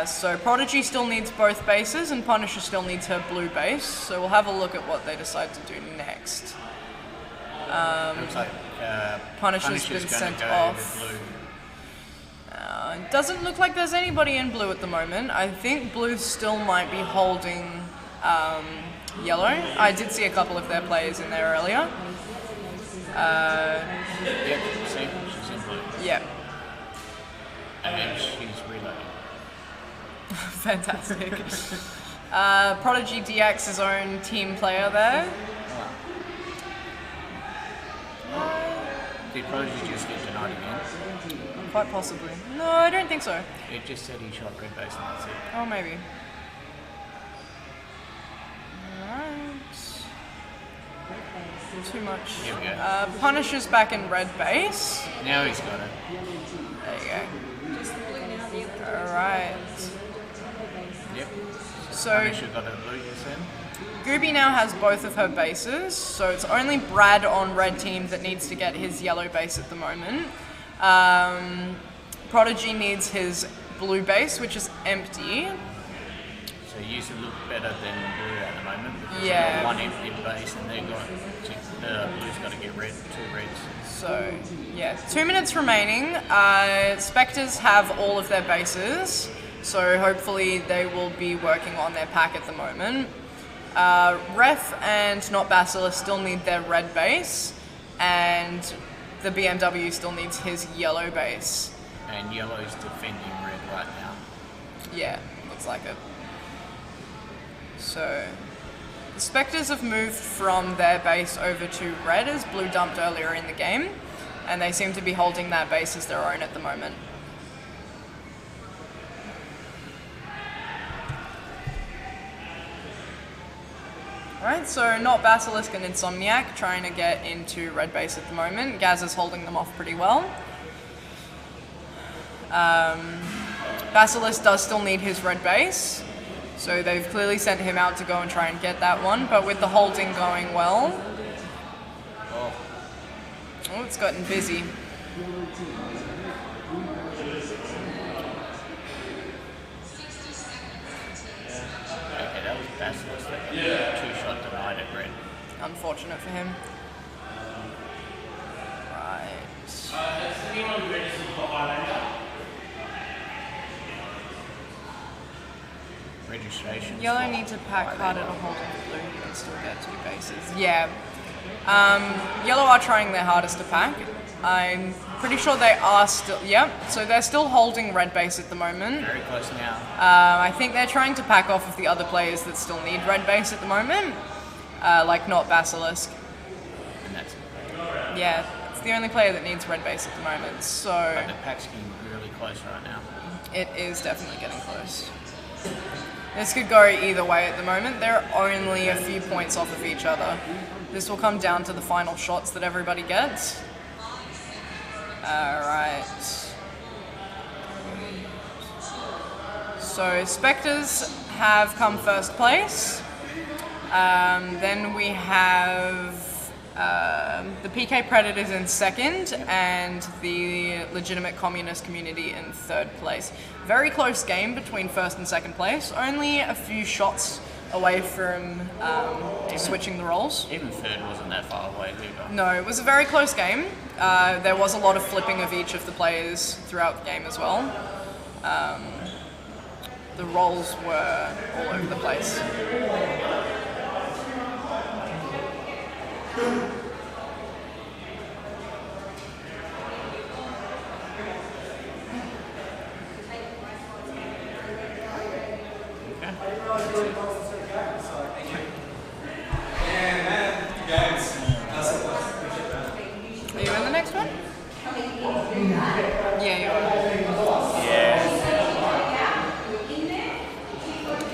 So Prodigy still needs both bases and Punisher still needs her blue base. So we'll have a look at what they decide to do next. Looks like Punisher's been gonna sent go off. to blue. It doesn't look like there's anybody in blue at the moment. I think blue still might be holding yellow. I did see a couple of their players in there earlier. Yep, see, she's in blue. Yeah, And she's reloading. fantastic. Prodigy DX his own team player there. Did Prodigy just get denied again? Quite possibly. No, I don't think so. It just said he shot red base and that's it. Oh, maybe. Alright. Too much. Here we go. Punisher's back in red base. Now he's got it. There you go. Alright. Yep. So Punisher got a blue, you said? Gooby now has both of her bases, so it's only Brad on red team that needs to get his yellow base at the moment. Prodigy needs his blue base, which is empty. So you should look better than blue at the moment. Because Yeah. they've got one empty base and they got blue's got to get red, 2 reds. So, yeah, 2 minutes remaining. Spectres have all of their bases, so hopefully they will be working on their pack at the moment. Ref and Not Bacillus still need their red base, and the BMW still needs his yellow base. And yellow's defending red right now. Yeah, looks looks like it. So, the Spectres have moved from their base over to red as blue dumped earlier in the game, and they seem to be holding that base as their own at the moment. Alright, so not Basilisk and Insomniac trying to get into red base at the moment. Gaz is holding them off pretty well. Basilisk does still need his red base, so they've clearly sent him out to go and try and get that one, but with the holding going well... Oh, it's gotten busy. Okay, that was Basilisk. Two-shot denied at red. Unfortunate for him. Right. Registration. Yellow needs to pack harder to hold in blue. You can still get 2 bases. Yeah. Yellow are trying their hardest to pack. I'm pretty sure they are still... Yep, so they're still holding red base at the moment. Very close now. I think they're trying to pack off of the other players that still need red base at the moment. Like not Basilisk. And that's Yeah, it's the only player that needs red base at the moment, so... But the pack's getting really close right now. It is definitely getting close. This could go either way at the moment. They're only a few points off of each other. This will come down to the final shots that everybody gets. Alright. So Spectres have come first place. Then we have the PK Predators in second and the Legitimate Communist Community in third place. Very close game between first and second place. Only a few shots away from switching the roles. Even third wasn't that far away either. No, it was a very close game. There was a lot of flipping of each of the players throughout the game as well. The roles were all over the place. Are you in the next one? Yeah, you are. Yeah.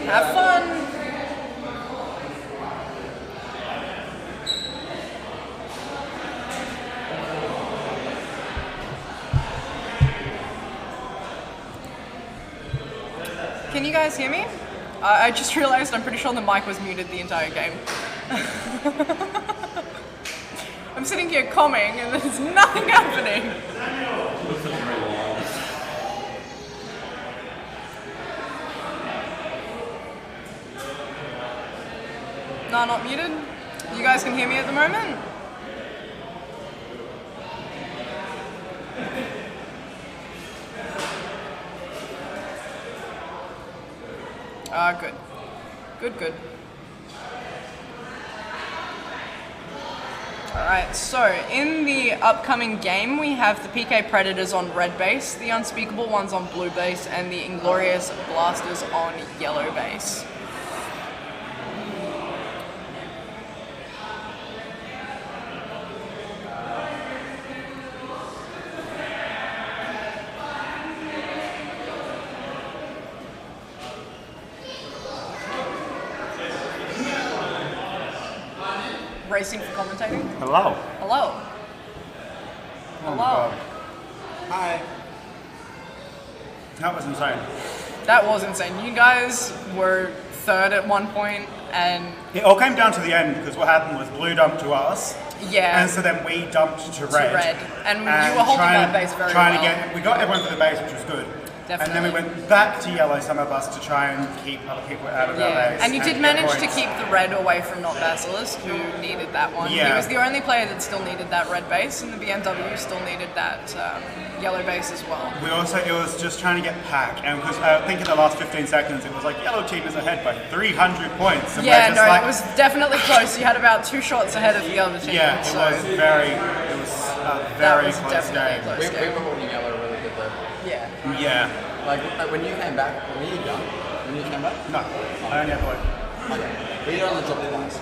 Have fun. Can you guys hear me? I just realized I'm pretty sure the mic was muted the entire game. I'm sitting here comming and there's nothing happening. No, not muted. You guys can hear me at the moment? Good. Good. Alright, so in the upcoming game we have the PK Predators on red base, the Unspeakable Ones on blue base, and the Inglorious Blasters on yellow base. Racing for commentating. Hello. Hello. Hello. Hi. That was insane. That was insane. You guys were third at one point, and It all came down to the end because what happened was blue dumped to us. yeah, And so then we dumped to red. And you were holding that base very trying well. we got everyone to the base, which was good. Definitely. And then we went back to yellow, some of us, to try and keep other people out of our base. And you did get manage to points. keep the red away from Not Basilisk, who needed that one. He Yeah. was the only player that still needed that red base, and the BMW still needed that yellow base as well. We also, it was just trying to get pack, and because I think in the last 15 seconds it was like yellow team is ahead by 300 points. And Yeah, we're just no, like, it was definitely close. You had about 2 shots ahead of the other team. yeah, it so was a very was close definitely game. a We close game. were holding yellow really good though. Yeah. Yeah. Like when you came back, when you done, when you came back? No, I only had blue. Okay. But you only dropped twice.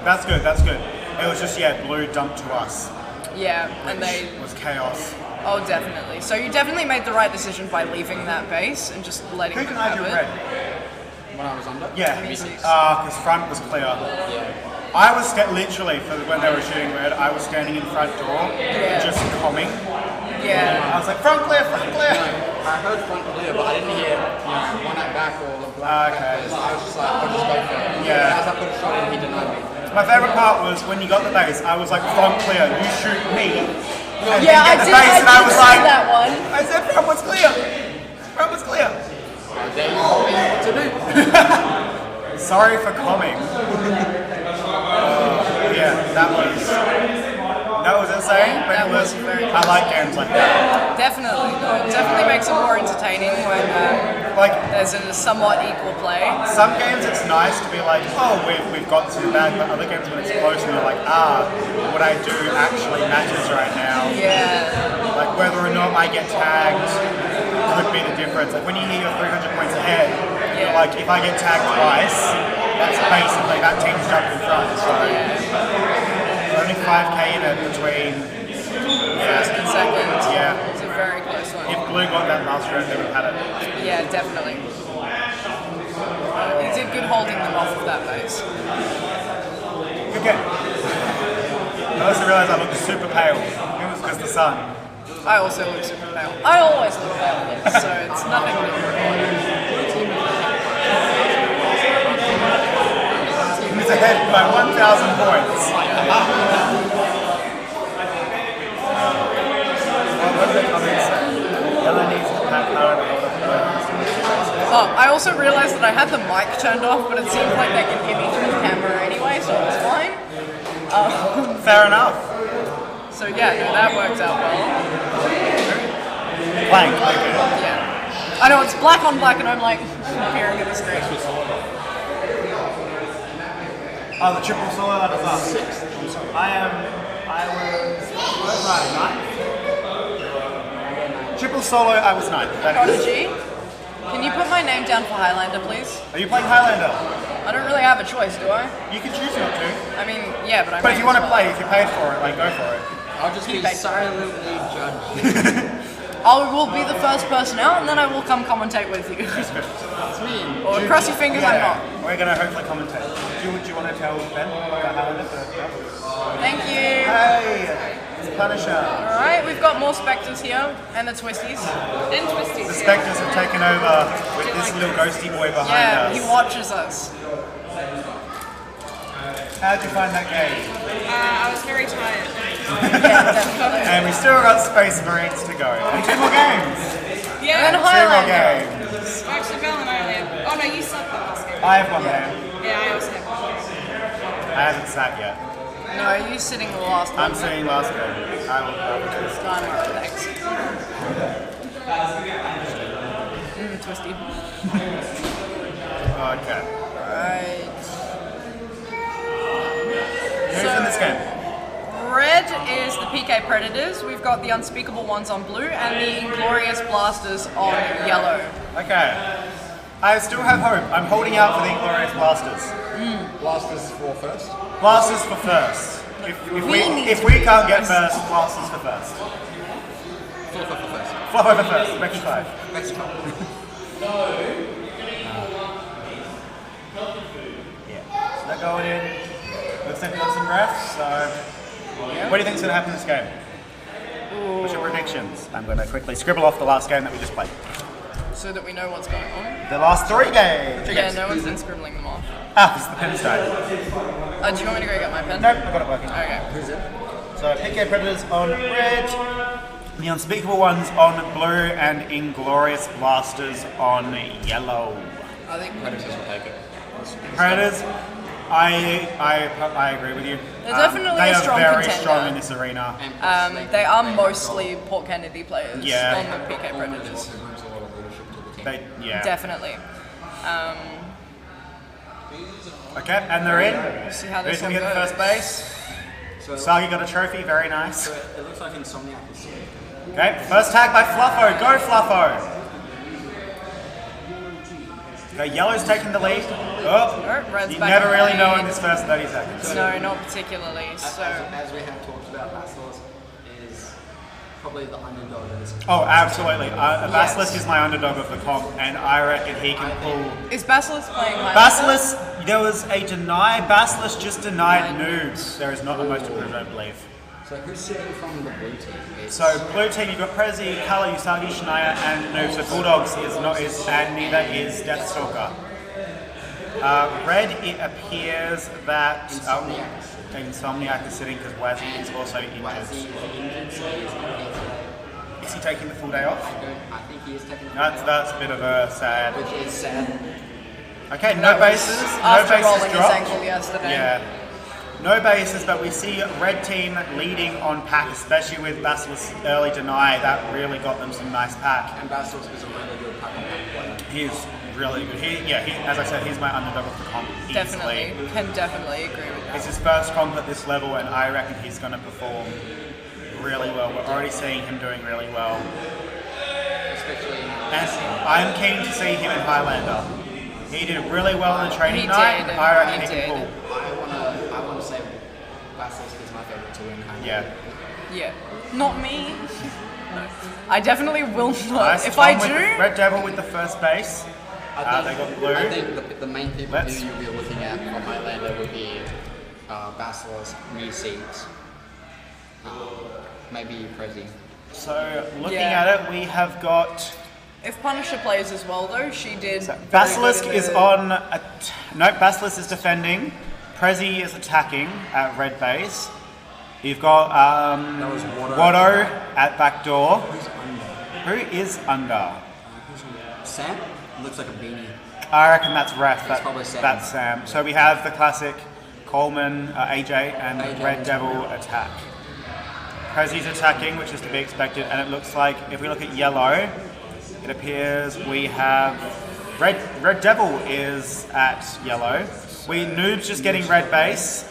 That's good, that's good. It was just, yeah, blue dumped to us. Yeah, and they... It was chaos. Oh, definitely. So you definitely made the right decision by leaving that base and just letting Who them can I have do it. red? When I was under? Yeah, Me too. because front was clear. Yeah. I was literally, for when they were shooting red, I was standing in front door, just comming. Yeah. I was like, front clear, front clear! I heard front clear, but I didn't hear, one at back or the black. Okay. So I was just like, I'll just go for it. Yeah. As I put a shot in, he denied me. My favourite part was when you got the base, I was like, front clear, you shoot me. And Yeah, then I get the did, base, and I I did was see like, that one. I said, front was clear! Front was clear! There you told me what to do. Sorry for comming. Yeah, that was insane, but That it was, was very I like games like that. Definitely. It definitely makes it more entertaining when Like, there's a somewhat equal play. some games it's nice to be like, oh, we've got to the bag, but other games when it's close and you're like, what I do actually matters right now. Yeah. Like whether or not I get tagged could be the difference. Like when you hear you're 300 points ahead, you're like, if I get tagged twice, that's basically that team's jumped in front. So only 5k in it between First and second. Yeah. It's a very close one. If blue got that last round, they would have had it. Yeah, definitely. He did good holding them off of that base. Good game. I also realised I looked super pale. It was because the sun. I also look super pale. I always look pale, so it's nothing new. He's ahead by 1,000 points. What did the comments say? Yellow needs to pack hard. Oh, I also realised that I had the mic turned off, but it seems like they can hear me through the camera anyway, so it's fine. Fair enough. So yeah, no, that works out well. Blank. Okay. Yeah. I know, it's black on black and I'm like peering at the screen. Oh, the triple solo, that is up. I was ninth. Triple solo, I was ninth. That is. Prodigy, can you put my name down for Highlander, please? Are you playing Highlander? I don't really have a choice, do I? You can choose not to. I mean, yeah, but I But if might you want as to well. play, if you paid for it, like go for it. I'll just be silently judged. I will be the first person out and then I will come commentate with you. It's good. It's me. Or cross your fingers, I'm not. We're going to hopefully commentate. Do you want to tell Ben about Highlander first? Thank you. Hey, it's Punisher. Alright, we've got more Spectres here, and the Twisties. And twisties. The Spectres have taken over with this little ghosty boy behind Yeah, us. he watches us. How'd you find that game? I was very tired. Yeah, definitely. And we still got Space Marines to go. And 2 more games. Yeah. And 2 more Highlander. games. Actually, Belle and I only have. Oh no, you sucked the last game. I have one game. Yeah, I also have one. I haven't sat yet. No, are you sitting the last one? I'm seeing last game. I will do this. Time, alright, thanks. Twisty. Okay. Right. Who's in this game? Red is the PK Predators. We've got the Unspeakable Ones on blue and the Inglorious Blasters on yellow. Okay. I still have hope. I'm holding out for the Inglorious Blasters. Blasters for first. Blasters for first. If we can't get first, Blasters for first. Fluffer for first. Flop over first. Becky 5. Next one. Yeah. So they're going in. Looks like we've got some refs. So, what do you think's going to happen in this game? What's your predictions? I'm going to quickly scribble off the last game that we just played. So that we know what's going on. The last 3 games. Yeah, no one's been scribbling them off. Ah, it's the pen stone. Do you want me to go get my pen? Nope, I got it working. Okay. Who's it? So PK Predators on red, the Unspeakable Ones on blue, and Inglorious Blasters on yellow. I think Predators will take it. Predators, I agree with you. They're definitely they a strong are very contender. strong in this arena. They are mostly Port Kennedy players Yeah. on the PK Predators. Also brings a lot of leadership to the team. Yeah. Definitely. Okay, and they're in. See how Who's this going one to get the goes. first base? So, Sagi got a trophy, very nice. so it looks like Insomniac is sitting. Okay, first tag by Fluffo. Go Fluffo! Okay, yellow's taking the lead. Oh, Red's you back never in really the know lead. in this first 30 seconds. No, not particularly. So As we have talked about, Basilisk is probably the underdog of this. Oh, absolutely. Basilisk is my underdog of the comp, and I reckon he can pull. is Basilisk playing Highlander? Basilisk, there was a deny. Basilisk just denied noobs. There is not a most improved, I believe. So who's sitting from the blue team? So blue team, you've got Prezi, Kala, Usagi, Shania, and Noob. So Bulldogs is and neither is Deathstalker. Red, it appears that Insomniac is sitting because Wazzy is also injured. Is he taking the full day off? I think he is taking the That's a bit of a sad. Which is sad. Okay, no bases. No After rolling bases his dropped. ankle yesterday. Yeah. No bases, but we see red team leading on pack, especially with Basilisk's early deny. That really got them some nice pack. And Basilisk is a really good pack player. He is really good. As I said, he's my underdog of the comp easily. Definitely, can definitely agree with that. It's his first comp at this level, and I reckon he's going to perform really well. We're already seeing him doing really well. Especially And I'm keen to see him in Highlander. He did really well on the training He night. did, I reckon he he can did. pull. I want to say Basilisk is my favourite to win. Yeah. Yeah, not me. No, I definitely will not. Nice. If I Tom with do, Red Devil with the first base. They got blue. I think the main people Let's- who you'll be looking at from Highlander would be Basilisk, Me Seeds, maybe Prezi. So looking Yeah. at it, we have got if Punisher plays as well though, she did. very Basilisk good in is the- on. Nope, Basilisk is defending. Prezi is attacking at red base. You've got was Watto at back door. Who is under? Sam looks like a beanie. I reckon that's Ref. probably Sam. That's Sam. So we have the classic Coleman, AJ, and AJ Red and Devil attack. Prezi's attacking, which is to be expected, and it looks like if we look at yellow, it appears we have Red Devil is at yellow. Noob's just getting red base.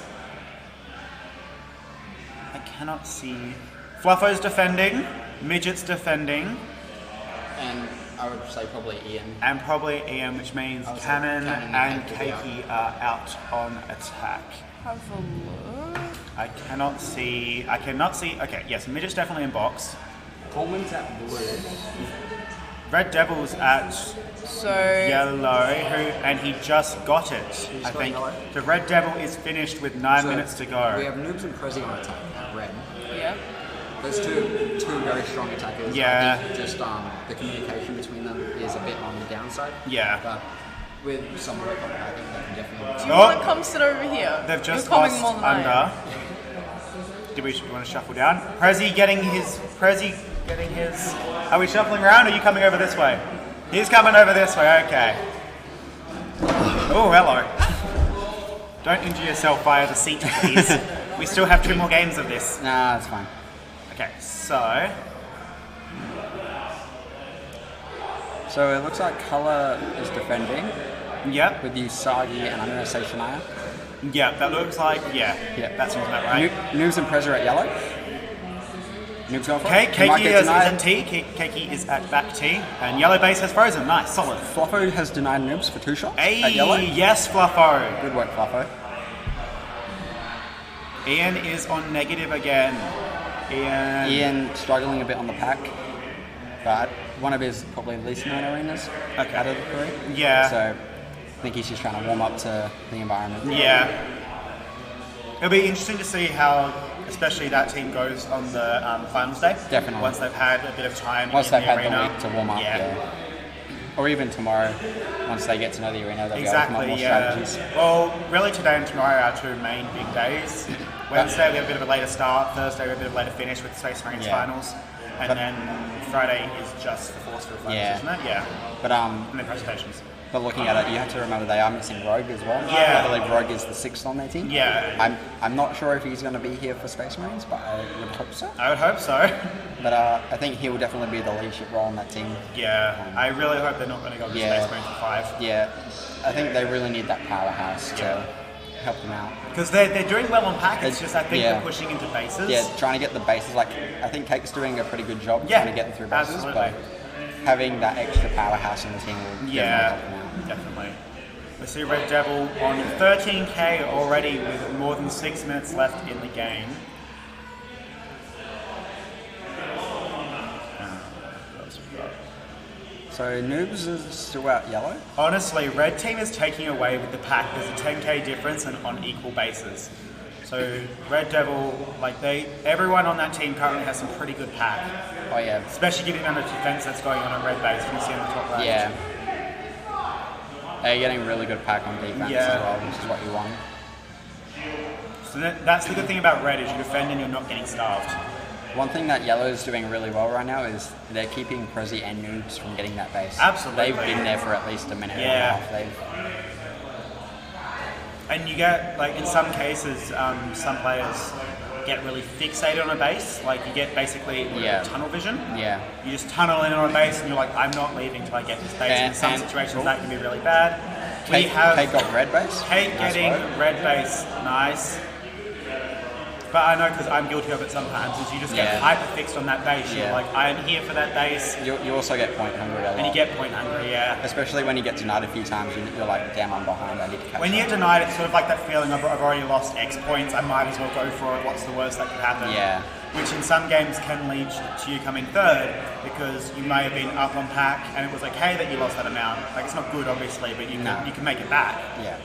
I cannot see. Fluffo's defending. Midget's defending. And I would say probably Ian. And probably Ian, which means I would say Cannon Cannon and and Keiki Keiki are out on attack. Have a look. I cannot see. Okay, yes, Midget's definitely in box. Coleman's at blue. Red Devil's at So yellow, and he just got it, I got think. yellow? The Red Devil is finished with 9 So minutes to We go. have Noobs and Prezi on attack at red. yeah, Those two very strong attackers. Yeah. I think just the communication between them is a bit on the downside. Yeah. But with some work on it, I think they can definitely. do you Oh. want to come sit over here? They've just You're coming lost more than I am. under. Do we want to shuffle down? Prezi getting his. Are we shuffling around or are you coming over this way? He's coming over this way, okay. Oh, hello. Don't injure yourself via the seat, please. We still have 2 more games of this. Nah, that's fine. Okay, so. So it looks like Colour is defending Yep, with Usagi and I'm going to say Shania. yep, that looks like. Yeah, Yeah. that seems about right. Noobs and Prezi are at yellow. Noobs going for Okay, it. He might Keiki get is denied. in T, Keiki is at back T, and yellow base has frozen. Nice, solid. Fluffo has denied Noobs for 2 shots Hey, at yellow. yes, Fluffo. Good work, Fluffo. Ian is on negative again. Ian struggling a bit on the pack, but one of his probably least known arenas Okay. out of the 3. Yeah. So I think he's just trying to warm up to the environment. Yeah. It'll be interesting to see how, especially that team goes on the finals day. Definitely. Once they've had a bit of time Once in they've the had arena. the week to warm up, yeah. Or even tomorrow, once they get to know the arena, they'll be able to come up Exactly, more yeah. strategies. Well, really today and tomorrow are 2 main big days. Wednesday we have a bit of a later start, Thursday we have a bit of a later finish with Space Marines Yeah. finals, and then Friday is just the Forcefield finals, Yeah. isn't it? Yeah. But And then presentations. But looking at it, you have to remember they are missing Rogue as well. Yeah. I believe Rogue is the 6th on their team. Yeah. I'm not sure if he's going to be here for Space Marines, but I would hope so. I would hope so. But I think he will definitely be the leadership role in that team. Yeah, I really hope they're not going to go to Yeah. Space Marines for 5. Yeah, I think they really need that powerhouse to help them out. Because they're doing well on pack, it's just I think Yeah. they're pushing into bases. Yeah, trying to get the bases. Like I think Cake's doing a pretty good job Yeah, trying to get them through bases. absolutely. having that extra powerhouse in the team will Yeah, definitely help them out. definitely. We see Red Devil on 13k already with more than 6 minutes left in the game. So Noobs is still out yellow. Honestly, Red Team is taking away with the pack. There's a 10k difference and on equal bases. So Red Devil, everyone on that team currently has some pretty good pack. Oh yeah. Especially given the amount of defense that's going on at Red Base. You can see on the top right. Yeah. They're getting really good pack on defense as well, which is what you want. So that's the good thing about Red is you defend and you're not getting starved. One thing that Yellow is doing really well right now is they're keeping Prezi and Noobs from getting that base. Absolutely. They've been there for at least a minute and a half. And you get, in some cases, some players get really fixated on a base. Like, you get basically tunnel vision. Yeah. You just tunnel in on a base and you're like, I'm not leaving till I get this base. And in some situations that can be really bad. Kate got red base. Kate getting red base, nice. But I know because I'm guilty of it sometimes, is you just get hyper fixed on that base. You're like, I am here for that base. You also get point hungry a lot. And you get point hungry, yeah. Especially when you get denied a few times, you're like, damn, I'm behind, I need to catch When you up. get denied, it's sort of like that feeling of I've already lost X points, I might as well go for it, what's the worst that could happen? Yeah. Which in some games can lead to you coming third, because you may have been up on pack, and it was okay that you lost that amount. Like, it's not good, obviously, but you can make it back. Yeah.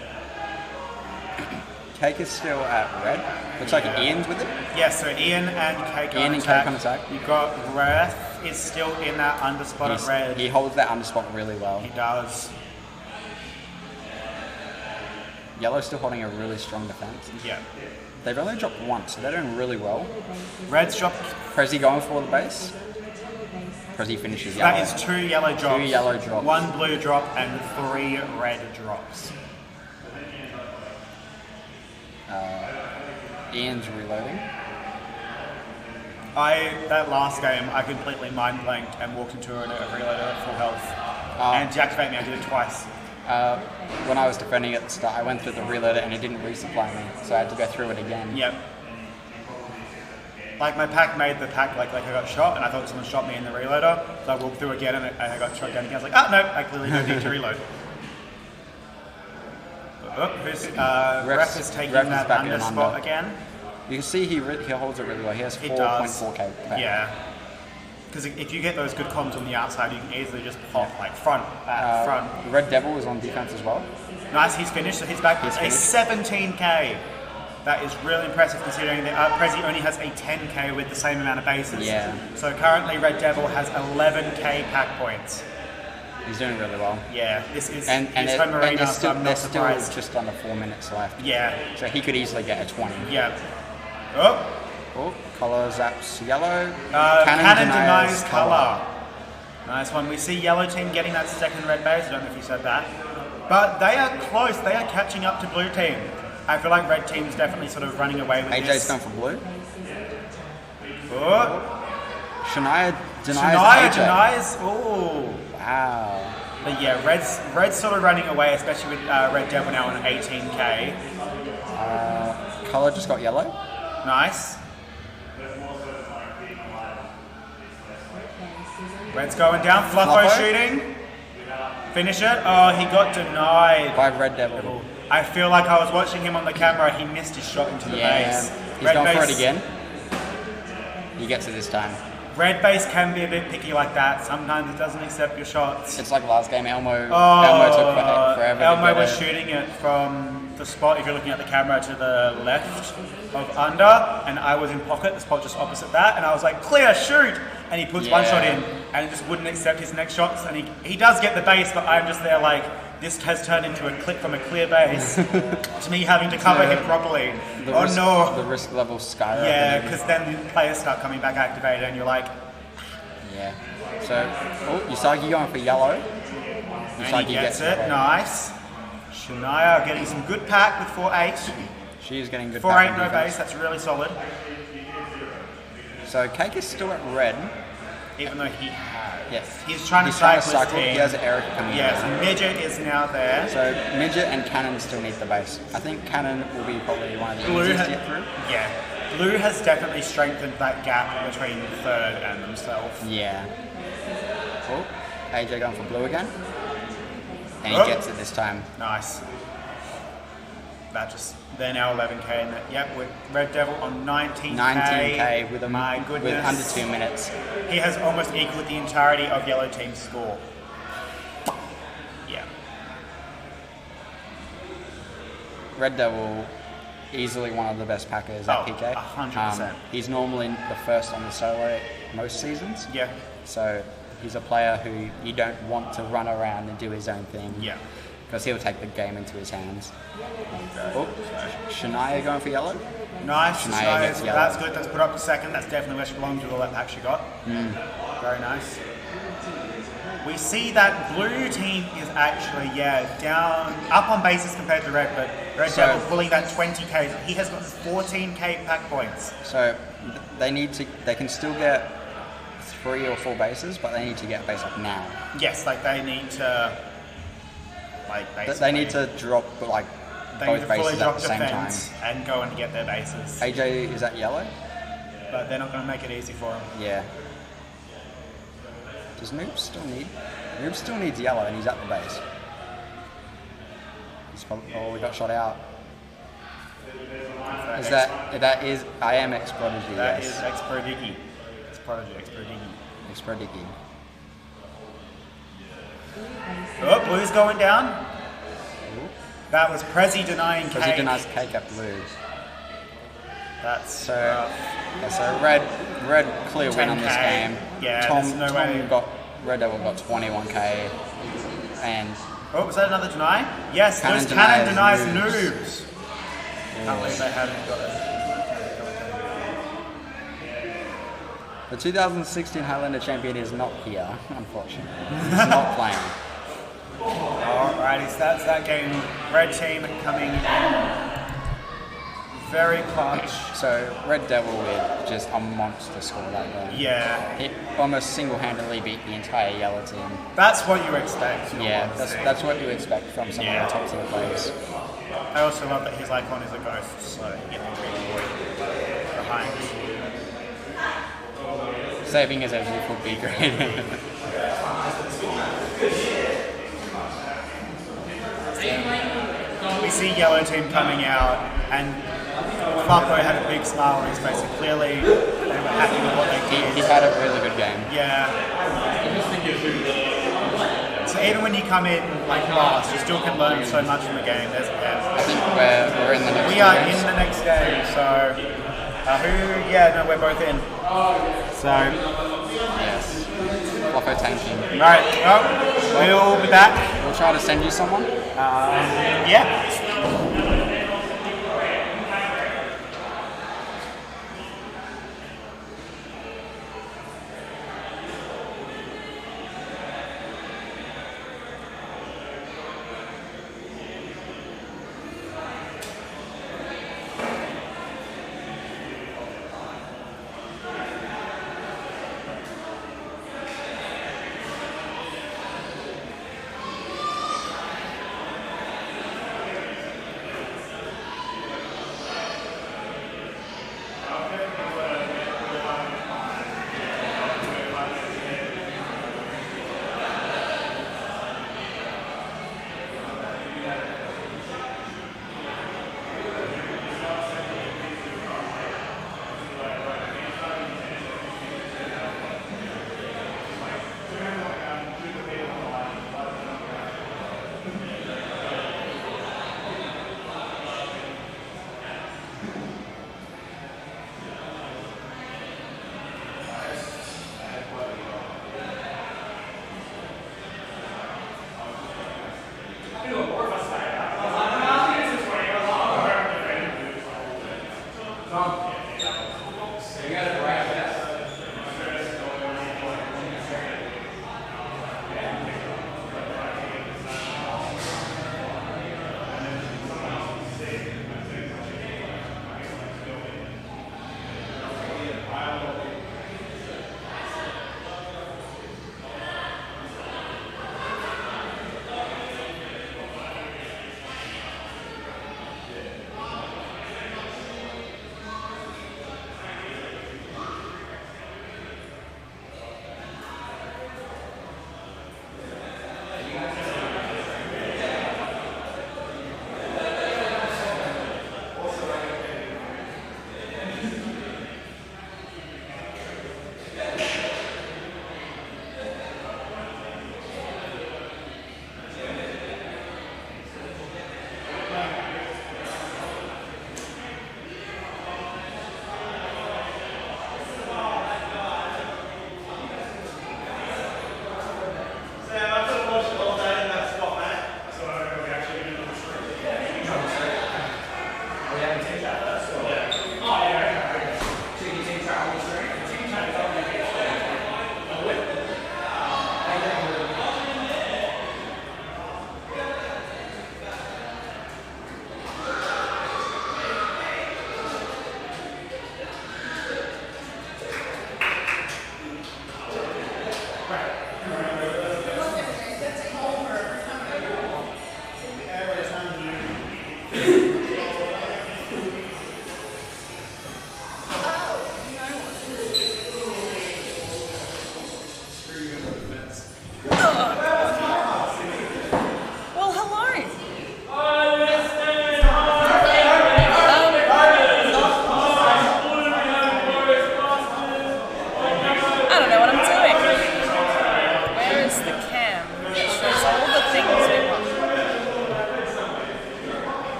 Cake is still at red. Looks like Ian's with it. Yeah, so Ian and Cake on attack. You've got Wrath is still in that underspot at red. He holds that underspot really well. He does. Yellow's still holding a really strong defense. Yeah. They've only dropped once, so they're doing really well. Red's dropped. Prezi going for the base. Prezi finishes yellow. That is 2 yellow drops. 2 yellow drops. 1 blue drop and 3 red drops. Ian's reloading. That last game, I completely mind blanked and walked into a reloader at full health. And deactivated me, I did it twice. When I was defending at the start, I went through the reloader and it didn't resupply me, so I had to go through it again. Yep. Like my pack made the pack like I got shot and I thought someone shot me in the reloader, so I walked through again and I got shot again. I was like, oh no, I clearly don't need to reload. Ref is taking that under spot again. You can see he holds it really well. He has 4.4k. Yeah. Because if you get those good comms on the outside, you can easily just pop front, back, front. Red Devil is on defense as well. Nice, he's finished, so he's back with a 17k. That is really impressive considering that Prezi only has a 10k with the same amount of bases. Yeah. So currently Red Devil has 11k pack points. He's doing really well. Yeah, this is and his home arena, so I'm not surprised. Still just under 4 minutes left. Yeah. So he could easily get a 20. Yeah. Oh, Color zaps yellow. Cannon denies color. Nice one. We see yellow team getting that second red base. I don't know if you said that. But they are close. They are catching up to blue team. I feel like red team's definitely sort of running away with this. AJ's going for blue. Oh. Shania denies. Oh. Wow. But yeah, red's sort of running away, especially with Red Devil now on 18k. Color just got yellow. Nice. Red's going down. Fluffo shooting. Finish it. Oh, he got denied. By Red Devil. I feel like I was watching him on the camera. He missed his shot into the base. He's going for it again. He gets it this time. Red base can be a bit picky like that. Sometimes it doesn't accept your shots. It's like last game, Elmo took forever. Elmo was shooting it from the spot, if you're looking at the camera, to the left of under, and I was in pocket, the spot just opposite that, and I was like, clear, shoot! And he puts one shot in, and it just wouldn't accept his next shots, and he does get the base, but I'm just there like, this has turned into a clip from a clear base to me having to cover him properly. The risk level skyrocket. Yeah, because then the players start coming back activated and you're like... Yeah. So, Usagi going for yellow. And he gets it, nice. Shania getting some good pack with 4-8. She is getting good 4-8 no base, that's really solid. So Cake is still at red. Even though he has. Yes. He's trying to cycle his team. He has Erica coming in. Yes, Midget is now there. So Midget and Cannon still need the base. I think Cannon will be probably one of the easiest to get through. Yeah. Blue has definitely strengthened that gap between third and themselves. Yeah. Oh, AJ going for blue again. And he Oh. gets it this time. Nice. They're now 11k in that. Yep, with Red Devil on 19k. 19k with My goodness. under 2 minutes. He has almost equaled the entirety of Yellow Team's score. Yeah. Red Devil, easily one of the best packers at PK. 100%. He's normally the first on the solo most seasons. Yeah. So he's a player who you don't want to run around and do his own thing. Yeah. Because he'll take the game into his hands. Oh, Shania going for yellow? Nice. Shania gets yellow. That's good. That's put up to second. That's definitely where she belongs with all that pack she got. Very nice. We see that blue team is actually, down, up on bases compared to red, but Red So- Devil pulling that 20k. He has got 14k pack points. So they can still get 3 or 4 bases, but they need to get a base up now. Yes, like they need to, They need to drop both fully bases at drop the same time. defense and go and get their bases. AJ is at yellow? But they're not going to make it easy for him. Yeah. Does Noob still need? Noob still needs yellow and he's at the base. We got shot out. That is IMX Prodigy, That yes. is X-Prodigy. X-Prodigy. Oh, blue's going down. That was Prezi denying Because he cake. denies cake at blue. That's So red clear win on this 10K. game. Yeah, Tom there's no way. Red Devil got 21k. And oh, was that another deny? Yes, Cannon those Cannon denies denies noobs. noobs. Can't believe they hadn't got it. the 2016 Highlander champion is not here, unfortunately. He's not playing. Alrighty, so that's that game. Red team coming in very clutch. So Red Devil with just a monster score that game. Yeah. He almost single-handedly beat the entire yellow team. That's what you expect. Yeah, that's what you expect from some of the top tier players. I also love that his icon is a ghost, so you get the behind. Saving his everything would be great. We see yellow team coming out, and Flacco had a big smile on his face, and clearly they were happy with what they did. He had a really good game. Yeah. So even when you come in last, you still can learn so much from the game. I think we're in the next We are game. in the next game, so we're both in. So yes, Flocko tanking. Right, well, we'll be back. We'll try to send you someone. Yeah.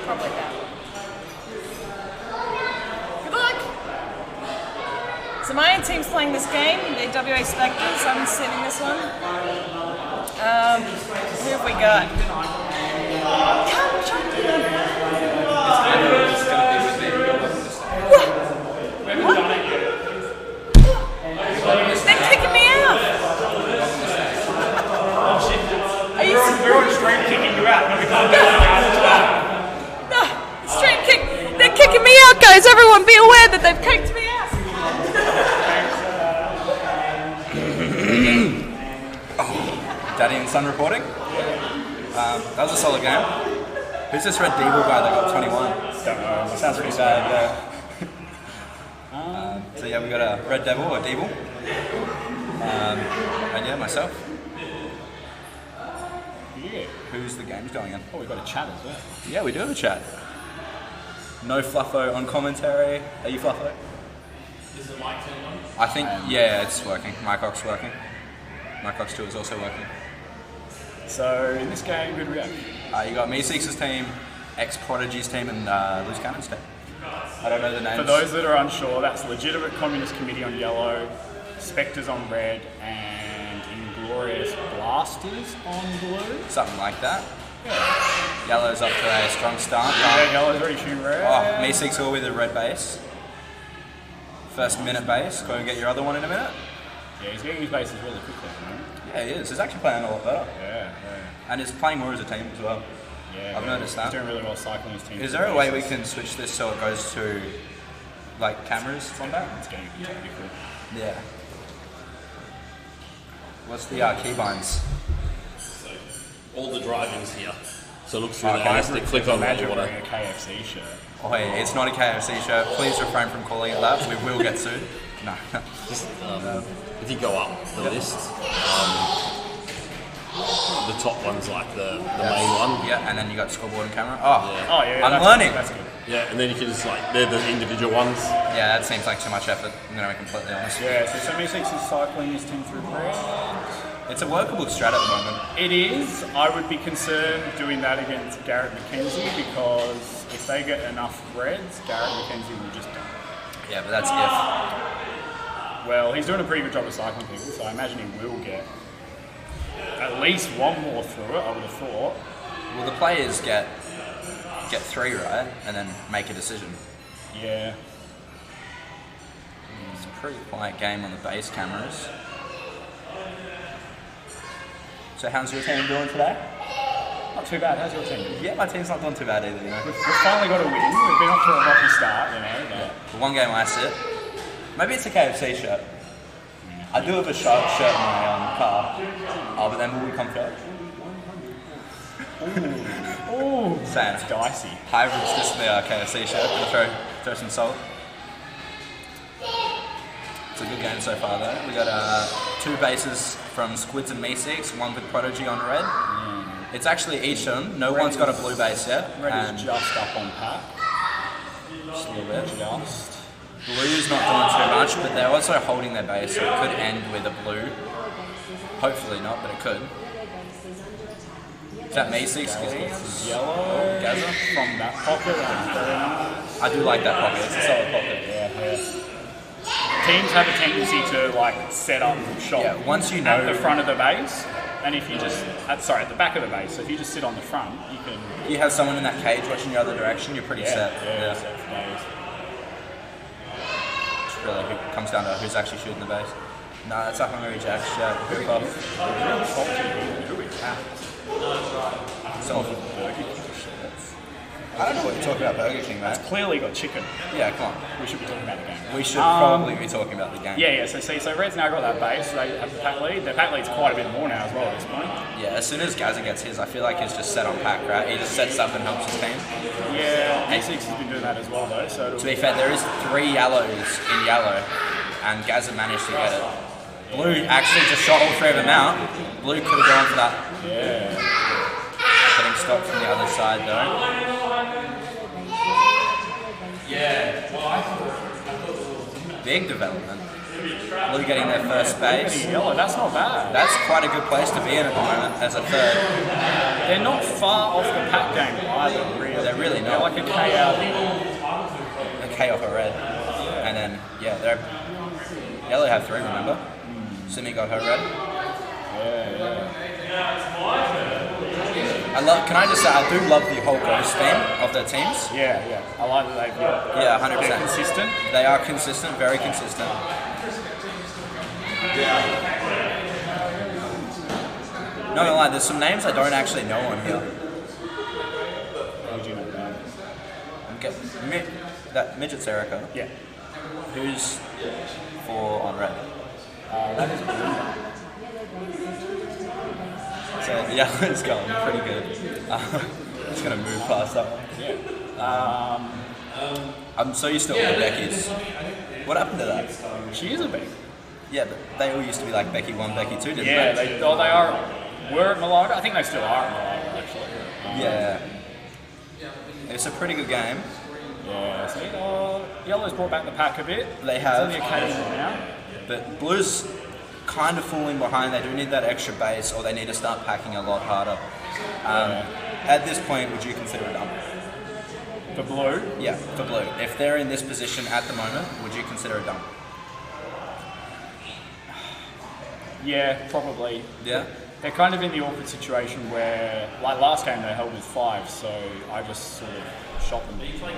Probably that. Good luck! So my team's playing this game, the WA Spectres. I'm sitting this one. Who have we got? Come, They're kicking me out! Are you We're on stream kicking you out, but we can't go No, stream kick. They're kicking me out, guys. Everyone be aware that they've kicked me out. Daddy and son reporting. That was a solid game. Who's this Red Devil guy that got 21? Sounds pretty bad, yeah. So yeah, we got a Red Devil, or Devil. And yeah, myself. Yeah. Who's the games going in? Oh, we've got a chat as well. Yeah, we do have a chat. No Fluffo on commentary. Are you Fluffo? Is the mic turned on? I think, yeah, it's working. MyCock's working. MyCock's 2 is also working. So in this game, who do we have? You got Me6's team, Ex-Prodigy's team, and Loose Cannon's team. I don't know the names. For those that are unsure, that's Legitimate Communist Committee on yellow, Spectres on red, and Inglorious Blasters on blue. Something like that. Yeah. Yellow's up to a strong start. Yeah, yellow's already shooting red. Oh, Me6 all with a red base. First minute base. Go and get your other one in a minute. Yeah, he's getting his bases really quickly at the moment. Yeah, he is. He's actually playing a lot better. Yeah. And he's playing more as a team as well. Yeah, I've noticed that. He's doing really well cycling his team. Is there a way we can switch this so it goes to like cameras on that? It's getting technical. Yeah. What's the keybinds? So, all the driving's here. So look through the eyes, they click on what you want wearing a KFC shirt. Oh yeah, it's not a KFC shirt. Please refrain from calling it that. We will get sued. No. Just, if you go up the list, the top one's like the main one. Yeah, and then you got scoreboard and camera. Oh, yeah. I'm learning. That's good. Yeah, and then you can just like, they're the individual ones. Yeah, that seems like too much effort. I'm going to be completely honest. Yeah, so Me6 is cycling his team through red. It's a workable strat at the moment. It is. I would be concerned doing that against Garrett McKenzie because if they get enough reds, Garrett McKenzie will just die. Yeah, but that's if. Well, he's doing a pretty good job of cycling people, so I imagine he will get at least one more through it, I would have thought. Well, the players get 3, right? And then make a decision. Yeah. It's a pretty quiet game on the base cameras. So how's your team doing today? Not too bad. How's your team doing? Yeah, my team's not doing too bad either, you know. We've finally got a win. We've been off to a rocky start, you know. But The one game I sit, maybe it's a KFC shirt. I do have a shirt in my car. Oh, but then will we come first? Ooh, Sam. it's dicey. Hybrids just the KFC shirt. Gonna throw some salt. It's a good game so far though. We got 2 bases from Squids and Me6, one with Prodigy on red. It's actually each of them. No one's got a blue base yet. Red is just up on pack. Just a little bit. Just. Blue's not doing too much, but they're also holding their base, so it could end with a blue. Hopefully not, but it could. Is that Me6? Yellow. Gaza? From that pocket. That's very nice. I do like that pocket. It's a solid pocket. Yeah. Teams have a tendency to like set up shot once you know at the front of the base, and if you just at the back of the base. So if you just sit on the front, you can. You have someone in that cage watching your other direction. You're pretty set. Yeah. Set for days. It's really it comes down to who's actually shooting the base. No, that's a Hungry Jack's shirt. Who off? Who is that? Someone with Burger King shirts. I don't know what you're talking about, Burger King, mate. It's clearly got chicken. Yeah, come on. We should be talking about the game. We should probably be talking about the game. Yeah. So Red's now got that base. So they have the pack lead. Their pack lead's quite a bit more now as well at this point. Yeah, as soon as Gaza gets his, I feel like he's just set on pack, right? He just sets up and helps his team. Yeah, A6 has been doing that as well though. So to be fair, there is 3 yellows in yellow, and Gaza managed to get it. Blue actually just shot all 3 of them out. Blue could have gone for that. Yeah. Getting stopped from the other side though. Yeah. Big development. Blue getting their first base. Yellow, that's not bad. That's quite a good place to be in at the moment as a third. They're not far off the pack game either, really. They're really They're not. like a K out. A K off a red. And then, yeah, they're Yellow have 3, remember? Simi got her red. Can I just say, I do love the whole ghost theme of their teams. Yeah. I like that they've got. Yeah, 100%. They're consistent. They are consistent, very consistent. Not gonna lie, there's some names I don't actually know on here. How do you know that? That Midget's Erica. Yeah. Who's 4 on red? That is blue. So yeah, it's going pretty good. Just gonna move past that one. Yeah. I'm so used to all the Beckys. What happened to that? She is a Becky. Yeah, but they all used to be like Becky 1, Becky 2, didn't Yeah, they? they were at Malaga. I think they still are at Malaga, actually. Yeah. It's a pretty good game. Yeah, see, Yellow's brought back the pack a bit. They have. It's only occasional now. But Blue's kind of falling behind. They do need that extra base, or they need to start packing a lot harder. At this point, would you consider a dump? For Blue? Yeah, for Blue. If they're in this position at the moment, would you consider a dump? Yeah, probably. Yeah? They're kind of in the awkward situation where, like last game, they held with 5, so I just sort of shot them for a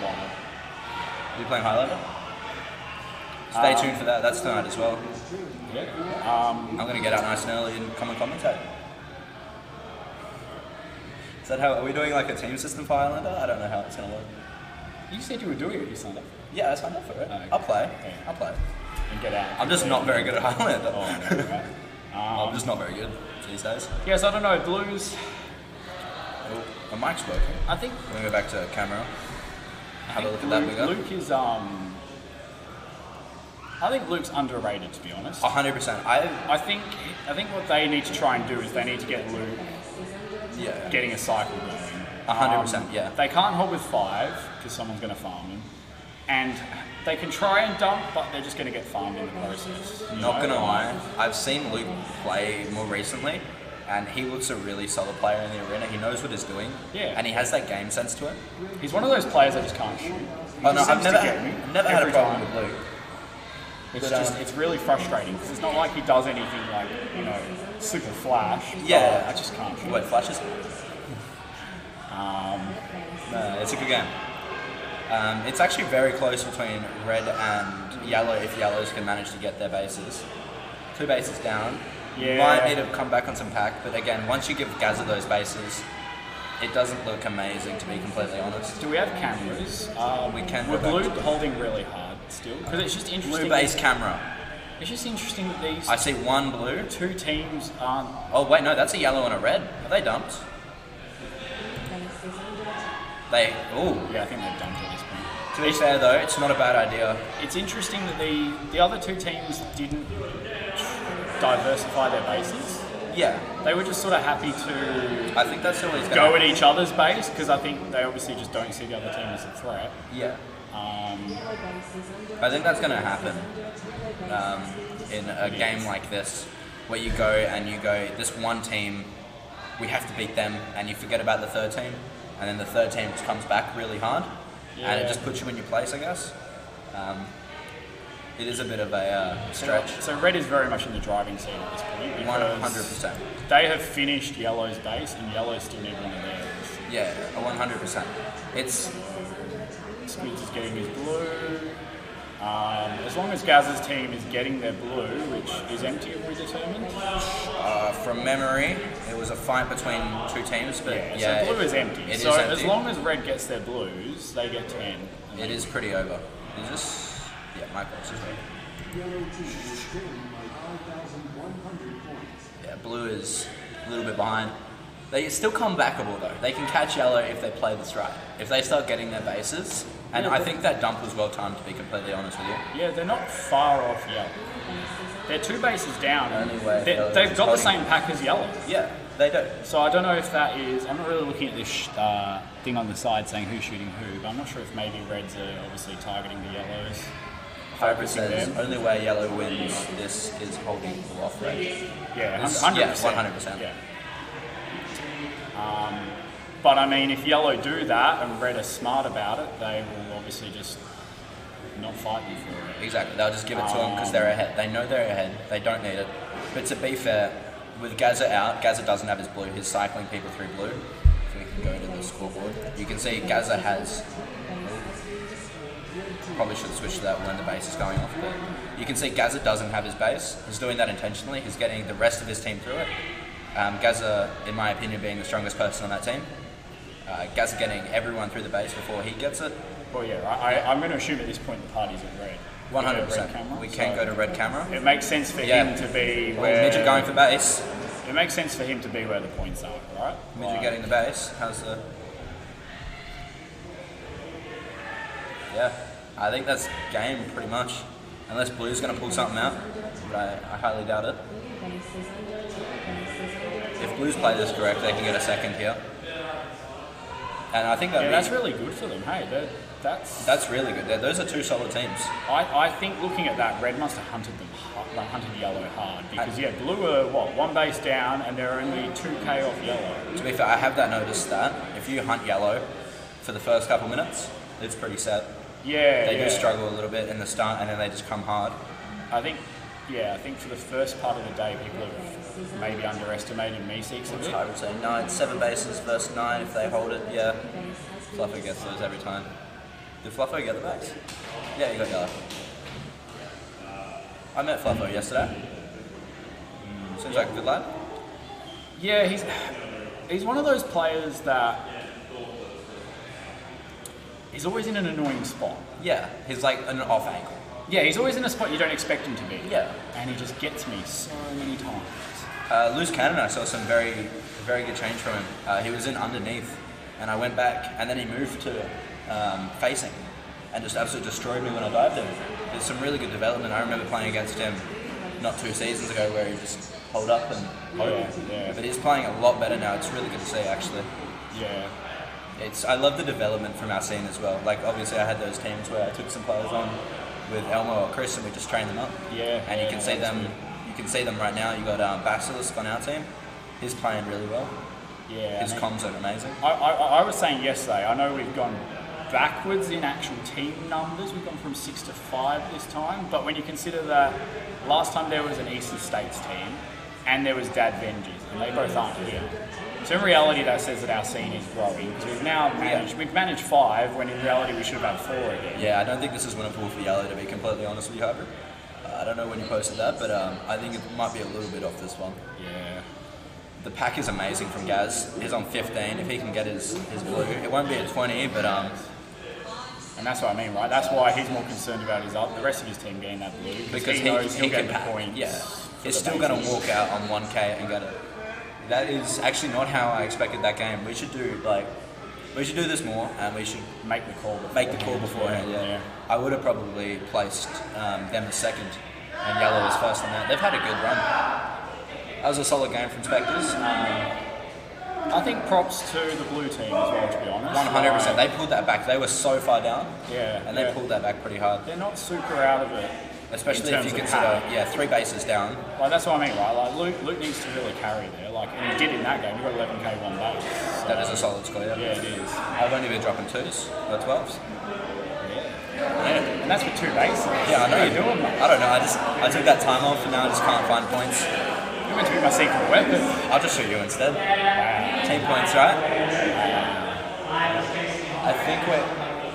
while. Are you playing Highlander? Stay tuned for that. That's tonight as well. Yeah. I'm going to get out nice and early and come and commentate. Is that how? Are we doing like a team system for Highlander? I don't know how it's going to work. You said you were doing it, you signed up. Yeah, I signed up for it. Okay. I'll play. Okay. I'll play. And get out. I'm just not very good at Highlander. Oh, no, right. I'm just not very good these days. Yes, I don't know. Blues. Oh, my mic's working. I think. Let me go back to camera. Have a look at that bigger. Luke is I think Luke's underrated, to be honest. 100%. I think what they need to try and do is they need to get Luke getting a cycle going. 100%. Yeah. They can't hold with 5 because someone's going to farm him, and they can try and dump, but they're just going to get farmed in the process. Not gonna lie, I've seen Luke play more recently, and he looks a really solid player in the arena. He knows what he's doing, and he has that game sense to it. He's one of those players that just can't shoot. Oh no, I've never had a problem with Luke. It's really frustrating because it's not like he does anything like, super flash. Yeah, I just can't shoot. Wait, flashes? No, it's a good game. It's actually very close between red and yellow if yellows can manage to get their bases. 2 bases down. Yeah. Might need to come back on some pack, but again, once you give Gaza those bases, it doesn't look amazing, to be completely honest. Do we have cameras? We can. We're Blue holding really hard still because it's just interesting. Blue base camera. It's just interesting that these. I see 1 blue. 2 teams aren't. Oh wait, no, that's a yellow and a red. Have they dumped? They. Oh. Yeah, I think they've dumped at this point. To be fair though, it's not a bad idea. It's interesting that the other 2 teams didn't diversify their bases. Yeah. They were just sort of happy to. I think that's always go at each other's base because I think they obviously just don't see the other team as a threat. Yeah. I think that's going to happen in a game like this, where you go and you go, this one team, we have to beat them, and you forget about the third team, and then the third team just comes back really hard, and it just puts you in your place, I guess. It is a bit of a stretch. So red is very much in the driving seat at this point. 100%. They have finished yellow's base, and yellow still need one of theirs. Yeah, 100%. It's. Squeeze is getting his blue. As long as Gaz's team is getting their blue, which is empty, are we determined? From memory, it was a fight between 2 teams, but so blue is empty. It so is empty. As long as red gets their blues, they get 10. It is pretty over. Is this? Yeah, my box is right. Yeah, blue is a little bit behind. They still come backable though. They can catch yellow if they play this right. If they start getting their bases, and I think that dump was well timed, to be completely honest with you. Yeah, they're not far off yellow. They're 2 bases down. They've got the same pack as yellow. Yeah, they do. So I don't know if that is. I'm not really looking at this thing on the side saying who's shooting who, but I'm not sure if maybe reds are obviously targeting the yellows. Harper focusing says them. only way yellow wins this is holding the off red. Yeah, This- 100%. yeah, 100%. Yeah. But I mean, if yellow do that and red are smart about it, they will obviously just not fight you for it. Exactly, they'll just give it to them because they're ahead. They know they're ahead. They don't need it. But to be fair, with Gaza out, Gaza doesn't have his blue. He's cycling people through blue. If we can go to the scoreboard, you can see Gaza has. Probably should switch to that when the base is going off. But you can see Gaza doesn't have his base. He's doing that intentionally. He's getting the rest of his team through it. Gaza, in my opinion, being the strongest person on that team. Gaza getting everyone through the base before he gets it. Well, yeah, I'm going to assume at this point the party's at red. 100%. We can go to red camera. It makes sense for him to be Well, where... Midget going for base. It makes sense for him to be where the points are, right? Midget getting the base. How's the... Yeah, I think that's game pretty much. Unless Blue's going to pull something out, but I highly doubt it. If Blues play this correct, they can get a second here. And I think that's really good for them. Hey, that's really good. Those are two solid teams. I think looking at that, red must have hunted yellow hard because blue are one base down and they're only 2k off yellow. To be fair, I have that noticed that if you hunt yellow for the first couple minutes, it's pretty set. Yeah, they do struggle a little bit in the start and then they just come hard. I think for the first part of the day, people have maybe underestimated Meeseeks a bit. I would say 7 bases versus 9 if they hold it. Yeah, Fluffo gets those every time. Did Fluffo get the base? Yeah, he got yellow. I met Fluffo yesterday. Seems like a good lad. Yeah, he's one of those players that he's always in an annoying spot. Yeah, he's like an off angle. Yeah, he's always in a spot you don't expect him to be. Yeah. And he just gets me so many times. Loose cannon, I saw some very good change from him. He was in underneath, and I went back, and then he moved to facing, and just absolutely destroyed me when I dived him. There's some really good development. I remember playing against him not 2 seasons ago where he just hold up and hope. Yeah. But he's playing a lot better now. It's really good to see, actually. Yeah. I love the development from our scene as well. Like, obviously I had those teams where I took some players on with Elmo or Chris and we just trained them up. Yeah. And you can see them. You can see them right now. You got Basilisk on our team. He's playing really well. Yeah. His comms are amazing. I was saying yesterday. I know we've gone backwards in actual team numbers. We've gone from 6 to 5 this time. But when you consider that last time there was an Eastern States team and there was Dad Venges, and they both aren't here. So in reality, that says that our scene is growing because we've managed 5 when in reality we should have had 4 again. Yeah, I don't think this is winning pool for yellow, to be completely honest with you, Harper. I don't know when you posted that, but I think it might be a little bit off this one. Yeah. The pack is amazing from Gaz. He's on 15. If he can get his blue, it won't be at 20, but and that's what I mean, right? That's why he's more concerned about the rest of his team getting that blue because he knows he'll get the pack. points. Yeah, he's still going to walk out on 1k and get it. That is actually not how I expected that game. We should do this more, and we should make the call beforehand. Yeah. I would have probably placed them as second and yellow as first on that. They've had a good run. That was a solid game from Spectres. I think props to the blue team as well, to be honest. 100%. They pulled that back. They were so far down. Yeah. And they pulled that back pretty hard. They're not super out of it. Especially if you consider, 3 bases down. Like, that's what I mean, right? Like, Luke needs to really carry there. Like, and he did in that game. He got 11k 1 base. So. That is a solid score, yeah. Yeah, it is. I've only been dropping 2s or 12s. Yeah. And that's with 2 bases. Yeah, I know. What are you doing, mate? I don't know. I took that time off and now I just can't find points. You're meant to be my secret weapon. I'll just shoot you instead. Wow. Team points, right? I think do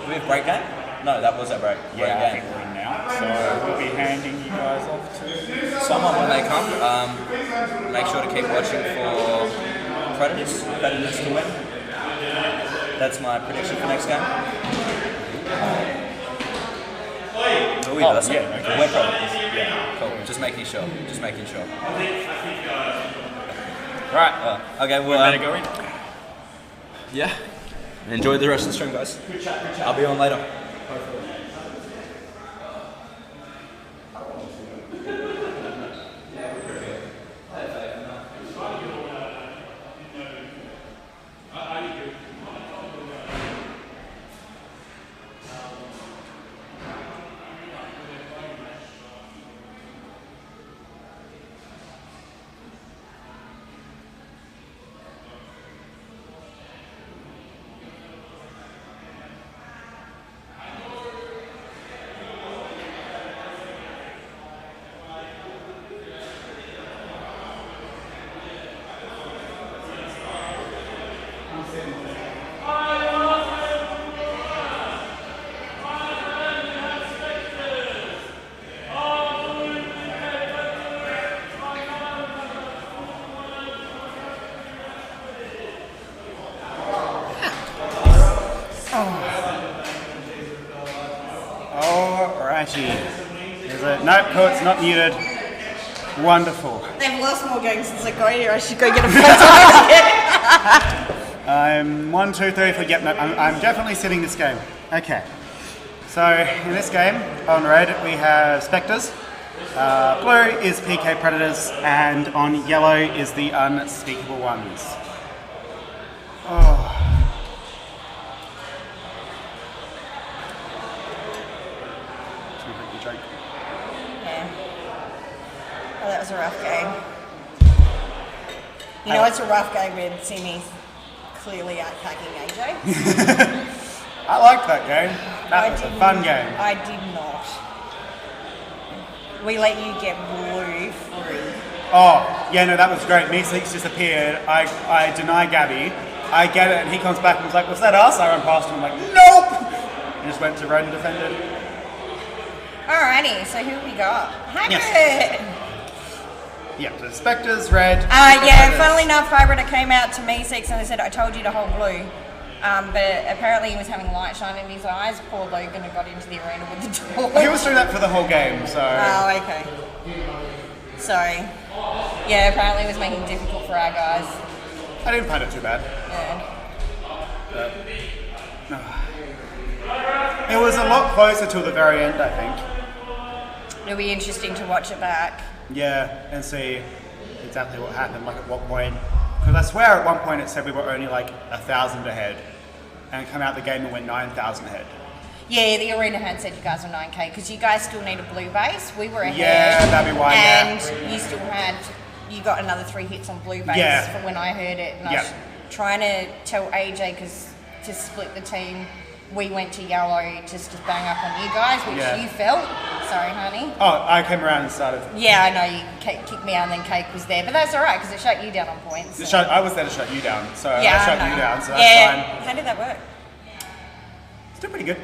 we have break game? No, that was our break. Yeah, I think we're in now. So we'll be handing you guys off to someone when they come. Make sure to keep watching for Predators to win. That's my prediction for next game. Yeah, okay. We're Predators. Yeah, cool. Just making sure. Right. Okay, well, better go in. Yeah. Enjoy the rest of the stream, guys. I'll be on later. Alrighty. Is it? Nope, cool, it's not muted. Wonderful. They've lost more games since I got here. I should go get a photo. I'm 1, 2, 3, 4. Yep, no, I'm definitely sitting this game. Okay. So in this game, on red we have Spectres. Blue is PK Predators, and on yellow is the Unspeakable Ones. Oh. Yeah. Oh, that was a rough game. You know, it's a rough game when Simi's clearly attacking AJ. I liked that game. That was a fun game. I did not. We let you get blue free. Oh, yeah, no, that was great. Meeseeks disappeared. I deny Gabby. I get it, and he comes back and was like, was that us? I ran past him. I'm like, nope! He just went to red and defended. Alrighty, so who we got? Hagrid! Yes. Yeah, so Spectres, red. Yeah, funnily enough, Hybrid came out to Meeseeks and they said, I told you to hold blue. But apparently he was having light shine in his eyes. Poor Logan had got into the arena with the door. He was doing that for the whole game, so... Oh, okay. Sorry. Yeah, apparently it was making it difficult for our guys. I didn't find it too bad. Yeah. It was a lot closer till the very end, I think. It'll be interesting to watch it back. Yeah, and see exactly what happened, like at what point. Because I swear at one point it said we were only like 1,000 ahead, and come out the game and went 9,000 ahead. Yeah, the arena had said you guys were 9k because you guys still need a blue base. We were ahead. Yeah, that'd be why. And you still had, you got another 3 hits on blue base from when I heard it. And I was trying to tell AJ because to split the team, we went to yellow just to bang up on you guys, which you felt. Sorry, honey. Oh, I came around and started. Yeah, I know you kicked me out and then Cake was there, but that's all right because it shut you down on points. So. I was there to shut you down, so I shut you down, so that's fine. How did that work? Still pretty good.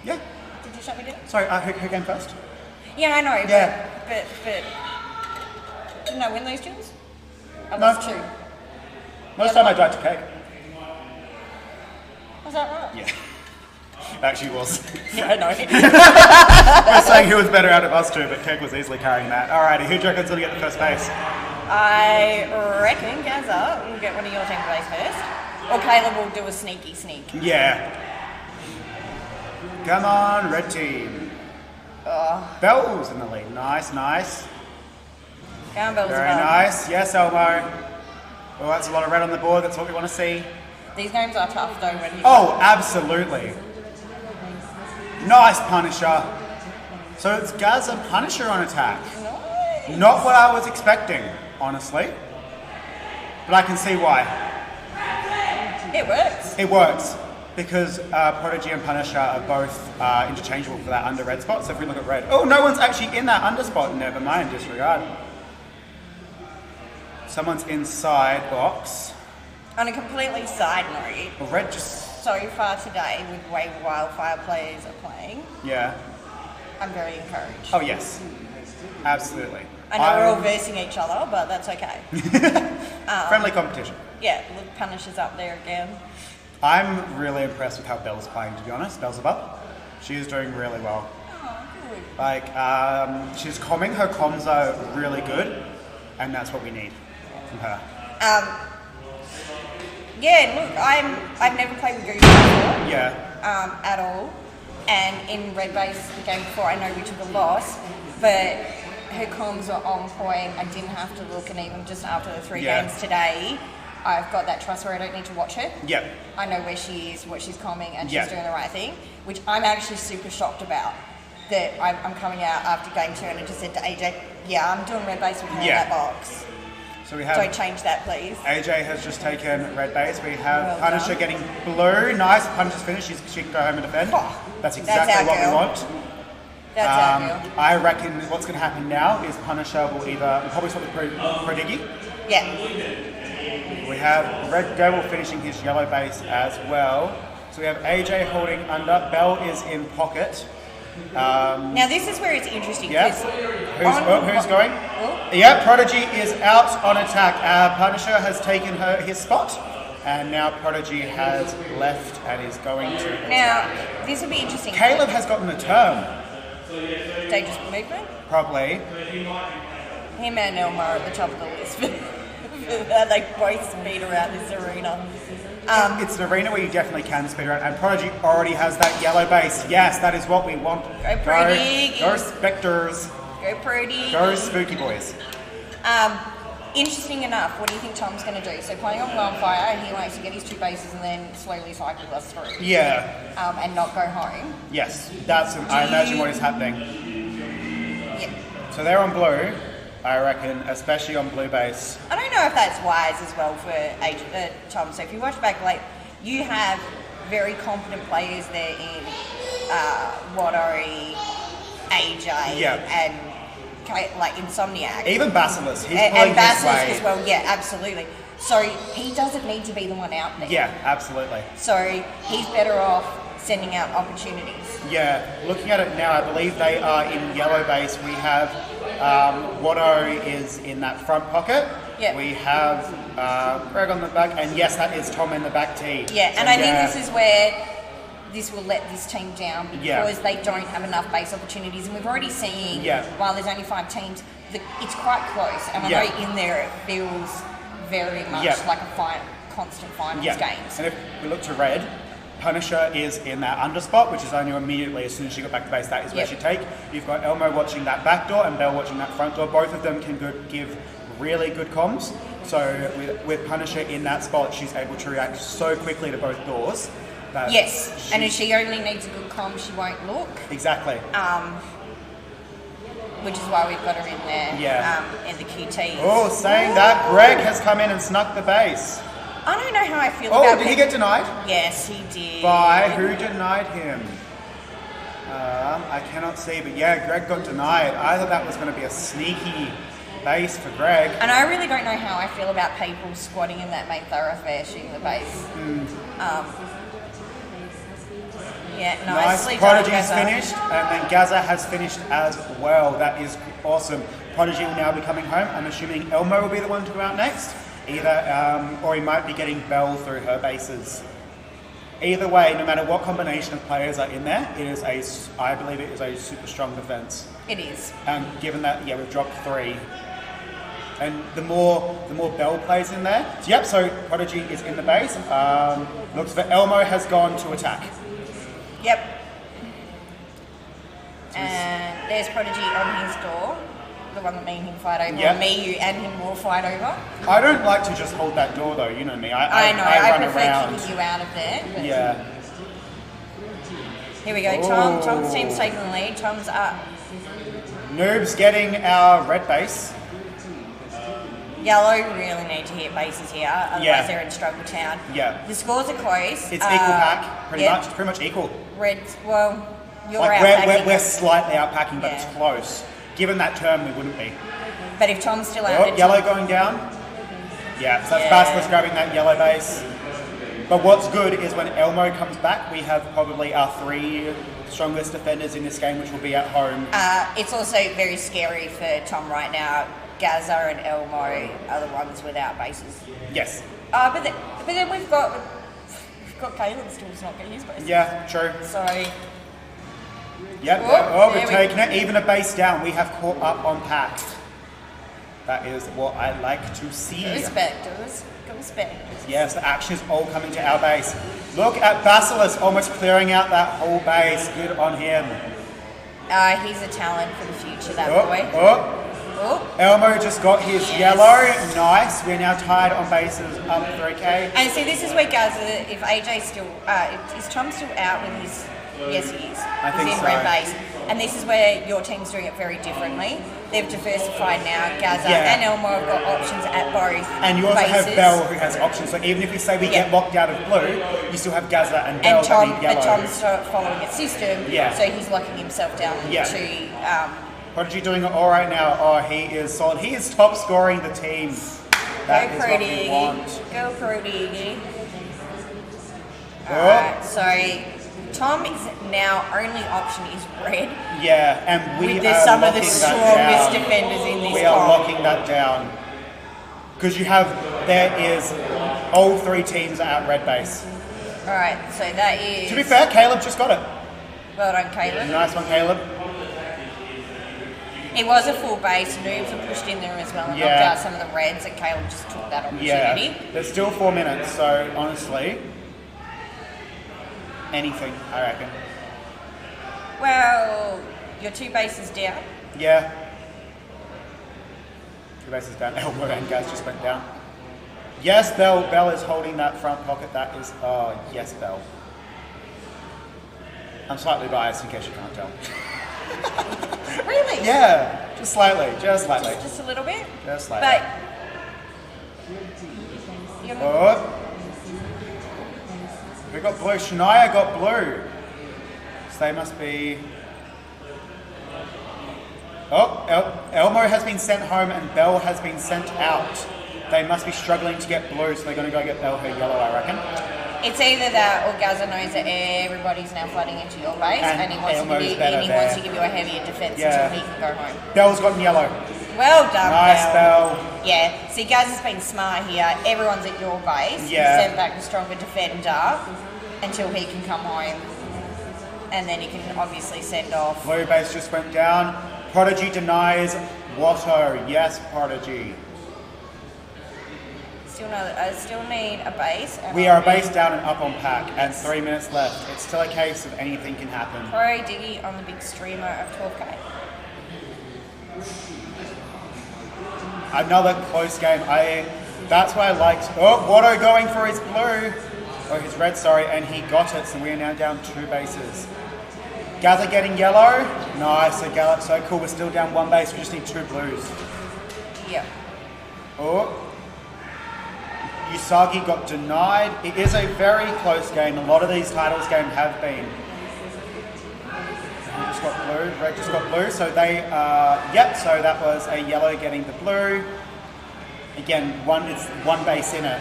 Yeah. Did you shut me down? Sorry, who came first? Yeah, I know. Yeah. But didn't I win those duels? I No. lost 2. Most time I died to Cake. Was that right? Yeah. Actually was. Yeah, I know. We're saying who was better out of us two, but Cake was easily carrying that. Alrighty, who do you reckon's going to get the first base? I reckon Gaza will get one of your team plays first. Or Caleb will do a sneaky sneak. Yeah. Come on, red team. Oh. Bells in the lead. Nice, nice. Down Bells Very well. nice. Yes, Elmo. Well, that's a lot of red on the board. That's what we want to see. These games are tough though when you... Oh, absolutely. Nice Punisher. So it's Gaz and Punisher on attack. Nice. Not what I was expecting, honestly. But I can see why. It works. It works. Because Prodigy and Punisher are both interchangeable for that under red spot. So if we look at red... Oh, no one's actually in that under spot. Never mind, disregard. Someone's inside box. On a completely side note... Well, red just... So far today, with the way Wildfire players are playing... Yeah. I'm very encouraged. Oh, yes. Absolutely. I know we're all versing each other, but that's okay. Friendly competition. Yeah, look, Punisher's up there again. I'm really impressed with how Belle's playing, to be honest. Belle's above. She is doing really well. Oh, good. Like, she's comming. Her comms are really good, and that's what we need from her. Yeah, look, I've never played with Goose before. Yeah. At all. And in Red Base, the game before, I know we took a loss, but her comms were on point. I didn't have to look, and even just after the 3 games today, I've got that trust where I don't need to watch her. Yep. I know where she is, what she's comming, and she's doing the right thing, which I'm actually super shocked about. That I'm coming out after game 2 and I just said to AJ, yeah, I'm doing Red Base with her in that box. So we have... Don't change that, please. AJ has just taken red base. We have Well Punisher done. getting blue. Nice. Punisher's finished. She can go home and defend. That's exactly our what girl. we want. That's our girl. I reckon what's going to happen now is Punisher will either... We'll probably swap with Prodiggy. Yeah. We have Red Devil finishing his yellow base as well. So we have AJ holding under. Bell is in pocket. Now this is where it's interesting. Yeah. 'Cause Who's going? Oh. Yeah, Prodigy is out on attack. Punisher has taken his spot, and now Prodigy has left and is going to. Now this will be interesting. Caleb has gotten a turn. Dangerous movement. Probably. Him and Elmo are at the top of the list. They both speed around this arena. It's an arena where you definitely can speed around, and Prodigy already has that yellow base. Yes, that is what we want. Go Prodigy. Go Spectres. Go Prodigy. Go Spooky Boys. Interesting enough, what do you think Tom's going to do? So playing on Wildfire, he likes to get his 2 bases and then slowly cycle us through. Yeah. And not go home. Yes, that's I imagine what is happening. Yeah. So they're on blue, I reckon, especially on blue base. I don't know if that's wise as well for Tom. So if you watch back late, you have very competent players there in Watto, AJ, and like Insomniac. Even Basilisk, he's and playing Basilisk his way. as well. Yeah, absolutely. So he doesn't need to be the one out there. Yeah, absolutely. So he's better off sending out opportunities. Yeah, looking at it now, I believe they are in yellow base. We have Watto is in that front pocket. Yeah. We have Greg on the back, and yes, that is Tom in the back tee. Yeah, and I think this is where this will let this team down because they don't have enough base opportunities, and we've already seen while there's only 5 teams, it's quite close. And I know in there it feels very much like a constant finals games. And if we look to red, Punisher is in that under spot, which is only immediately as soon as she got back to base, that is where she take. You've got Elmo watching that back door and Bell watching that front door. Both of them can give really good comms. So with Punisher in that spot, she's able to react so quickly to both doors. Yes, and if she only needs a good comm, she won't look. Exactly. Which is why we've got her in there in the QTs. Oh, saying that, Greg has come in and snuck the base. I don't know how I feel about did he get denied? Yes, he did. By who denied him? I cannot see, but yeah, Greg got denied. I thought that was going to be a sneaky base for Greg. And I really don't know how I feel about people squatting in that main thoroughfare shooting the base. Yeah, nicely nice. Prodigy's finished, and then Gaza has finished as well. That is awesome. Prodigy will now be coming home. I'm assuming Elmo will be the one to go out next. Either, or he might be getting Bell through her bases. Either way, no matter what combination of players are in there, I believe it is a super strong defense. It is. Given that, we've dropped 3. And the more Bell plays in there. So Prodigy is in the base. Looks for Elmo has gone to attack. Yep. And there's Prodigy on his door. The one that me and him fight over. Yep. Me, you, and him will fight over. I don't like to just hold that door though, you know me. I know, I run prefer around. kicking you out of there. But Yeah. Here we go, Tom's team's taking the lead. Tom's up. Noob's getting our red base. Yellow really need to hit bases here, otherwise they're in struggle town. Yeah. The scores are close. It's equal pack, pretty much. It's pretty much equal. Red's, well, you're like outpacking. we're slightly outpacking, but it's close. Given that term, we wouldn't be. But if Tom's still out, yellow going down. Yeah, so that's Basilisk grabbing that yellow base. But what's good is when Elmo comes back, we have probably our 3 strongest defenders in this game, which will be at home. It's also very scary for Tom right now. Gaza and Elmo are the ones without bases. Yes. But then we've got Caleb still's not getting his bases. Yeah, true. So. Yep. We've taken it. Even a base down, we have caught up on pack. That is what I like to see. Go Spectres. Yes, the action is all coming to our base. Look at Basilisk almost clearing out that whole base. Good on him. He's a talent for the future, that boy. Elmo just got his yellow. Nice. We're now tied on bases up 3K. And see, this is where Gaza, if AJ's still, is Tom still out with his, yes he is. I think he's in red base. And this is where your team's doing it very differently. They've diversified now. Gaza and Elmo have got options at both And you also bases. have Bell who has options. So even if we say we get locked out of blue, you still have Gaza and Bell that need yellow. But Tom's following its system, so he's locking himself down to... Prodigy doing it all right now. Oh, he is solid. He is top scoring the team. That Go is pro what we Diggy. want. Go pro Diggy. Oh. Alright, so Tom's now only option is red. Yeah, and we With are some of the locking strongest that down. defenders in this We are comp. locking that down. Because there is, all three teams are at red base. Alright, so that is... To be fair, Caleb just got it. Well done, Caleb. Nice one, Caleb. It was a full base. Noobs were pushed in there as well and knocked out some of the reds, and Caleb just took that opportunity. Yeah, there's still 4 minutes, so honestly, anything, I reckon. Well, you're 2 bases down. Yeah. 2 bases down. Elmo and Gaz just went down. Yes, Bell. Bell is holding that front pocket. That is, oh, yes, Bell. I'm slightly biased in case you can't tell. Really? Yeah, just slightly, just slightly. Just a little bit? Just slightly. But you're not... Oh. We got blue. Shania got blue. So they must be... Oh, Elmo has been sent home and Bell has been sent out. They must be struggling to get blue, so they're going to go get Bell her yellow, I reckon. It's either that or Gaza knows that everybody's now flooding into your base and he wants to give you a heavier defense until he can go home. Bell's gotten yellow. Well done, Nice, Bell. Bell. Yeah, see, Gaza's been smart here. Everyone's at your base. Yeah. Send back the stronger defender until he can come home. And then he can obviously send off. Blue base just went down. Prodigy denies Watto. Yes, Prodigy. Still need a base. We are a base down and up on pack, and 3 minutes left. It's still a case of anything can happen. Pro Diggy on the big streamer of 12K. Another close game. That's why I liked. Oh, Watto going for his blue. Oh, his red, sorry, and he got it, so we are now down 2 bases. Gather getting yellow. Nice, so cool. We're still down 1 base. We just need 2 blues. Yeah. Oh. Usagi got denied. It is a very close game. A lot of these titles games have been. Red just got blue. Red just got blue. So they, so that was a yellow getting the blue. Again, it's 1 base in it.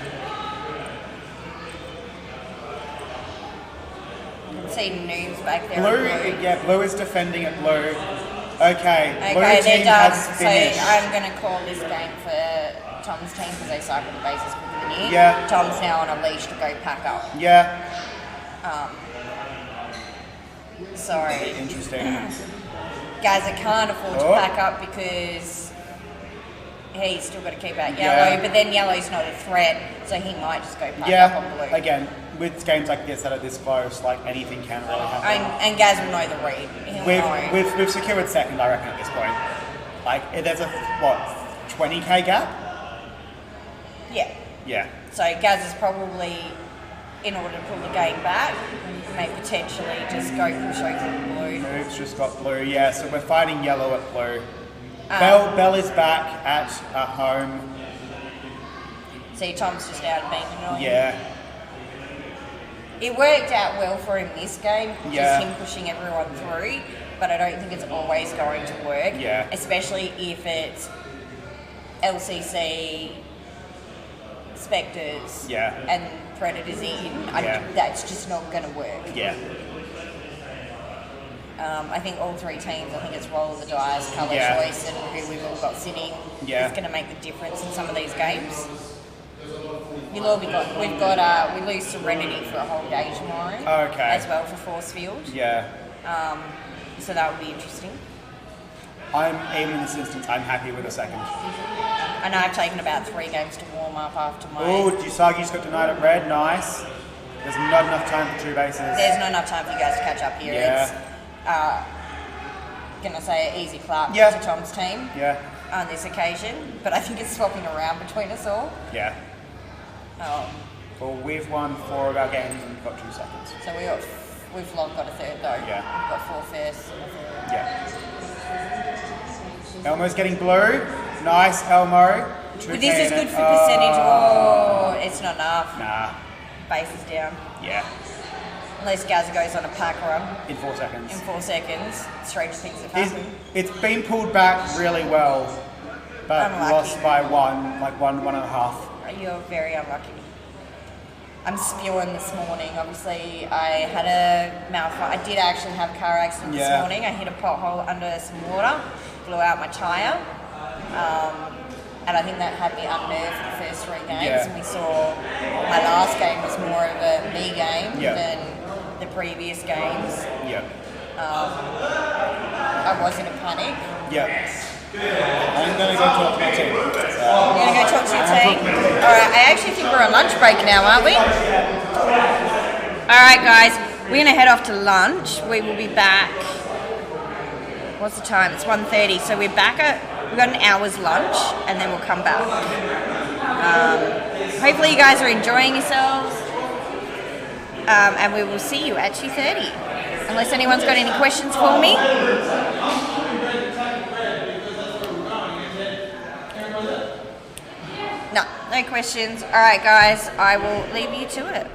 See Noobs back there. Blue, yeah, blue is defending at blue. Okay, blue they're team done. has So finished. I'm going to call this game for Tom's team because they cycle the bases quicker than you. Yeah. Tom's now on a leash to go pack up. Yeah. Sorry. Interesting. Guys that can't afford to pack up because he's still got to keep out yellow, Yeah. but then yellow's not a threat, so he might just go pack up on blue. Again, with games like this that are this close, like anything can really happen. And Gaz will know the read. He'll know. We've secured second, I reckon, at this point. Like, there's a, 20k gap? Yeah. Yeah. So Gaz is probably, in order to pull the game back, may potentially just go push over the blue. Moves just got blue, yeah, so we're fighting yellow at blue. Bell is back at home. See, Tom's just out of being annoying. Yeah. It worked out well for him this game, Yeah. just him pushing everyone through, but I don't think it's always going to work. Yeah. Especially if it's LCC, Spectres, Yeah. and Predators in. Yeah. That's just not going to work. Yeah. I think all 3 teams, I think it's roll of the dice, colour Yeah. choice, and who we've all got sitting Yeah. is going to make the difference in some of these games. We lose Serenity for a whole day tomorrow. Okay. As well for Forcefield. Yeah. So that would be interesting. Even in this instance, I'm happy with a second. I know I've taken about 3 games to warm up after my... Oh, Usagi's got denied at red, nice. There's not enough time for 2 bases. There's not enough time for you guys to catch up here. Yeah. It's, gonna say an easy clap Yeah. to Tom's team Yeah. on this occasion, but I think it's swapping around between us all. Yeah. Well, we've won 4 of our games and we've got 2 seconds. So we've got a third though. Yeah. We've got 4 firsts and a third. Yeah. Elmo's getting blue. Nice, Elmo. But this is good for percentage. Oh, it's not enough. Nah. Base is down. Yeah. Unless Gaza goes on a pack run. In 4 seconds. In 4 seconds. Stranger things have happened. It's been pulled back really well. But Unlucky. lost by one, like one and a half. You're very unlucky. I'm spewing this morning. Obviously, I had a I did actually have a car accident this morning. I hit a pothole under some water, blew out my tyre. And I think that had me unnerved for the first 3 games. And we saw my last game was more of a me game than the previous games. I was in a panic. I'm going to go talk to my team. You're going to go talk to your team? Alright, I actually think we're on lunch break now, aren't we? Alright guys, we're going to head off to lunch. We will be back. What's the time? It's 1:30. So we're back we've got an hour's lunch and then we'll come back. Hopefully you guys are enjoying yourselves. And we will see you at 2:30. Unless anyone's got any questions for me. No questions. Alright guys, I will leave you to it.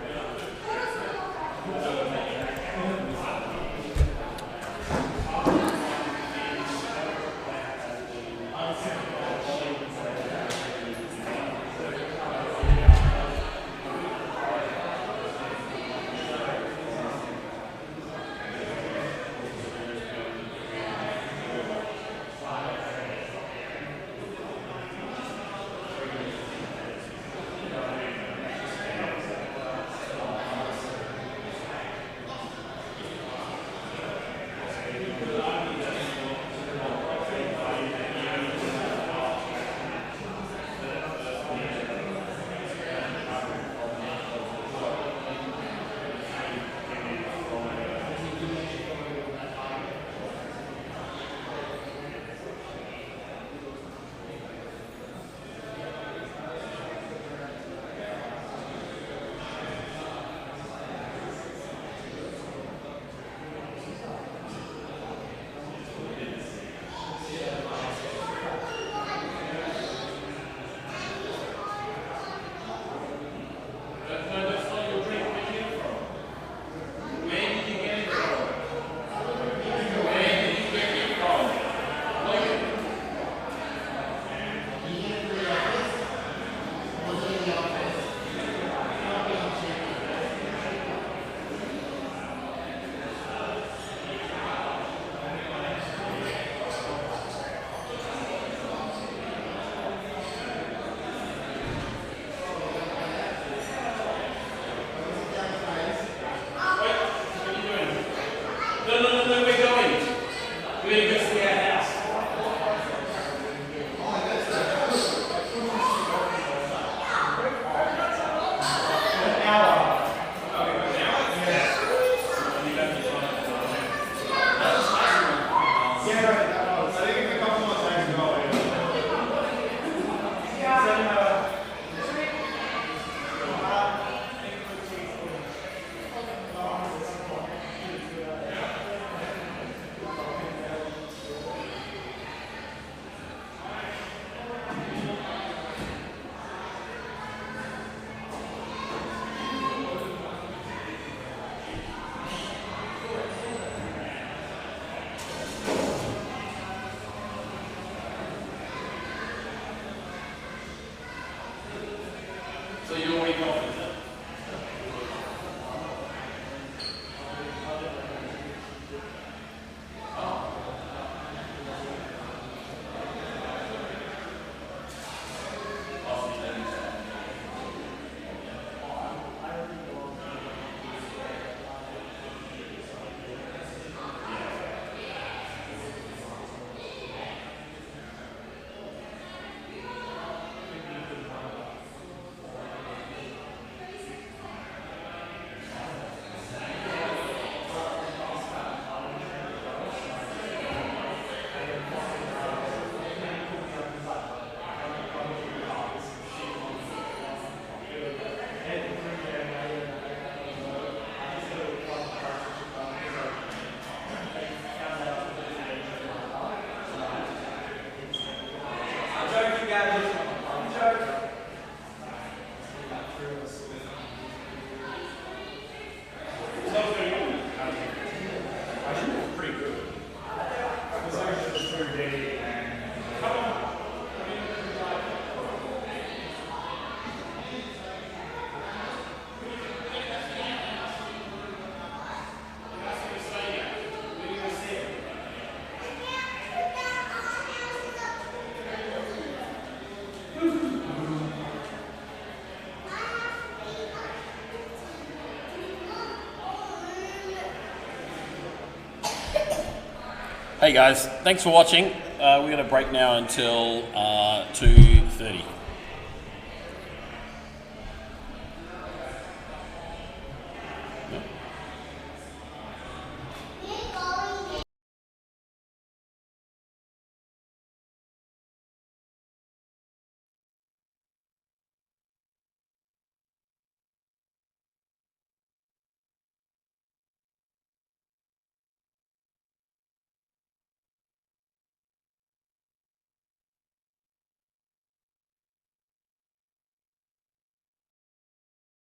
Hey guys, thanks for watching. We're going to break now until 2:30.